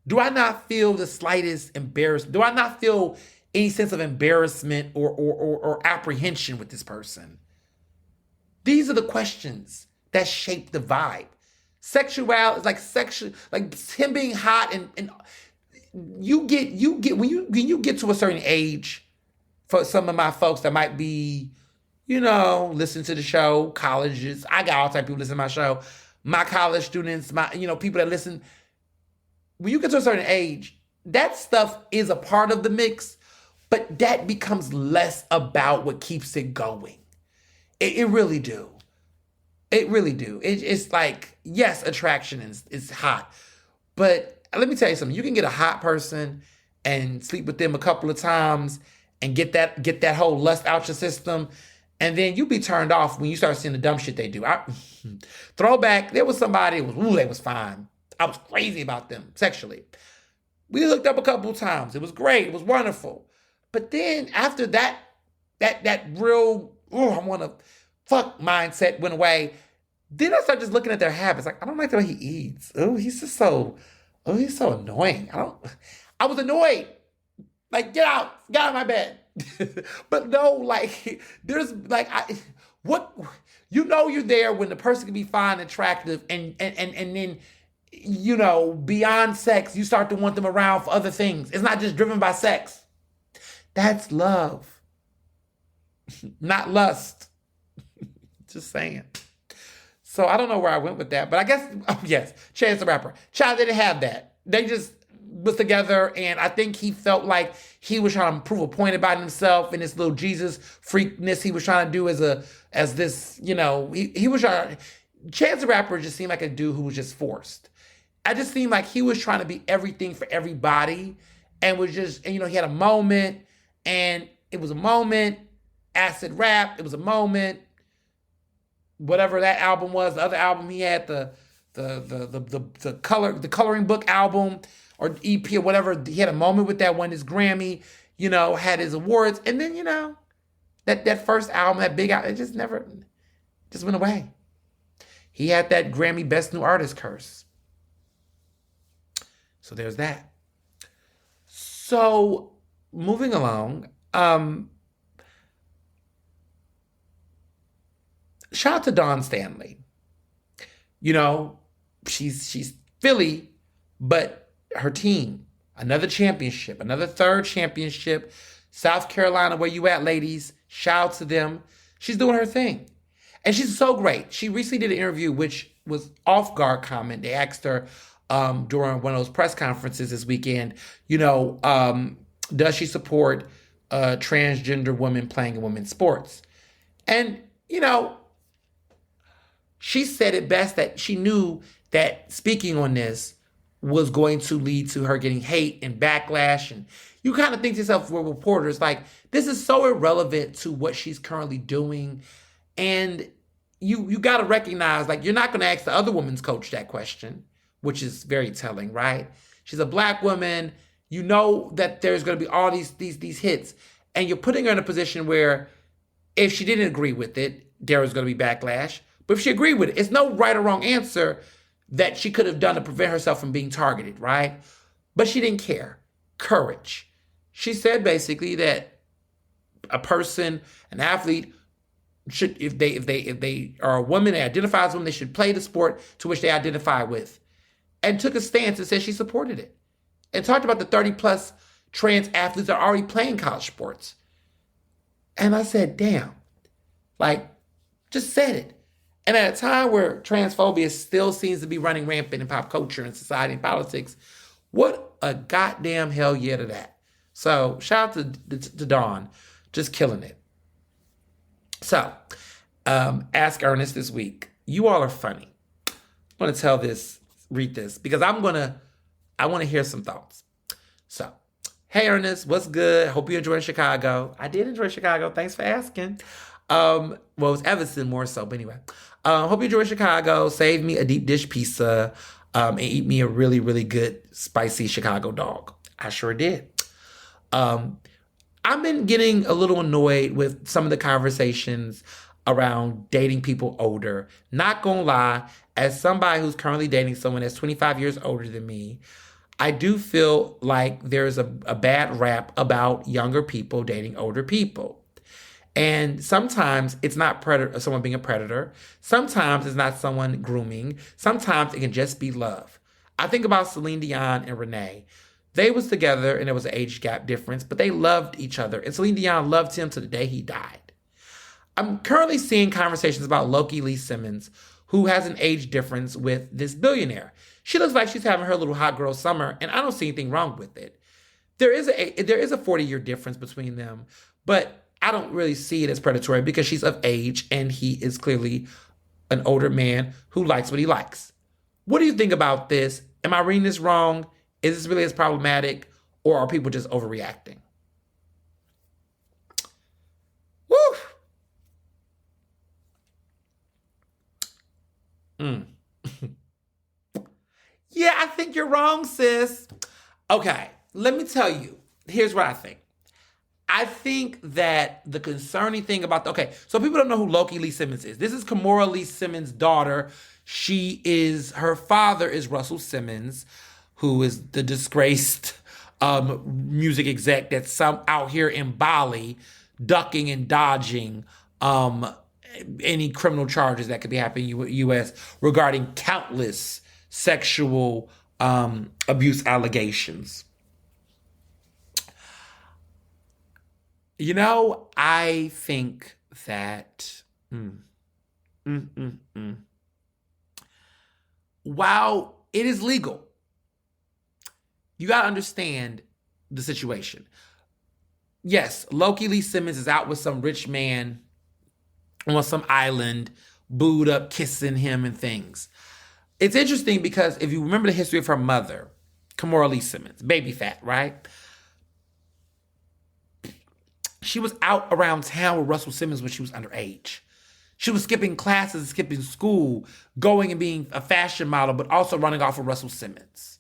Do I not feel the slightest embarrassment? Do I not feel any sense of embarrassment or apprehension with this person? These are the questions that shape the vibe. Sexuality is like sexual, like him being hot, and you get when you get to a certain age. For some of my folks that might be, listen to the show, colleges. I got all type of people listen to my show. My college students, people that listen. When you get to a certain age, that stuff is a part of the mix, but that becomes less about what keeps it going. It really do. It really do. It's like, yes, attraction is hot, but let me tell you something. You can get a hot person and sleep with them a couple of times and get that whole lust out your system, and then you be turned off when you start seeing the dumb shit they do. Throwback, there was somebody, they was fine. I was crazy about them sexually. We hooked up a couple of times. It was great. It was wonderful. But then after that real, I want to fuck mindset went away. Then I started just looking at their habits. Like, I don't like the way he eats. He's so annoying. I was annoyed. Like, get out of my bed. But no, like, there's like, you're there when the person can be fine, attractive, and then, beyond sex, you start to want them around for other things. It's not just driven by sex. That's love, not lust. Just saying. So I don't know where I went with that, but I guess, yes, Chance the Rapper. Child didn't have that. They just was together, and I think he felt like he was trying to prove a point about himself and this little Jesus freakness he was trying to do as this, he was trying. Chance the Rapper just seemed like a dude who was just forced. I just seemed like he was trying to be everything for everybody, and was just, he had a moment, and it was a moment. Acid rap, it was a moment. Whatever that album was, the other album he had, the coloring book album or EP or whatever, he had a moment with that one, his Grammy, had his awards, and then that first album, that big album, it just went away. He had that Grammy Best New Artist curse. So there's that. So moving along, shout out to Dawn Stanley. She's Philly, but her team, another championship, another third championship. South Carolina, where you at, ladies? Shout out to them. She's doing her thing. And she's so great. She recently did an interview, which was off-guard comment. They asked her during one of those press conferences this weekend, does she support transgender women playing in women's sports? And, she said it best that she knew that speaking on this was going to lead to her getting hate and backlash. And you kind of think to yourself, we're reporters, like, this is so irrelevant to what she's currently doing. And you got to recognize, like, you're not going to ask the other women's coach that question, which is very telling, right? She's a black woman. You know that there's going to be all these hits. And you're putting her in a position where if she didn't agree with it, there was going to be backlash. But if she agreed with it, it's no right or wrong answer that she could have done to prevent herself from being targeted, right? But she didn't care. Courage. She said basically that a person, an athlete, should, if they are a woman, they identify as a woman, they should play the sport to which they identify with. And took a stance and said she supported it. And talked about the 30+ trans athletes that are already playing college sports. And I said, damn, like, just said it. And at a time where transphobia still seems to be running rampant in pop culture and society and politics, what a goddamn hell yeah to that. So shout out to Dawn, just killing it. So, Ask Ernest this week. You all are funny. I'm going to read this, because I want to hear some thoughts. So, hey Ernest, what's good? Hope you enjoyed Chicago. I did enjoy Chicago. Thanks for asking. Well, it was Evanston more so, but anyway. Hope you enjoy Chicago. Save me a deep dish pizza and eat me a really, really good spicy Chicago dog. I sure did. I've been getting a little annoyed with some of the conversations around dating people older. Not gonna lie, as somebody who's currently dating someone that's 25 years older than me, I do feel like there's a bad rap about younger people dating older people. And sometimes it's not predator, someone being a predator. Sometimes it's not someone grooming. Sometimes it can just be love. I think about Celine Dion and Renee. They was together and there was an age gap difference, but they loved each other. And Celine Dion loved him to the day he died. I'm currently seeing conversations about Loki Lee Simmons, who has an age difference with this billionaire. She looks like she's having her little hot girl summer, and I don't see anything wrong with it. There is a 40-year difference between them, but I don't really see it as predatory because she's of age and he is clearly an older man who likes what he likes. What do you think about this? Am I reading this wrong? Is this really as problematic, or are people just overreacting? Woo! Mm. Yeah, I think you're wrong, sis. Okay, let me tell you. Here's what I think. I think that the concerning thing about so people don't know who Loki Lee Simmons is. This is Kimora Lee Simmons' daughter. Her father is Russell Simmons, who is the disgraced music exec that's out here in Bali, ducking and dodging any criminal charges that could be happening in the U.S. regarding countless sexual abuse allegations. I think that while it is legal, you got to understand the situation. Yes, Loki Lee Simmons is out with some rich man on some island, booed up, kissing him and things. It's interesting because if you remember the history of her mother, Kimora Lee Simmons, baby fat, right? She was out around town with Russell Simmons when she was underage. She was skipping classes, skipping school, going and being a fashion model, but also running off with Russell Simmons.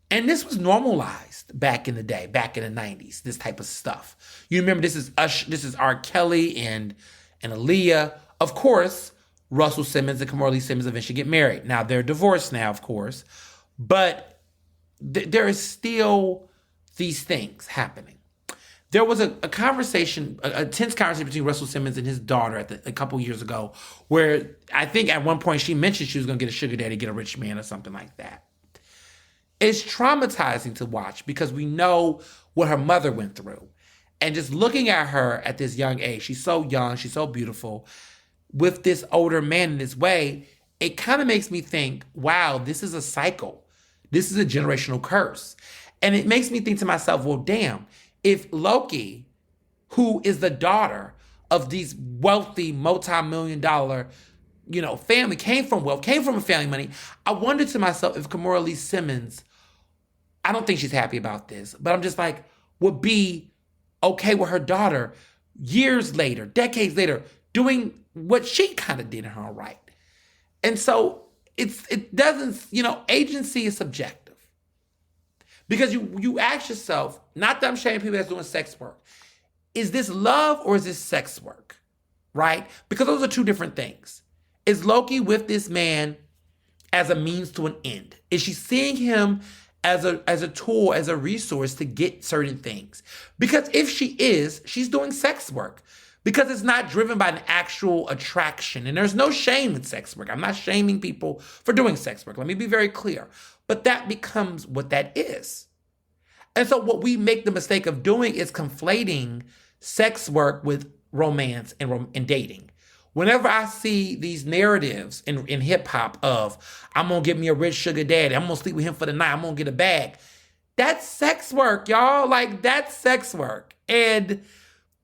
And this was normalized back in the day, back in the 90s, this type of stuff. You remember this is R. Kelly and Aaliyah. Of course, Russell Simmons and Kimora Lee Simmons eventually get married. Now, they're divorced now, of course, but there is still these things happening. There was a conversation, a tense conversation between Russell Simmons and his daughter a couple years ago, where I think at one point she mentioned she was going to get a sugar daddy, get a rich man or something like that. It's traumatizing to watch because we know what her mother went through. And just looking at her at this young age, she's so young, she's so beautiful, with this older man in this way, it kind of makes me think, wow, this is a cycle. This is a generational curse. And it makes me think to myself, well, damn, if Loki, who is the daughter of these wealthy, multi-million-dollar, family, came from wealth, came from a family money, I wonder to myself if Kimora Lee Simmons, I don't think she's happy about this, but I'm just like, would be okay with her daughter years later, decades later, doing what she kind of did in her own right. And so it doesn't, agency is subjective. Because you ask yourself, not that I'm shaming people that's doing sex work, is this love or is this sex work, right? Because those are two different things. Is Loki with this man as a means to an end? Is she seeing him as a tool, as a resource to get certain things? Because if she is, she's doing sex work. Because it's not driven by an actual attraction. And there's no shame in sex work. I'm not shaming people for doing sex work. Let me be very clear. But that becomes what that is. And so what we make the mistake of doing is conflating sex work with romance and dating. Whenever I see these narratives in hip hop of, I'm going to get me a rich sugar daddy, I'm going to sleep with him for the night, I'm going to get a bag. That's sex work, y'all. Like, that's sex work. And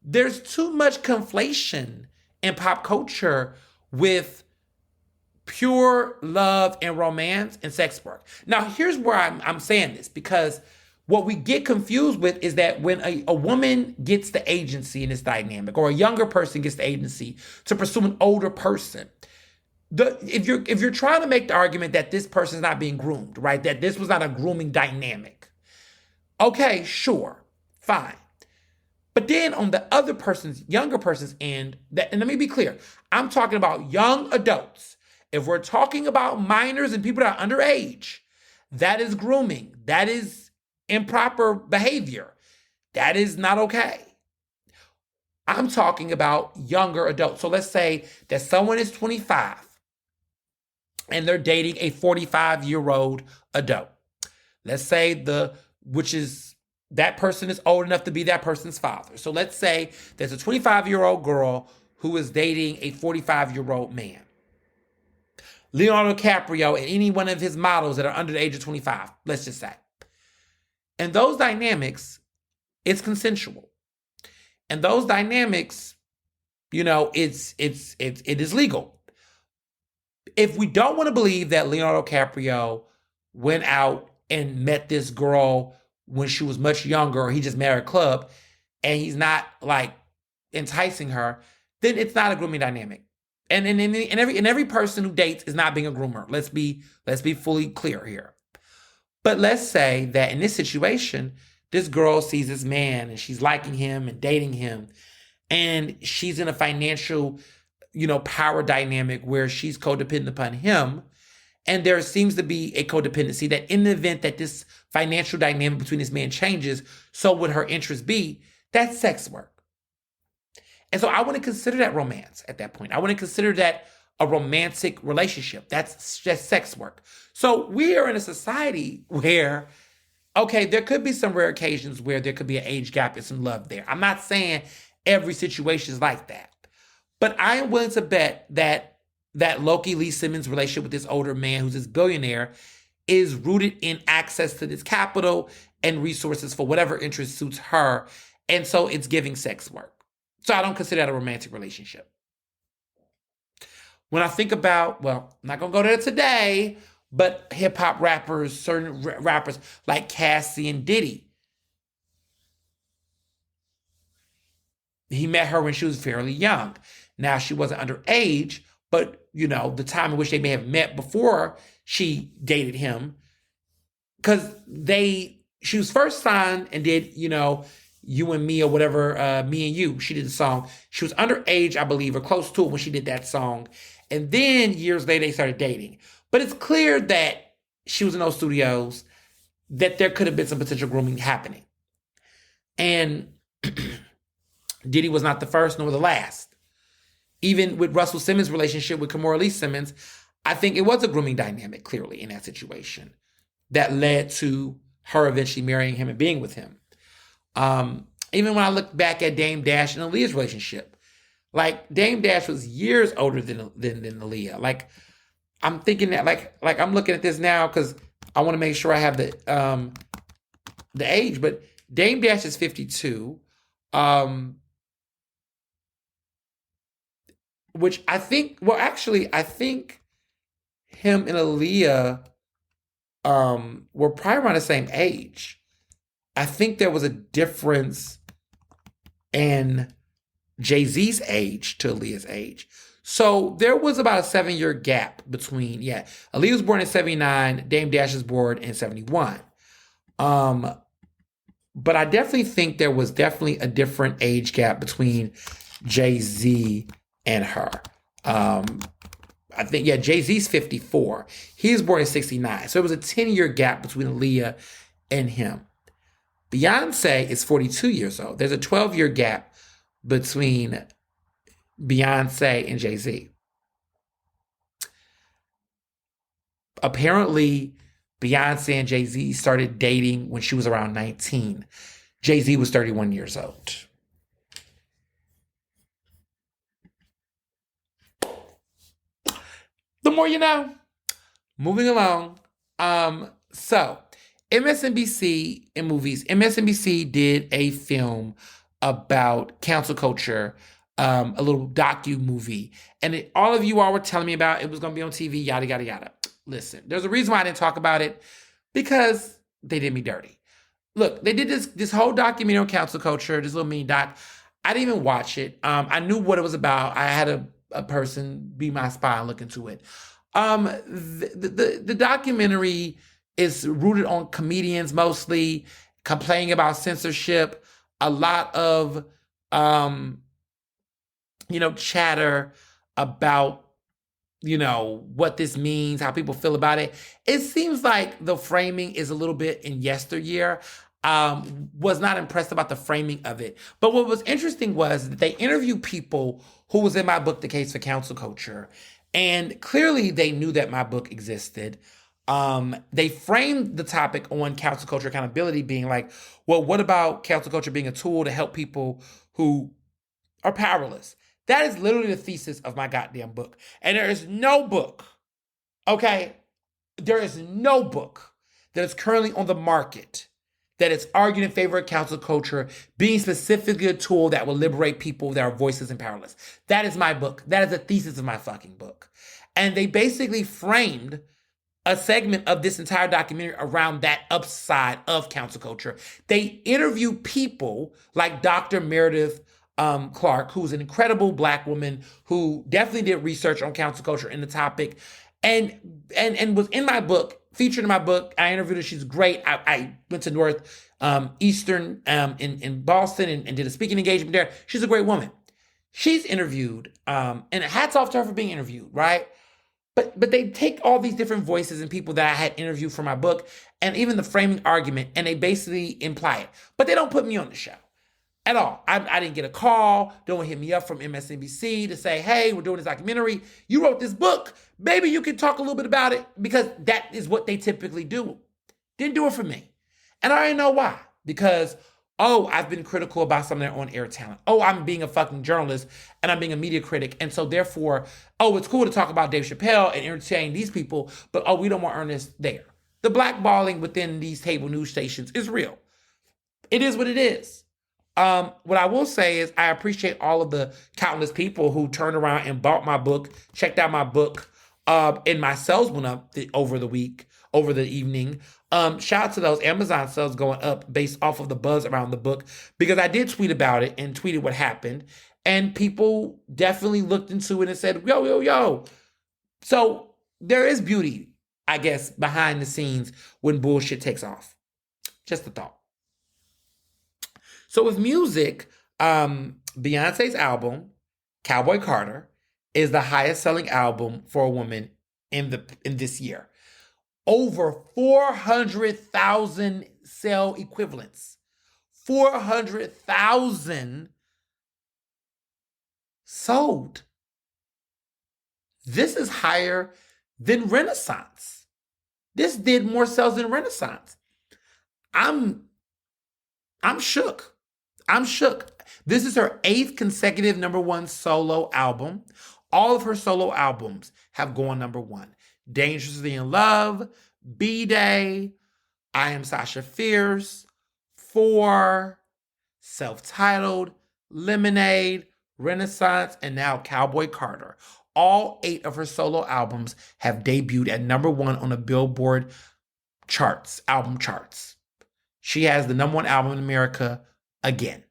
there's too much conflation in pop culture with pure love and romance and sex work. Now, here's where I'm saying this, because what we get confused with is that when a woman gets the agency in this dynamic, or a younger person gets the agency to pursue an older person, if you're trying to make the argument that this person's not being groomed, right, that this was not a grooming dynamic, okay, sure, fine. But then on the other person's, younger person's end, and let me be clear, I'm talking about young adults. If we're talking about minors and people that are underage, that is grooming. That is improper behavior. That is not okay. I'm talking about younger adults. So let's say that someone is 25 and they're dating a 45-year-old adult. Let's say that person is old enough to be that person's father. So let's say there's a 25-year-old girl who is dating a 45-year-old man. Leonardo DiCaprio and any one of his models that are under the age of 25, let's just say. And those dynamics, it's consensual. And those dynamics, it is legal. If we don't want to believe that Leonardo DiCaprio went out and met this girl when she was much younger, or he just met her at a club, and he's not like enticing her, then it's not a grooming dynamic. And every person who dates is not being a groomer. Let's be fully clear here. But let's say that in this situation, this girl sees this man and she's liking him and dating him, and she's in a financial, power dynamic where she's codependent upon him. And there seems to be a codependency that in the event that this financial dynamic between this man changes, so would her interest be. That's sex work. And so I want to consider that romance at that point. I want to consider that a romantic relationship. That's just sex work. So we are in a society where, okay, there could be some rare occasions where there could be an age gap and some love there. I'm not saying every situation is like that. But I am willing to bet that Loki Lee Simmons' relationship with this older man who's this billionaire is rooted in access to this capital and resources for whatever interest suits her. And so it's giving sex work. So I don't consider that a romantic relationship. When I think about, well, I'm not going to go there today, but hip-hop rappers, certain rappers like Cassie and Diddy, he met her when she was fairly young. Now, she wasn't underage, but, the time in which they may have met before she dated him, because she was first signed and did, You and Me or whatever, Me and You, she did the song. She was underage, I believe, or close to it when she did that song. And then years later, they started dating. But it's clear that she was in those studios, that there could have been some potential grooming happening. And Diddy was not the first nor the last. Even with Russell Simmons' relationship with Kimora Lee Simmons, I think it was a grooming dynamic, clearly, in that situation that led to her eventually marrying him and being with him. Even when I look back at Dame Dash and Aaliyah's relationship, like Dame Dash was years older than Aaliyah. Like I'm thinking that like I'm looking at this now because I want to make sure I have the age, but Dame Dash is 52. Which I think him and Aaliyah were probably around the same age. I think there was a difference in Jay-Z's age to Aaliyah's age. So there was about a 7-year gap between, Aaliyah was born in 79, Dame Dash was born in 71. But I definitely think there was definitely a different age gap between Jay-Z and her. I think, Jay-Z's 54. He was born in 69. So it was a 10-year gap between Aaliyah and him. Beyonce is 42 years old. There's a 12-year gap between Beyonce and Jay-Z. Apparently, Beyonce and Jay-Z started dating when she was around 19. Jay-Z was 31 years old. The more you know. Moving along. So MSNBC in movies. MSNBC did a film about cancel culture, a little docu-movie. And all of you all were telling me about it was going to be on TV, yada, yada, yada. Listen, there's a reason why I didn't talk about it, because they did me dirty. Look, they did this whole documentary on cancel culture, this little mini doc. I didn't even watch it. I knew what it was about. I had a person be my spy and look into it. The documentary is rooted on comedians mostly complaining about censorship, a lot of chatter about what this means, how people feel about it. It seems like the framing is a little bit in yesteryear. was not impressed about the framing of it. But what was interesting was that they interviewed people who was in my book, The Case for Council Culture, and clearly they knew that my book existed. They framed the topic on council culture accountability being like, well, what about council culture being a tool to help people who are powerless? That is literally the thesis of my goddamn book. And there is no book, okay? There is no book that is currently on the market that is arguing in favor of council culture being specifically a tool that will liberate people that are voiceless and powerless. That is my book. That is the thesis of my fucking book. And they basically framed a segment of this entire documentary around that upside of council culture. They interview people like Dr. Meredith Clark, who's an incredible Black woman who definitely did research on council culture and the topic, and was in my book, featured in my book. I interviewed her. She's great. I went to Northeastern in Boston and did a speaking engagement there. She's a great woman. She's interviewed, and hats off to her for being interviewed, right? But they take all these different voices and people that I had interviewed for my book and even the framing argument, and they basically imply it. But they don't put me on the show at all. I didn't get a call. Don't hit me up from MSNBC to say, hey, we're doing this documentary. You wrote this book. Maybe you can talk a little bit about it, because that is what they typically do. Didn't do it for me. And I already know why. Because, I've been critical about some of their on-air talent. I'm being a fucking journalist and I'm being a media critic. And so therefore, it's cool to talk about Dave Chappelle and entertain these people, but we don't want Ernest there. The blackballing within these cable news stations is real. It is what it is. What I will say is I appreciate all of the countless people who turned around and bought my book, checked out my book, and my sales went up over the evening. Shout out to those Amazon sales going up based off of the buzz around the book, because I did tweet about it and tweeted what happened, and people definitely looked into it and said, yo. So there is beauty, I guess, behind the scenes when bullshit takes off. Just a thought. So with music, Beyonce's album, Cowboy Carter, is the highest selling album for a woman in this year. Over 400,000 sale equivalents. 400,000 sold. This is higher than Renaissance. This did more sales than Renaissance. I'm shook. I'm shook. This is her 8th consecutive #1 solo album. All of her solo albums have gone #1. Dangerously in Love, B-Day, I Am Sasha Fierce, 4, Self-Titled, Lemonade, Renaissance, and now Cowboy Carter. All 8 of her solo albums have debuted at #1 on the Billboard charts, album charts. She has the #1 album in America again.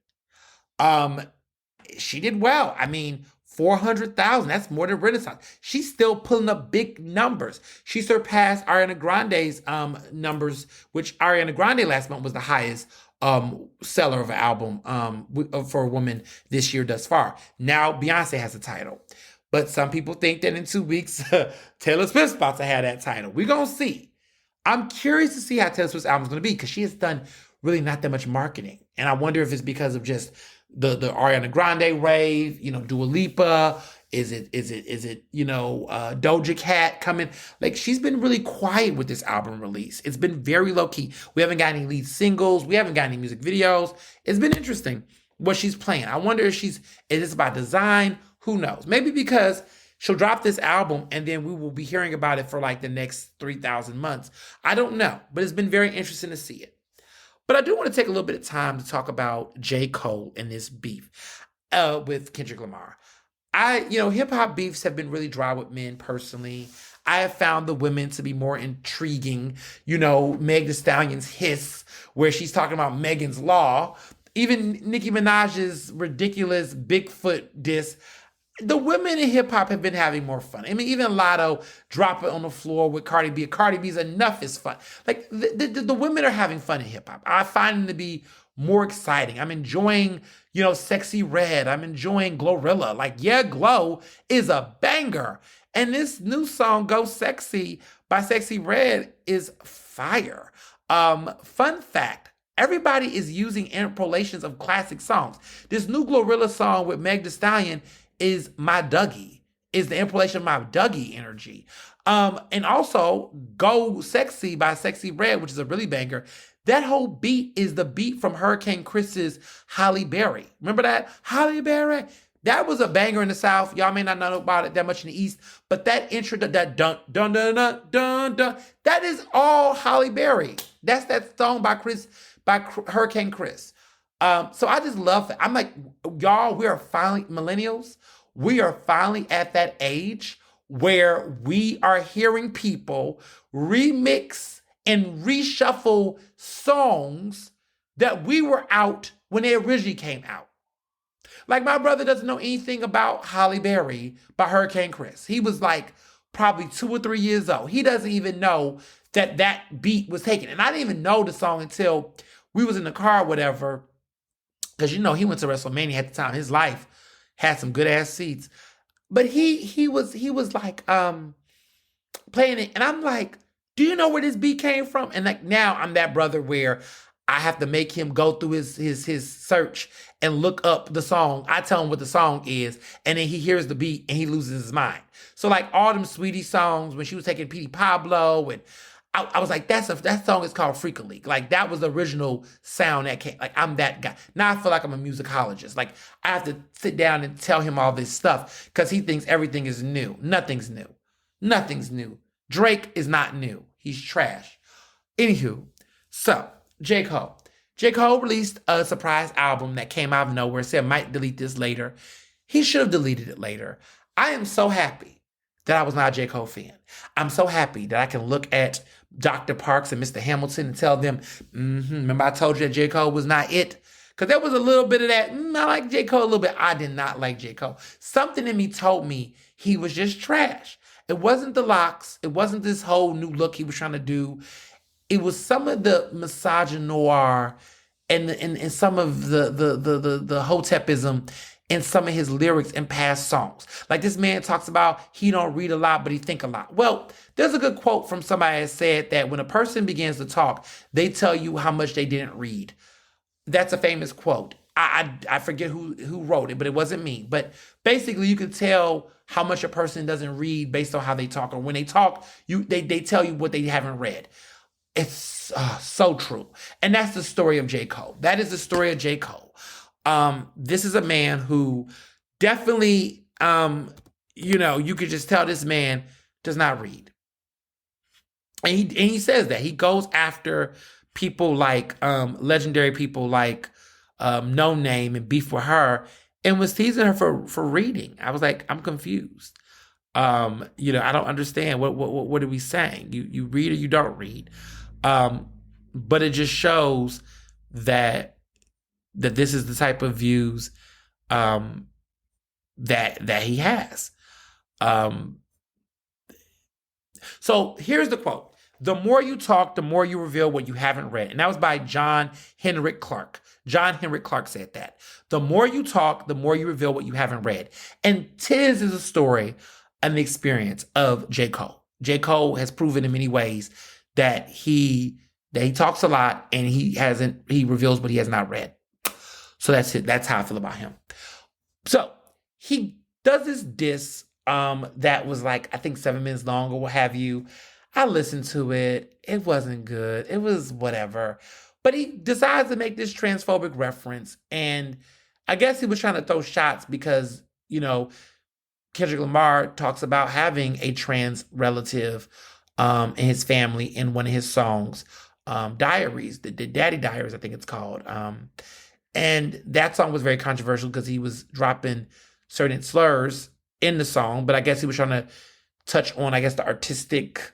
She did well. I mean, 400,000, that's more than Renaissance. She's still pulling up big numbers. She surpassed Ariana Grande's numbers, which Ariana Grande last month was the highest seller of an album for a woman this year thus far. Now Beyonce has the title. But some people think that in 2 weeks, Taylor Swift's about to have that title. We're going to see. I'm curious to see how Taylor Swift's album's going to be, because she has done really not that much marketing. And I wonder if it's because of just the Ariana Grande rave, Dua Lipa. Is it Doja Cat coming? Like, she's been really quiet with this album release. It's been very low key. We haven't got any lead singles. We haven't got any music videos. It's been interesting what she's playing. I wonder if is this by design? Who knows? Maybe because she'll drop this album and then we will be hearing about it for like the next 3,000 months. I don't know, but it's been very interesting to see it. But I do want to take a little bit of time to talk about J. Cole and this beef with Kendrick Lamar. Hip-hop beefs have been really dry with men personally. I have found the women to be more intriguing. Meg Thee Stallion's Hiss, where she's talking about Megan's Law. Even Nicki Minaj's ridiculous Bigfoot diss. The women in hip-hop have been having more fun. I mean, even Lotto drop it on the floor with Cardi B. Cardi B's Enough is fun. Like, the women are having fun in hip-hop. I find them to be more exciting. I'm enjoying, Sexy Red. I'm enjoying Glorilla. Like, yeah, Glow is a banger. And this new song, Go Sexy by Sexy Red, is fire. Fun fact, Everybody is using interpolations of classic songs. This new Glorilla song with Meg Thee Stallion is My Dougie, is the interpolation of My Dougie energy. And also Go Sexy by Sexy Red, which is a really banger. That whole beat is the beat from Hurricane Chris's Holly Berry. Remember that? Holly Berry. That was a banger in the South. Y'all may not know about it that much in the East, but that intro, that dun dun dun dun dun dun, that is all Holly Berry. That's that song by Hurricane Chris. So I just love it. I'm like, y'all, we are finally millennials. We are finally at that age where we are hearing people remix and reshuffle songs that we were out when they originally came out. Like, my brother doesn't know anything about Holly Berry by Hurricane Chris. He was like probably 2 or 3 years old. He doesn't even know that that beat was taken. And I didn't even know the song until we was in the car or whatever. Because, you know, he went to WrestleMania at the time. His life had some good ass seats. But he was like playing it. And I'm like, do you know where this beat came from? And like, now I'm that brother where I have to make him go through his search and look up the song. I tell him what the song is, and then he hears the beat and he loses his mind. So like all them Sweetie songs, when she was taking Petey Pablo, and I was like, that song is called Freak a League. Like, that was the original sound that came. Like, I'm that guy. Now I feel like I'm a musicologist. Like, I have to sit down and tell him all this stuff because he thinks everything is new. Nothing's new. Nothing's new. Drake is not new. He's trash. Anywho, so J. Cole. J. Cole released a surprise album that came out of nowhere. Said might delete this later. He should have deleted it later. I am so happy that I was not a J. Cole fan. I'm so happy that I can look at Dr. Parks and Mr. Hamilton and tell them, remember I told you that J. Cole was not it? Because there was a little bit of that, I like J. Cole a little bit. I did not like J. Cole. Something in me told me he was just trash. It wasn't the locks. It wasn't this whole new look he was trying to do. It was some of the misogynoir and some of the hotepism in some of his lyrics in past songs. Like, this man talks about he don't read a lot, but he think a lot. Well, there's a good quote from somebody that said that when a person begins to talk, they tell you how much they didn't read. That's a famous quote. I forget who wrote it, but it wasn't me. But basically, you can tell how much a person doesn't read based on how they talk. Or when they talk, they tell you what they haven't read. It's so true. And that's the story of J. Cole. That is the story of J. Cole. This is a man who definitely, you could just tell this man does not read. And he says that. He goes after people like, legendary people like No Name and Beef with Her, and was teasing her for reading. I was like, I'm confused. I don't understand. What are we saying? You read or you don't read? But it just shows that this is the type of views that he has. So here's the quote. The more you talk, the more you reveal what you haven't read. And that was by John Henrik Clarke. John Henrik Clarke said that. The more you talk, the more you reveal what you haven't read. And 'tis is a story and the experience of J. Cole. J. Cole has proven in many ways that he talks a lot and he reveals what he has not read. So that's it. That's how I feel about him. So he does this diss that was like, I think 7 minutes long or what have you. I listened to it. It wasn't good. It was whatever. But he decides to make this transphobic reference. And I guess he was trying to throw shots because, Kendrick Lamar talks about having a trans relative in his family in one of his songs, Diaries, the Daddy Diaries, I think it's called. And that song was very controversial because he was dropping certain slurs in the song. But I guess he was trying to touch on, the artistic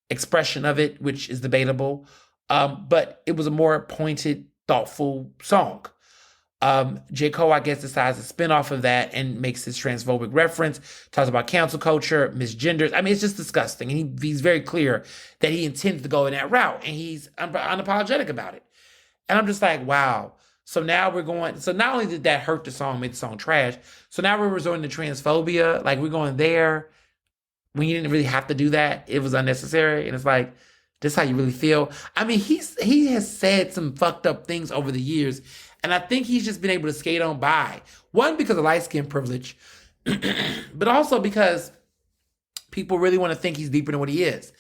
expression of it, which is debatable. But it was a more pointed, thoughtful song. J. Cole, I guess, decides to spin off of that and makes this transphobic reference, talks about cancel culture, misgenders. I mean, it's just disgusting. And he's very clear that he intends to go in that route, and he's unapologetic about it. And I'm just like, wow. So now so not only did that hurt the song, made the song trash, so now we're resorting to transphobia. Like, we're going there when you didn't really have to do that. It was unnecessary. And it's like, This how you really feel? I mean, he has said some fucked up things over the years, and I think he's just been able to skate on by. One, because of light skin privilege, but also because people really want to think he's deeper than what he is.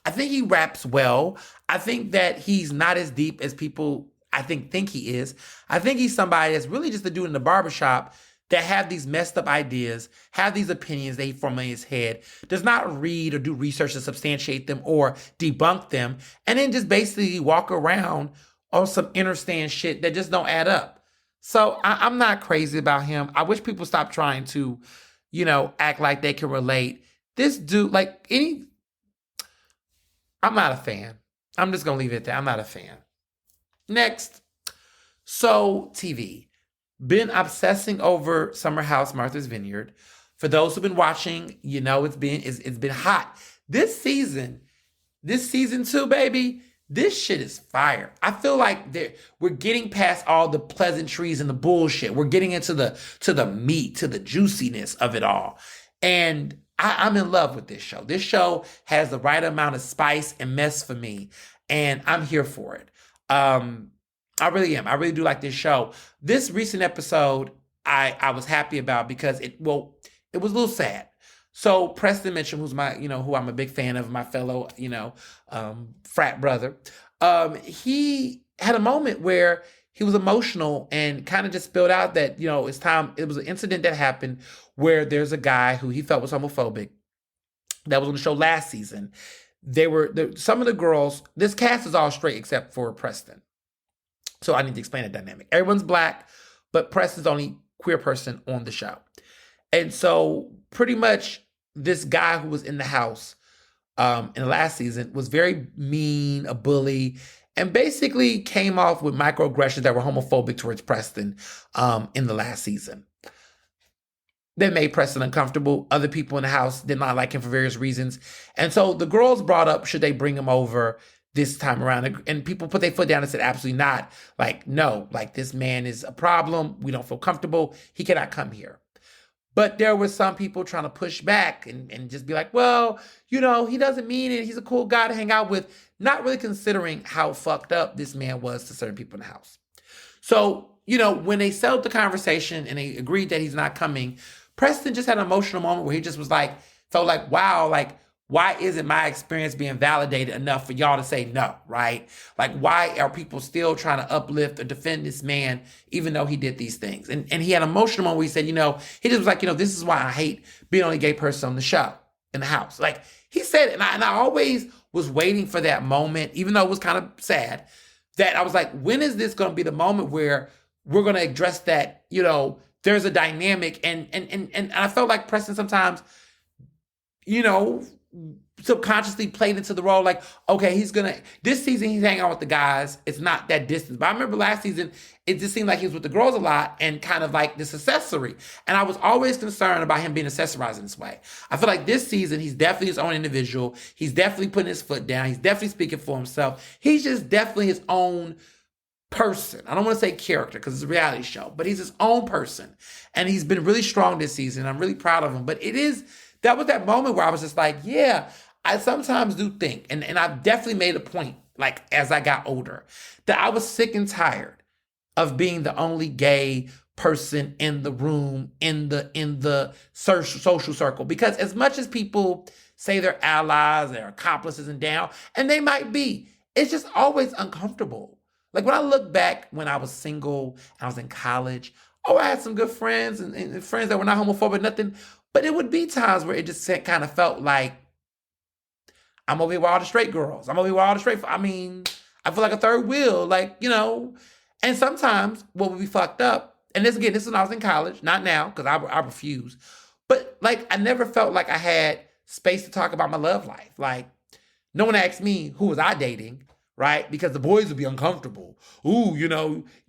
I think he raps well. I think that he's not as deep as people I think he is. I think he's somebody that's really just a dude in the barbershop that have these messed up ideas, have these opinions that he formed in his head, does not read or do research to substantiate them or debunk them, and then just basically walk around on some inner stand shit that just don't add up. So I'm not crazy about him. I wish people stop trying to, act like they can relate. This dude, I'm not a fan. I'm just going to leave it there. I'm not a fan. Next. So, TV. Been obsessing over Summer House Martha's Vineyard. For those who've been watching, it's been hot. This season 2, baby, this shit is fire. I feel like we're getting past all the pleasantries and the bullshit. We're getting into the meat, to the juiciness of it all. And I'm in love with this show. This show has the right amount of spice and mess for me, and I'm here for it. I really am. I really do like this show. This recent episode, I was happy about because it was a little sad. So Preston Mitchell, who's my, who I'm a big fan of, my fellow, frat brother, he had a moment where he was emotional and kind of just spilled out that, it's time. It was an incident that happened where there's a guy who he felt was homophobic that was on the show last season. Some of the girls, this cast is all straight except for Preston. So I need to explain the dynamic. Everyone's black, but Preston's the only queer person on the show. And so pretty much this guy who was in the house in the last season was very mean, a bully, and basically came off with microaggressions that were homophobic towards Preston in the last season. That made Preston uncomfortable. Other people in the house did not like him for various reasons. And so the girls brought up, should they bring him over this time around? And people put their foot down and said, absolutely not. No, this man is a problem. We don't feel comfortable. He cannot come here. But there were some people trying to push back and just be like, well, he doesn't mean it. He's a cool guy to hang out with, not really considering how fucked up this man was to certain people in the house. So, when they settled the conversation and they agreed that he's not coming, Preston just had an emotional moment where he just was felt like, wow, why isn't my experience being validated enough for y'all to say no, right? Why are people still trying to uplift or defend this man, even though he did these things? And he had an emotional moment where he said, he just was like, this is why I hate being the only gay person on the show, in the house. He said it, and I always was waiting for that moment, even though it was kind of sad, that I was like, when is this going to be the moment where we're going to address that, there's a dynamic, and I felt like Preston sometimes, subconsciously played into the role okay, this season he's hanging out with the guys. It's not that distance. But I remember last season, it just seemed like he was with the girls a lot and kind of like this accessory. And I was always concerned about him being accessorized in this way. I feel like this season, he's definitely his own individual. He's definitely putting his foot down. He's definitely speaking for himself. He's just definitely his own person. I don't want to say character because it's a reality show, but he's his own person. And he's been really strong this season. I'm really proud of him. But that was that moment where I was just like, yeah, I sometimes do think, and I've definitely made a point, as I got older, that I was sick and tired of being the only gay person in the room, in the social circle. Because as much as people say they're allies, they're accomplices and down, and they might be, it's just always uncomfortable. When I look back when I was single, I was in college, I had some good friends and friends that were not homophobic, nothing, but it would be times where it just kind of felt like, I'm over here with all the straight girls. I'm over here with all the straight. I feel like a third wheel, and sometimes what would be fucked up, and this is when I was in college, not now, because I refuse, but I never felt like I had space to talk about my love life. No one asked me who was I dating, right? Because the boys would be uncomfortable. Ooh,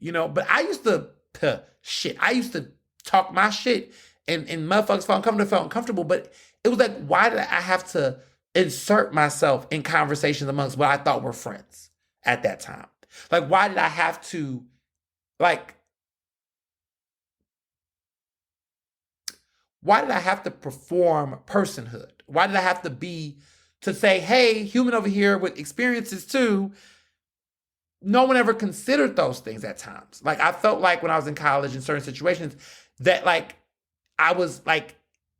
but I used to, I used to talk my shit, and motherfuckers felt uncomfortable, but it was why did I have to insert myself in conversations amongst what I thought were friends at that time? Why did I have to, why did I have to perform personhood? Why did I have to be to say, hey, human over here with experiences too. No one ever considered those things at times. Like I felt like when I was in college in certain situations that like I was like,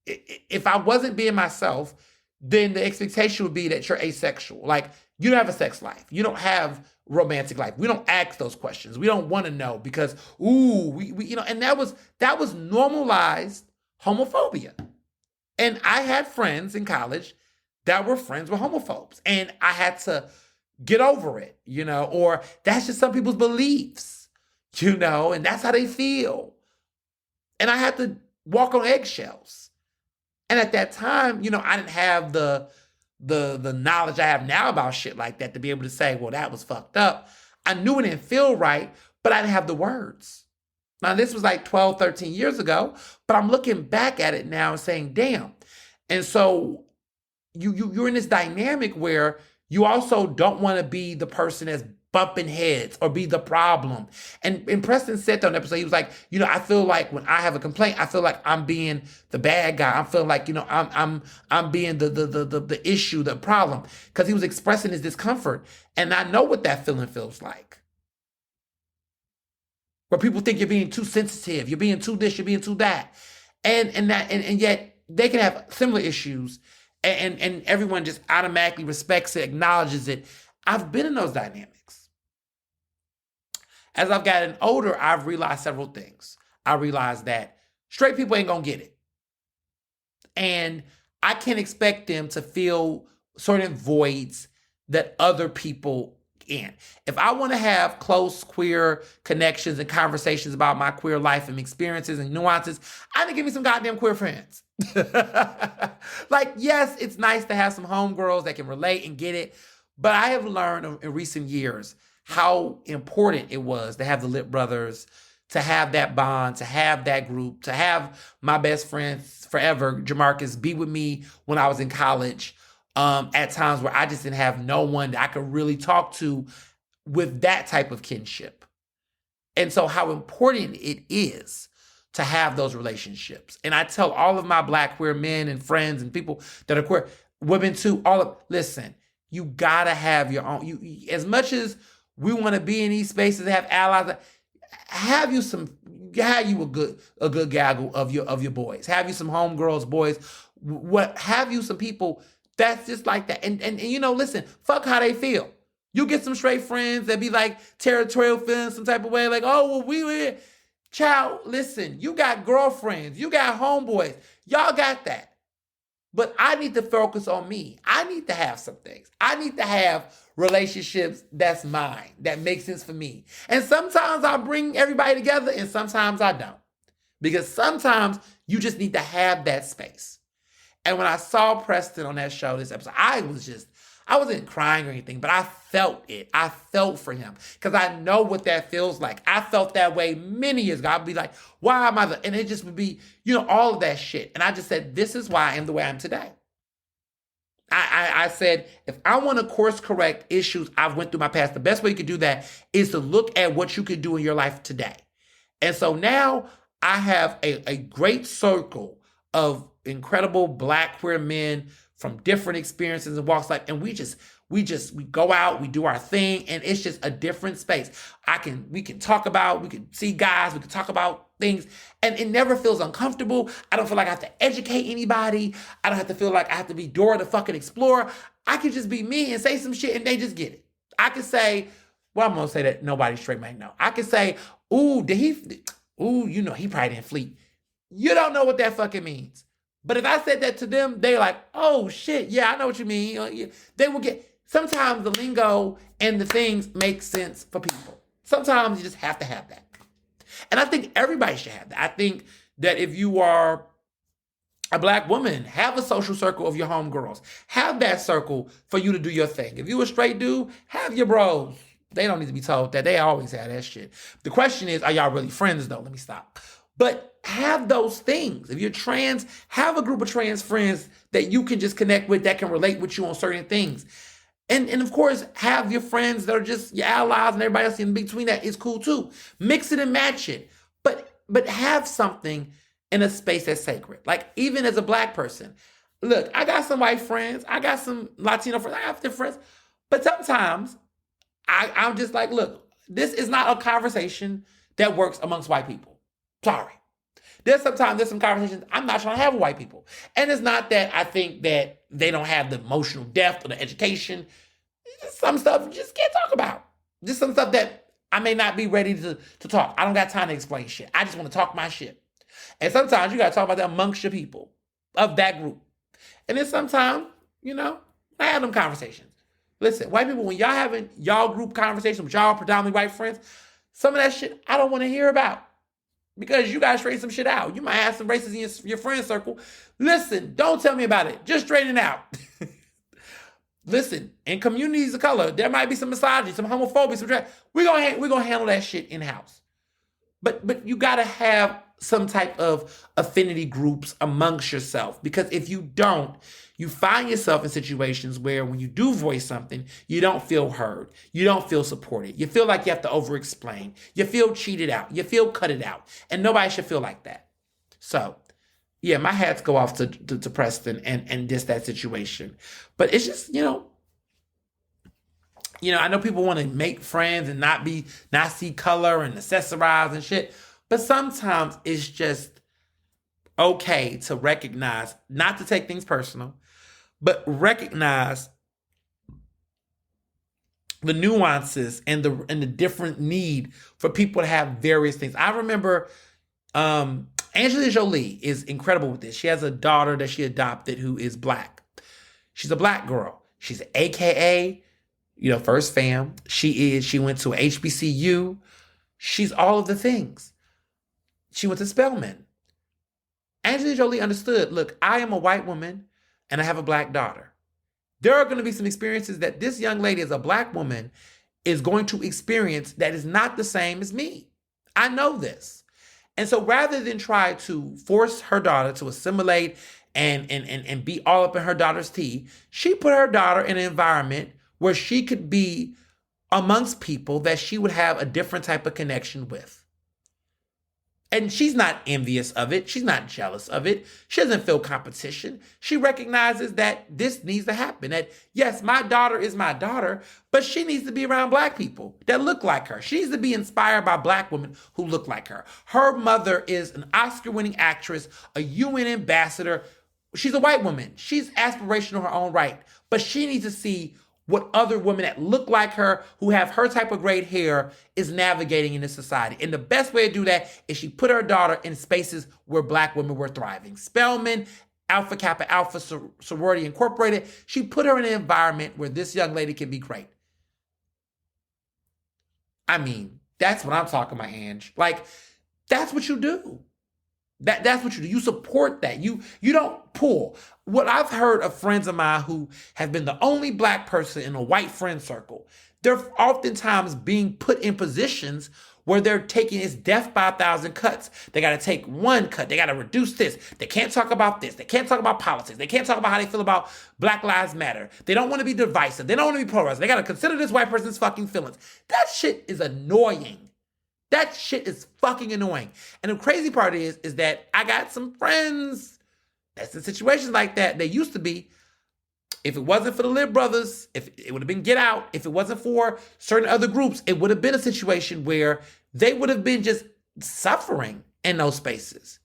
if I wasn't being myself, then the expectation would be that you're asexual. Like you don't have a sex life. You don't have romantic life. We don't ask those questions. We don't want to know because, we and that was normalized homophobia. And I had friends in college that were friends with homophobes. And I had to get over it, or that's just some people's beliefs, and that's how they feel. And I had to walk on eggshells. And at that time, I didn't have the knowledge I have now about shit like that to be able to say, well, that was fucked up. I knew it didn't feel right, but I didn't have the words. Now, this was like 12, 13 years ago, but I'm looking back at it now and saying, damn. And so you're in this dynamic where you also don't want to be the person that's bumping heads or be the problem. And Preston said that on the episode, he was like, I feel like when I have a complaint, I feel like I'm being the bad guy. I feel like, I'm being the issue, the problem, because he was expressing his discomfort. And I know what that feeling feels like. Where people think you're being too sensitive, you're being too this, you're being too that. And yet they can have similar issues and everyone just automatically respects it, acknowledges it. I've been in those dynamics. As I've gotten older, I've realized several things. I realized that straight people ain't gonna get it. And I can't expect them to fill certain voids that other people can. If I want to have close queer connections and conversations about my queer life and experiences and nuances, I need to give me some goddamn queer friends. Like, yes, it's nice to have some homegirls that can relate and get it, but I have learned in recent years how important it was to have the Lip Brothers, to have that bond, to have that group, to have my best friends forever, Jamarcus, be with me when I was in college. At times where I just didn't have no one that I could really talk to with that type of kinship. And so how important it is to have those relationships. And I tell all of my Black queer men and friends and people that are queer, women too, listen, you gotta have your own, as much as we want to be in these spaces, have allies, have you a good gaggle of your boys, have you some homegirls, boys, have you some people that's just like that. And listen, fuck how they feel. You get some straight friends that be like territorial feeling some type of way, like, oh, well, we child, listen, you got girlfriends, you got homeboys, y'all got that. But I need to focus on me. I need to have some things. I need to have relationships that's mine, that make sense for me. And sometimes I bring everybody together and sometimes I don't. Because sometimes you just need to have that space. And when I saw Preston on that show, this episode, I wasn't crying or anything, but I felt it. I felt for him because I know what that feels like. I felt that way many years ago. I'd be like, why am I? And it just would be, all of that shit. And I just said, this is why I am the way I am today. I said, if I want to course correct issues I've went through my past, the best way you could do that is to look at what you could do in your life today. And so now I have a great circle of incredible Black queer men from different experiences and walks of life. And we go out, we do our thing, and it's just a different space. We can see guys, we can talk about things, and it never feels uncomfortable. I don't feel like I have to educate anybody. I don't have to feel like I have to be Dora the fucking Explorer. I can just be me and say some shit and they just get it. I can say, well, I'm gonna say that nobody straight might know. I can say, he probably didn't fleet. You don't know what that fucking means. But if I said that to them, they're like, oh shit, yeah, I know what you mean. They will sometimes the lingo and the things make sense for people. Sometimes you just have to have that. And I think everybody should have that. I think that if you are a Black woman, have a social circle of your homegirls. Have that circle for you to do your thing. If you a straight dude, have your bros. They don't need to be told that. They always have that shit. The question is, are y'all really friends though? Let me stop. But have those things. If you're trans, have a group of trans friends that you can just connect with, that can relate with you on certain things. And of course, have your friends that are just your allies and everybody else in between that is cool too. Mix it and match it. But have something in a space that's sacred. Like even as a Black person, Look, I got some white friends. I got some Latino friends. I have different friends. But sometimes I'm just like, look, this is not a conversation that works amongst white people. Sorry. There's some conversations I'm not trying to have with white people. And it's not that I think that they don't have the emotional depth or the education. Just some stuff you just can't talk about. Just some stuff that I may not be ready to talk. I don't got time to explain shit. I just want to talk my shit. And sometimes you got to talk about that amongst your people of that group. And then sometimes, I have them conversations. Listen, white people, when y'all having y'all group conversations with y'all predominantly white friends, some of that shit I don't want to hear about. Because you guys straighten some shit out. You might have some races in your friend circle. Listen, don't tell me about it. Just straighten it out. Listen, in communities of color, there might be some misogyny, some homophobia, some we're gonna handle that shit in-house. But you gotta have some type of affinity groups amongst yourself. Because if you don't, you find yourself in situations where when you do voice something, you don't feel heard. You don't feel supported. You feel like you have to over-explain. You feel cheated out. You feel cut it out. And nobody should feel like that. So, yeah, my hats go off to Preston and just that situation. But it's just, I know people want to make friends and not see color and accessorize and shit. But sometimes it's just okay to recognize, not to take things personal, but recognize the nuances and the different need for people to have various things. I remember Angelina Jolie is incredible with this. She has a daughter that she adopted who is black. She's a black girl. She's AKA, first fam. She went to HBCU. She's all of the things. She went to Spelman. Angelina Jolie understood, look, I am a white woman and I have a black daughter. There are going to be some experiences that this young lady as a black woman is going to experience that is not the same as me. I know this. And so rather than try to force her daughter to assimilate and be all up in her daughter's tea, she put her daughter in an environment where she could be amongst people that she would have a different type of connection with. And she's not envious of it. She's not jealous of it. She doesn't feel competition. She recognizes that this needs to happen. That, yes, my daughter is my daughter, but she needs to be around black people that look like her. She needs to be inspired by black women who look like her. Her mother is an Oscar-winning actress, a UN ambassador. She's a white woman. She's aspirational in her own right, but she needs to see what other women that look like her, who have her type of great hair, is navigating in this society. And the best way to do that is she put her daughter in spaces where black women were thriving. Spelman, Alpha Kappa Alpha Sorority Incorporated, she put her in an environment where this young lady can be great. I mean, that's what I'm talking about, Ange. Like, that's what you do. That's what you do. You support that. You don't pull. What I've heard of friends of mine who have been the only black person in a white friend circle, they're oftentimes being put in positions where they're taking it's death by 1,000 cuts. They got to take one cut. They got to reduce this. They can't talk about this. They can't talk about politics. They can't talk about how they feel about Black Lives Matter. They don't want to be divisive. They don't want to be polarized. They got to consider this white person's fucking feelings. That shit is annoying. That shit is fucking annoying. And the crazy part is that I got some friends that's in situations like that. They used to be. If it wasn't for the Lib Brothers, if it would have been Get Out, if it wasn't for certain other groups, it would have been a situation where they would have been just suffering in those spaces.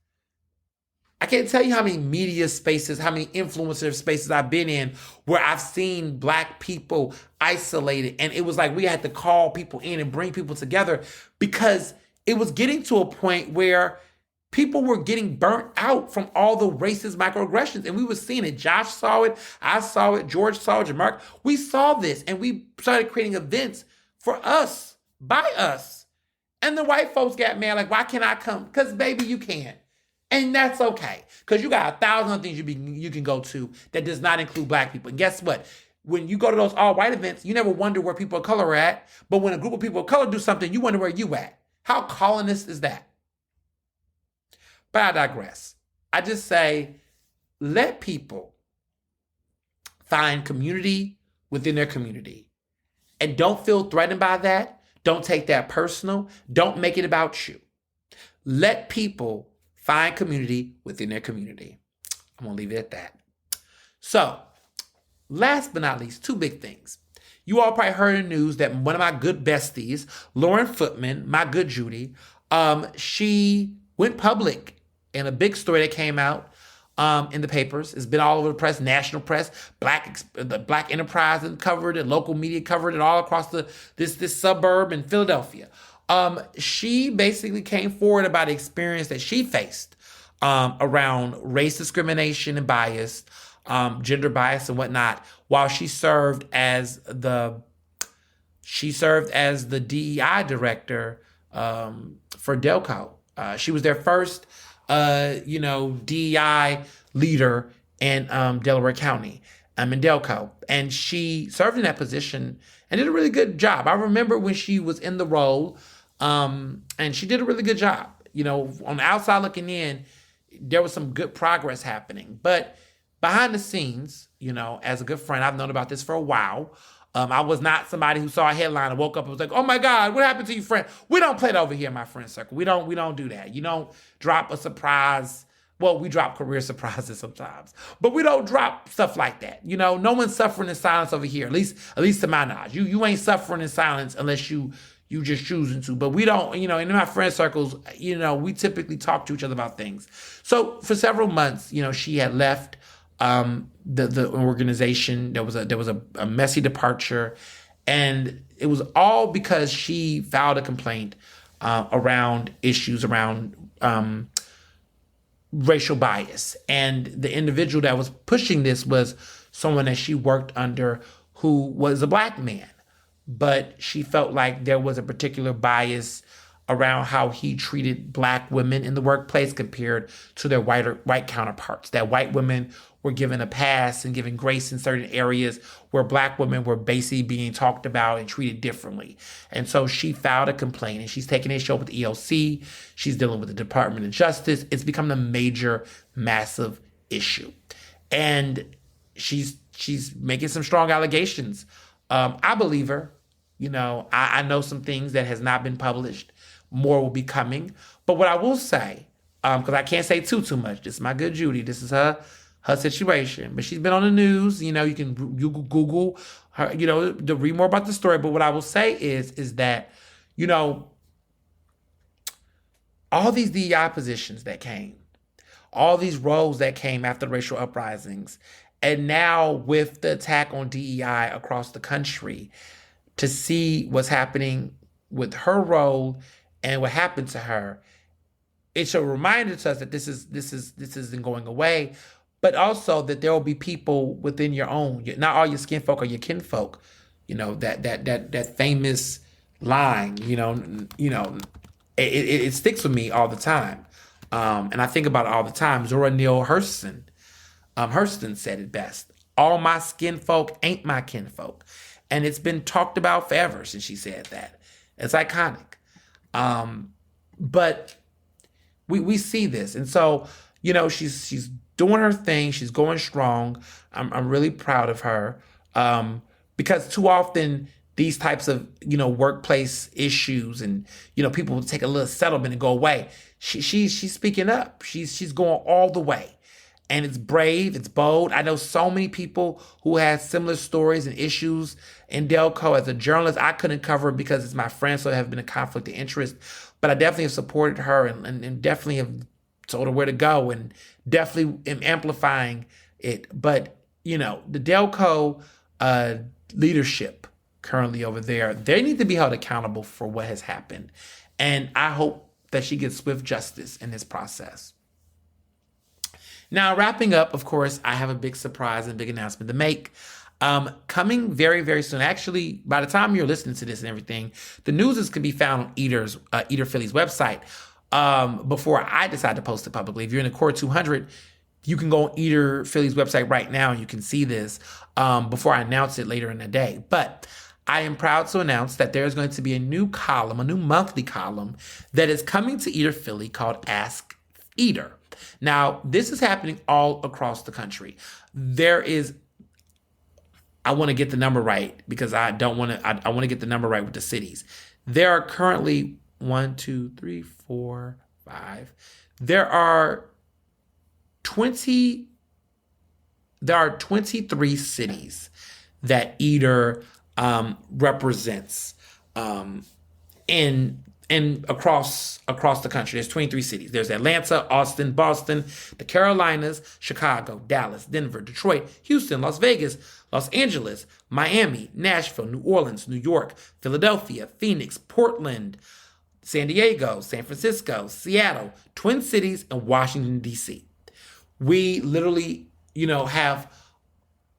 I can't tell you how many media spaces, how many influencer spaces I've been in where I've seen black people isolated. And it was like we had to call people in and bring people together because it was getting to a point where people were getting burnt out from all the racist microaggressions. And we were seeing it. Josh saw it. I saw it. George saw it. Mark. We saw this. And we started creating events for us, by us. And the white folks got mad. Like, why can't I come? Because, baby, you can. And that's okay. Because you got 1,000 other things you can go to that does not include black people. And guess what? When you go to those all-white events, you never wonder where people of color are at. But when a group of people of color do something, you wonder where you at. How colonist is that? But I digress. I just say, let people find community within their community. And don't feel threatened by that. Don't take that personal. Don't make it about you. Let people find community within their community. I'm going to leave it at that. So, last but not least, two big things. You all probably heard in the news that one of my good besties, Lauren Footman, my good Judy, she went public in a big story that came out in the papers. It's been all over the press, national press. The Black Enterprise covered it, local media covered it all across this suburb in Philadelphia. She basically came forward about the experience that she faced around race discrimination and bias, gender bias and whatnot, while she served as the DEI director for Delco. She was their first, DEI leader in Delaware County, in Delco, and she served in that position and did a really good job. I remember when she was in the role, and she did a really good job. On the outside looking in, there was some good progress happening, but behind the scenes, as a good friend, I've known about this for a while. I was not somebody who saw a headline and woke up and was like, "Oh my God, what happened to your friend?" We don't play that over here in my friend circle. We don't do that. You don't drop a surprise. Well, we drop career surprises sometimes, but we don't drop stuff like that. No one's suffering in silence over here. At least to my knowledge, you ain't suffering in silence unless you just choosing to. But we don't. In my friend circles, we typically talk to each other about things. So for several months, she had left the organization. There was a messy departure, and it was all because she filed a complaint around issues around racial bias. And the individual that was pushing this was someone that she worked under who was a Black man, but she felt like there was a particular bias around how he treated Black women in the workplace compared to their white counterparts. That white women were given a pass and given grace in certain areas where Black women were basically being talked about and treated differently. And so she filed a complaint, and she's taking it show with the EOC. She's dealing with the Department of Justice. It's become a major, massive issue. And she's making some strong allegations. I believe her. I know some things that has not been published. More will be coming. But what I will say, because I can't say too much. This is my good Judy. This is her situation. But she's been on the news. You can Google her, to read more about the story. But what I will say is that, all these DEI positions that came, all these roles that came after the racial uprisings, and now with the attack on DEI across the country, to see what's happening with her role and what happened to her, it's a reminder to us that this isn't going away, but also that there will be people within your own, not all your skin folk or your kinfolk, that famous line, it sticks with me all the time. And I think about it all the time. Zora Neale Hurston said it best. All my skin folk ain't my kinfolk. And it's been talked about forever since she said that. It's iconic. But we see this. And so, she's doing her thing. She's going strong. I'm really proud of her. Because too often these types of, workplace issues and, people will take a little settlement and go away. She's speaking up. She's going all the way. And it's brave, it's bold. I know so many people who had similar stories and issues in Delco. As a journalist, I couldn't cover it because it's my friend, so it has been a conflict of interest. But I definitely have supported her and definitely have told her where to go and definitely am amplifying it. But, the Delco leadership currently over there, they need to be held accountable for what has happened. And I hope that she gets swift justice in this process. Now, wrapping up, of course, I have a big surprise and big announcement to make. Coming very, very soon. Actually, by the time you're listening to this and everything, the news can be found on Eater Philly's website before I decide to post it publicly. If you're in the Core 200, you can go on Eater Philly's website right now and you can see this before I announce it later in the day. But I am proud to announce that there's going to be a new monthly column that is coming to Eater Philly called Ask Eater. Now, this is happening all across the country. I want to get the number right because I want to get the number right with the cities. There are currently 1, 2, 3, 4, 5. There are 20 there are 23 cities that Eater represents in across the country. There's 23 cities. There's Atlanta, Austin, Boston, the Carolinas, Chicago, Dallas, Denver, Detroit, Houston, Las Vegas, Los Angeles, Miami, Nashville, New Orleans, New York, Philadelphia, Phoenix, Portland, San Diego, San Francisco, Seattle, Twin Cities, and Washington, D.C. We literally, have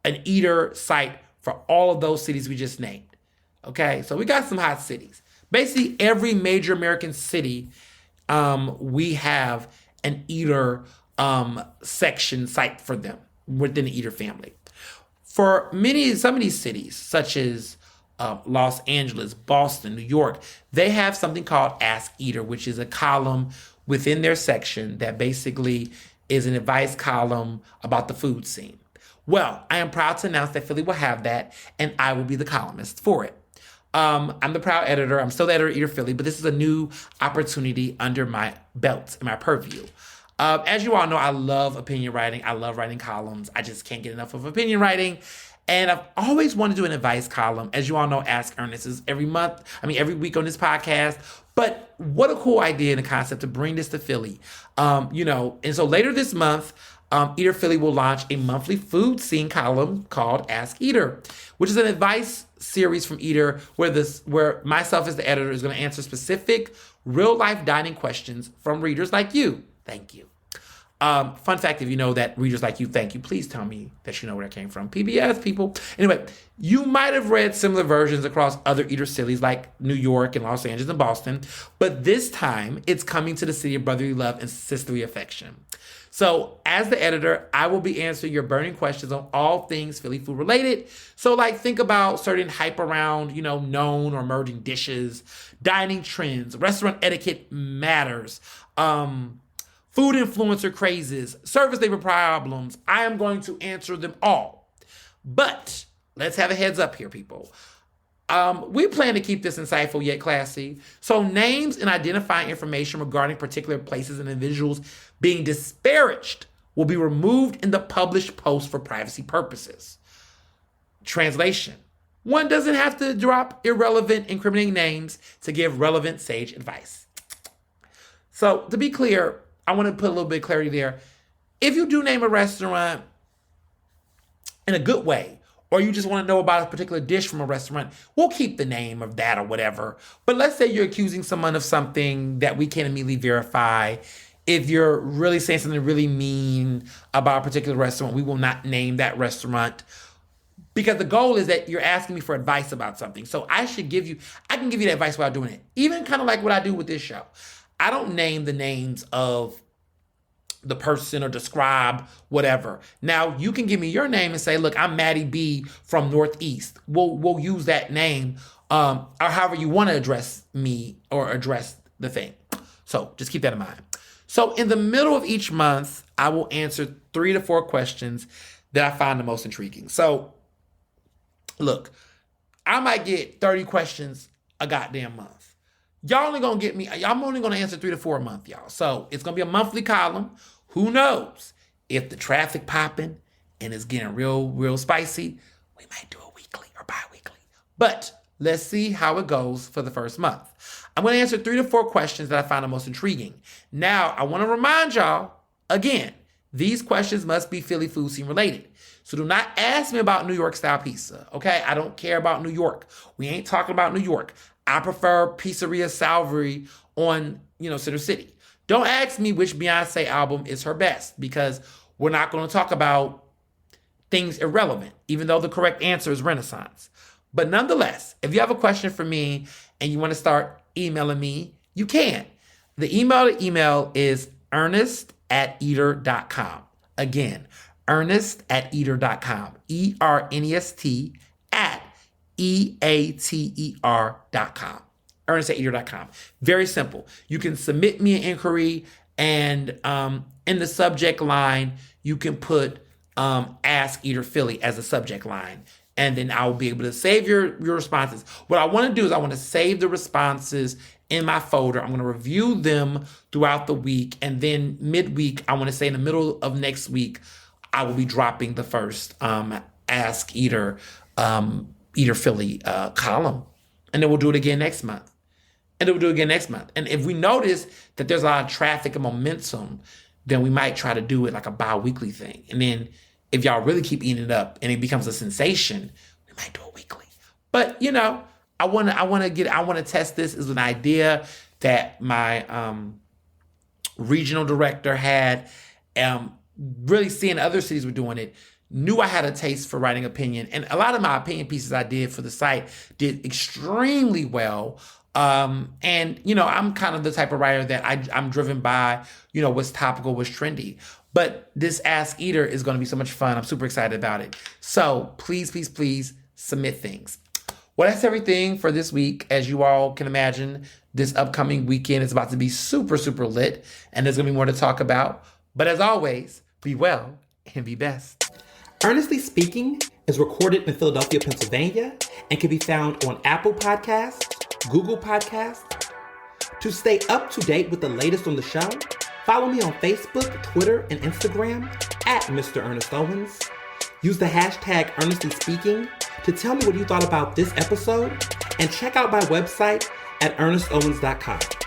an Eater site for all of those cities we just named. Okay, so we got some hot cities. Basically, every major American city, we have an Eater section site for them within the Eater family. For some of these cities, such as Los Angeles, Boston, New York, they have something called Ask Eater, which is a column within their section that basically is an advice column about the food scene. Well, I am proud to announce that Philly will have that, and I will be the columnist for it. I'm the proud editor. I'm still the editor of Eater Philly, but this is a new opportunity under my belt and my purview. As you all know, I love opinion writing. I love writing columns. I just can't get enough of opinion writing. And I've always wanted to do an advice column. As you all know, Ask Ernest is every week on this podcast. But what a cool idea and a concept to bring this to Philly. And so later this month, Eater Philly will launch a monthly food scene column called Ask Eater, which is an advice series from Eater where myself as the editor is going to answer specific real-life dining questions from readers like you. Thank you. Fun fact, if you know that readers like you, thank you. Please tell me that you know where that came from. PBS, people. Anyway, you might have read similar versions across other Eater cities like New York and Los Angeles and Boston, but this time it's coming to the city of brotherly love and sisterly affection. So as the editor, I will be answering your burning questions on all things Philly food related. So think about certain hype around, known or emerging dishes, dining trends, restaurant etiquette matters, food influencer crazes, service labor problems. I am going to answer them all. But let's have a heads up here, people. We plan to keep this insightful yet classy. So names and identifying information regarding particular places and individuals being disparaged will be removed in the published post for privacy purposes. Translation: one doesn't have to drop irrelevant, incriminating names to give relevant sage advice. So to be clear, I want to put a little bit of clarity there. If you do name a restaurant in a good way, or you just want to know about a particular dish from a restaurant, we'll keep the name of that or whatever. But let's say you're accusing someone of something that we can't immediately verify. If you're really saying something really mean about a particular restaurant, we will not name that restaurant, because the goal is that you're asking me for advice about something. So I can give you that advice without doing it. Even kind of like what I do with this show. I don't name the names of the person or describe whatever. Now, you can give me your name and say, look, I'm Maddie B from Northeast. We'll use that name, or however you want to address me or address the thing. So just keep that in mind. So in the middle of each month, I will answer 3 to 4 questions that I find the most intriguing. So look, I might get 30 questions a goddamn month. I'm only gonna answer 3 to 4 a month, y'all. So it's gonna be a monthly column. Who knows? If the traffic popping and it's getting real spicy, we might do a weekly or bi-weekly. But let's see how it goes for the first month. I'm gonna answer 3 to 4 questions that I find the most intriguing. Now, I wanna remind y'all, again, these questions must be Philly food scene related. So do not ask me about New York style pizza, okay? I don't care about New York. We ain't talking about New York. I prefer Pizzeria Salvery on, Center City. Don't ask me which Beyonce album is her best, because we're not going to talk about things irrelevant, even though the correct answer is Renaissance. But nonetheless, if you have a question for me and you want to start emailing me, you can. The email is ernest@eater.com. Again, ernest@eater.com. ERNEST at EATER.com. Ernest@eater.com. Very simple. You can submit me an inquiry, and in the subject line, you can put Ask Eater Philly as a subject line. And then I'll be able to save your responses. What I want to do is I want to save the responses in my folder. I'm going to review them throughout the week. And then midweek, I want to say in the middle of next week, I will be dropping the first Ask Eater Philly column. And then we'll do it again next month. And then we'll do it again next month. And if we notice that there's a lot of traffic and momentum, then we might try to do it like a bi-weekly thing. And then if y'all really keep eating it up and it becomes a sensation, we might do it weekly. But, you know, I want to test this as an idea that my regional director had, really seeing other cities were doing it, knew I had a taste for writing opinion. And a lot of my opinion pieces I did for the site did extremely well. And, you know, I'm kind of the type of writer that I'm driven by, you know, what's topical, what's trendy. But this Ask Eater is going to be so much fun. I'm super excited about it. So please, please, please submit things. Well, that's everything for this week. As you all can imagine, this upcoming weekend is about to be super, super lit. And there's going to be more to talk about. But as always, be well and be best. Ernestly Speaking is recorded in Philadelphia, Pennsylvania, and can be found on Apple Podcasts, Google Podcasts. To stay up to date with the latest on the show, follow me on Facebook, Twitter, and Instagram at Mr. Ernest Owens. Use the hashtag Ernestly Speaking to tell me what you thought about this episode, and check out my website at ernestowens.com.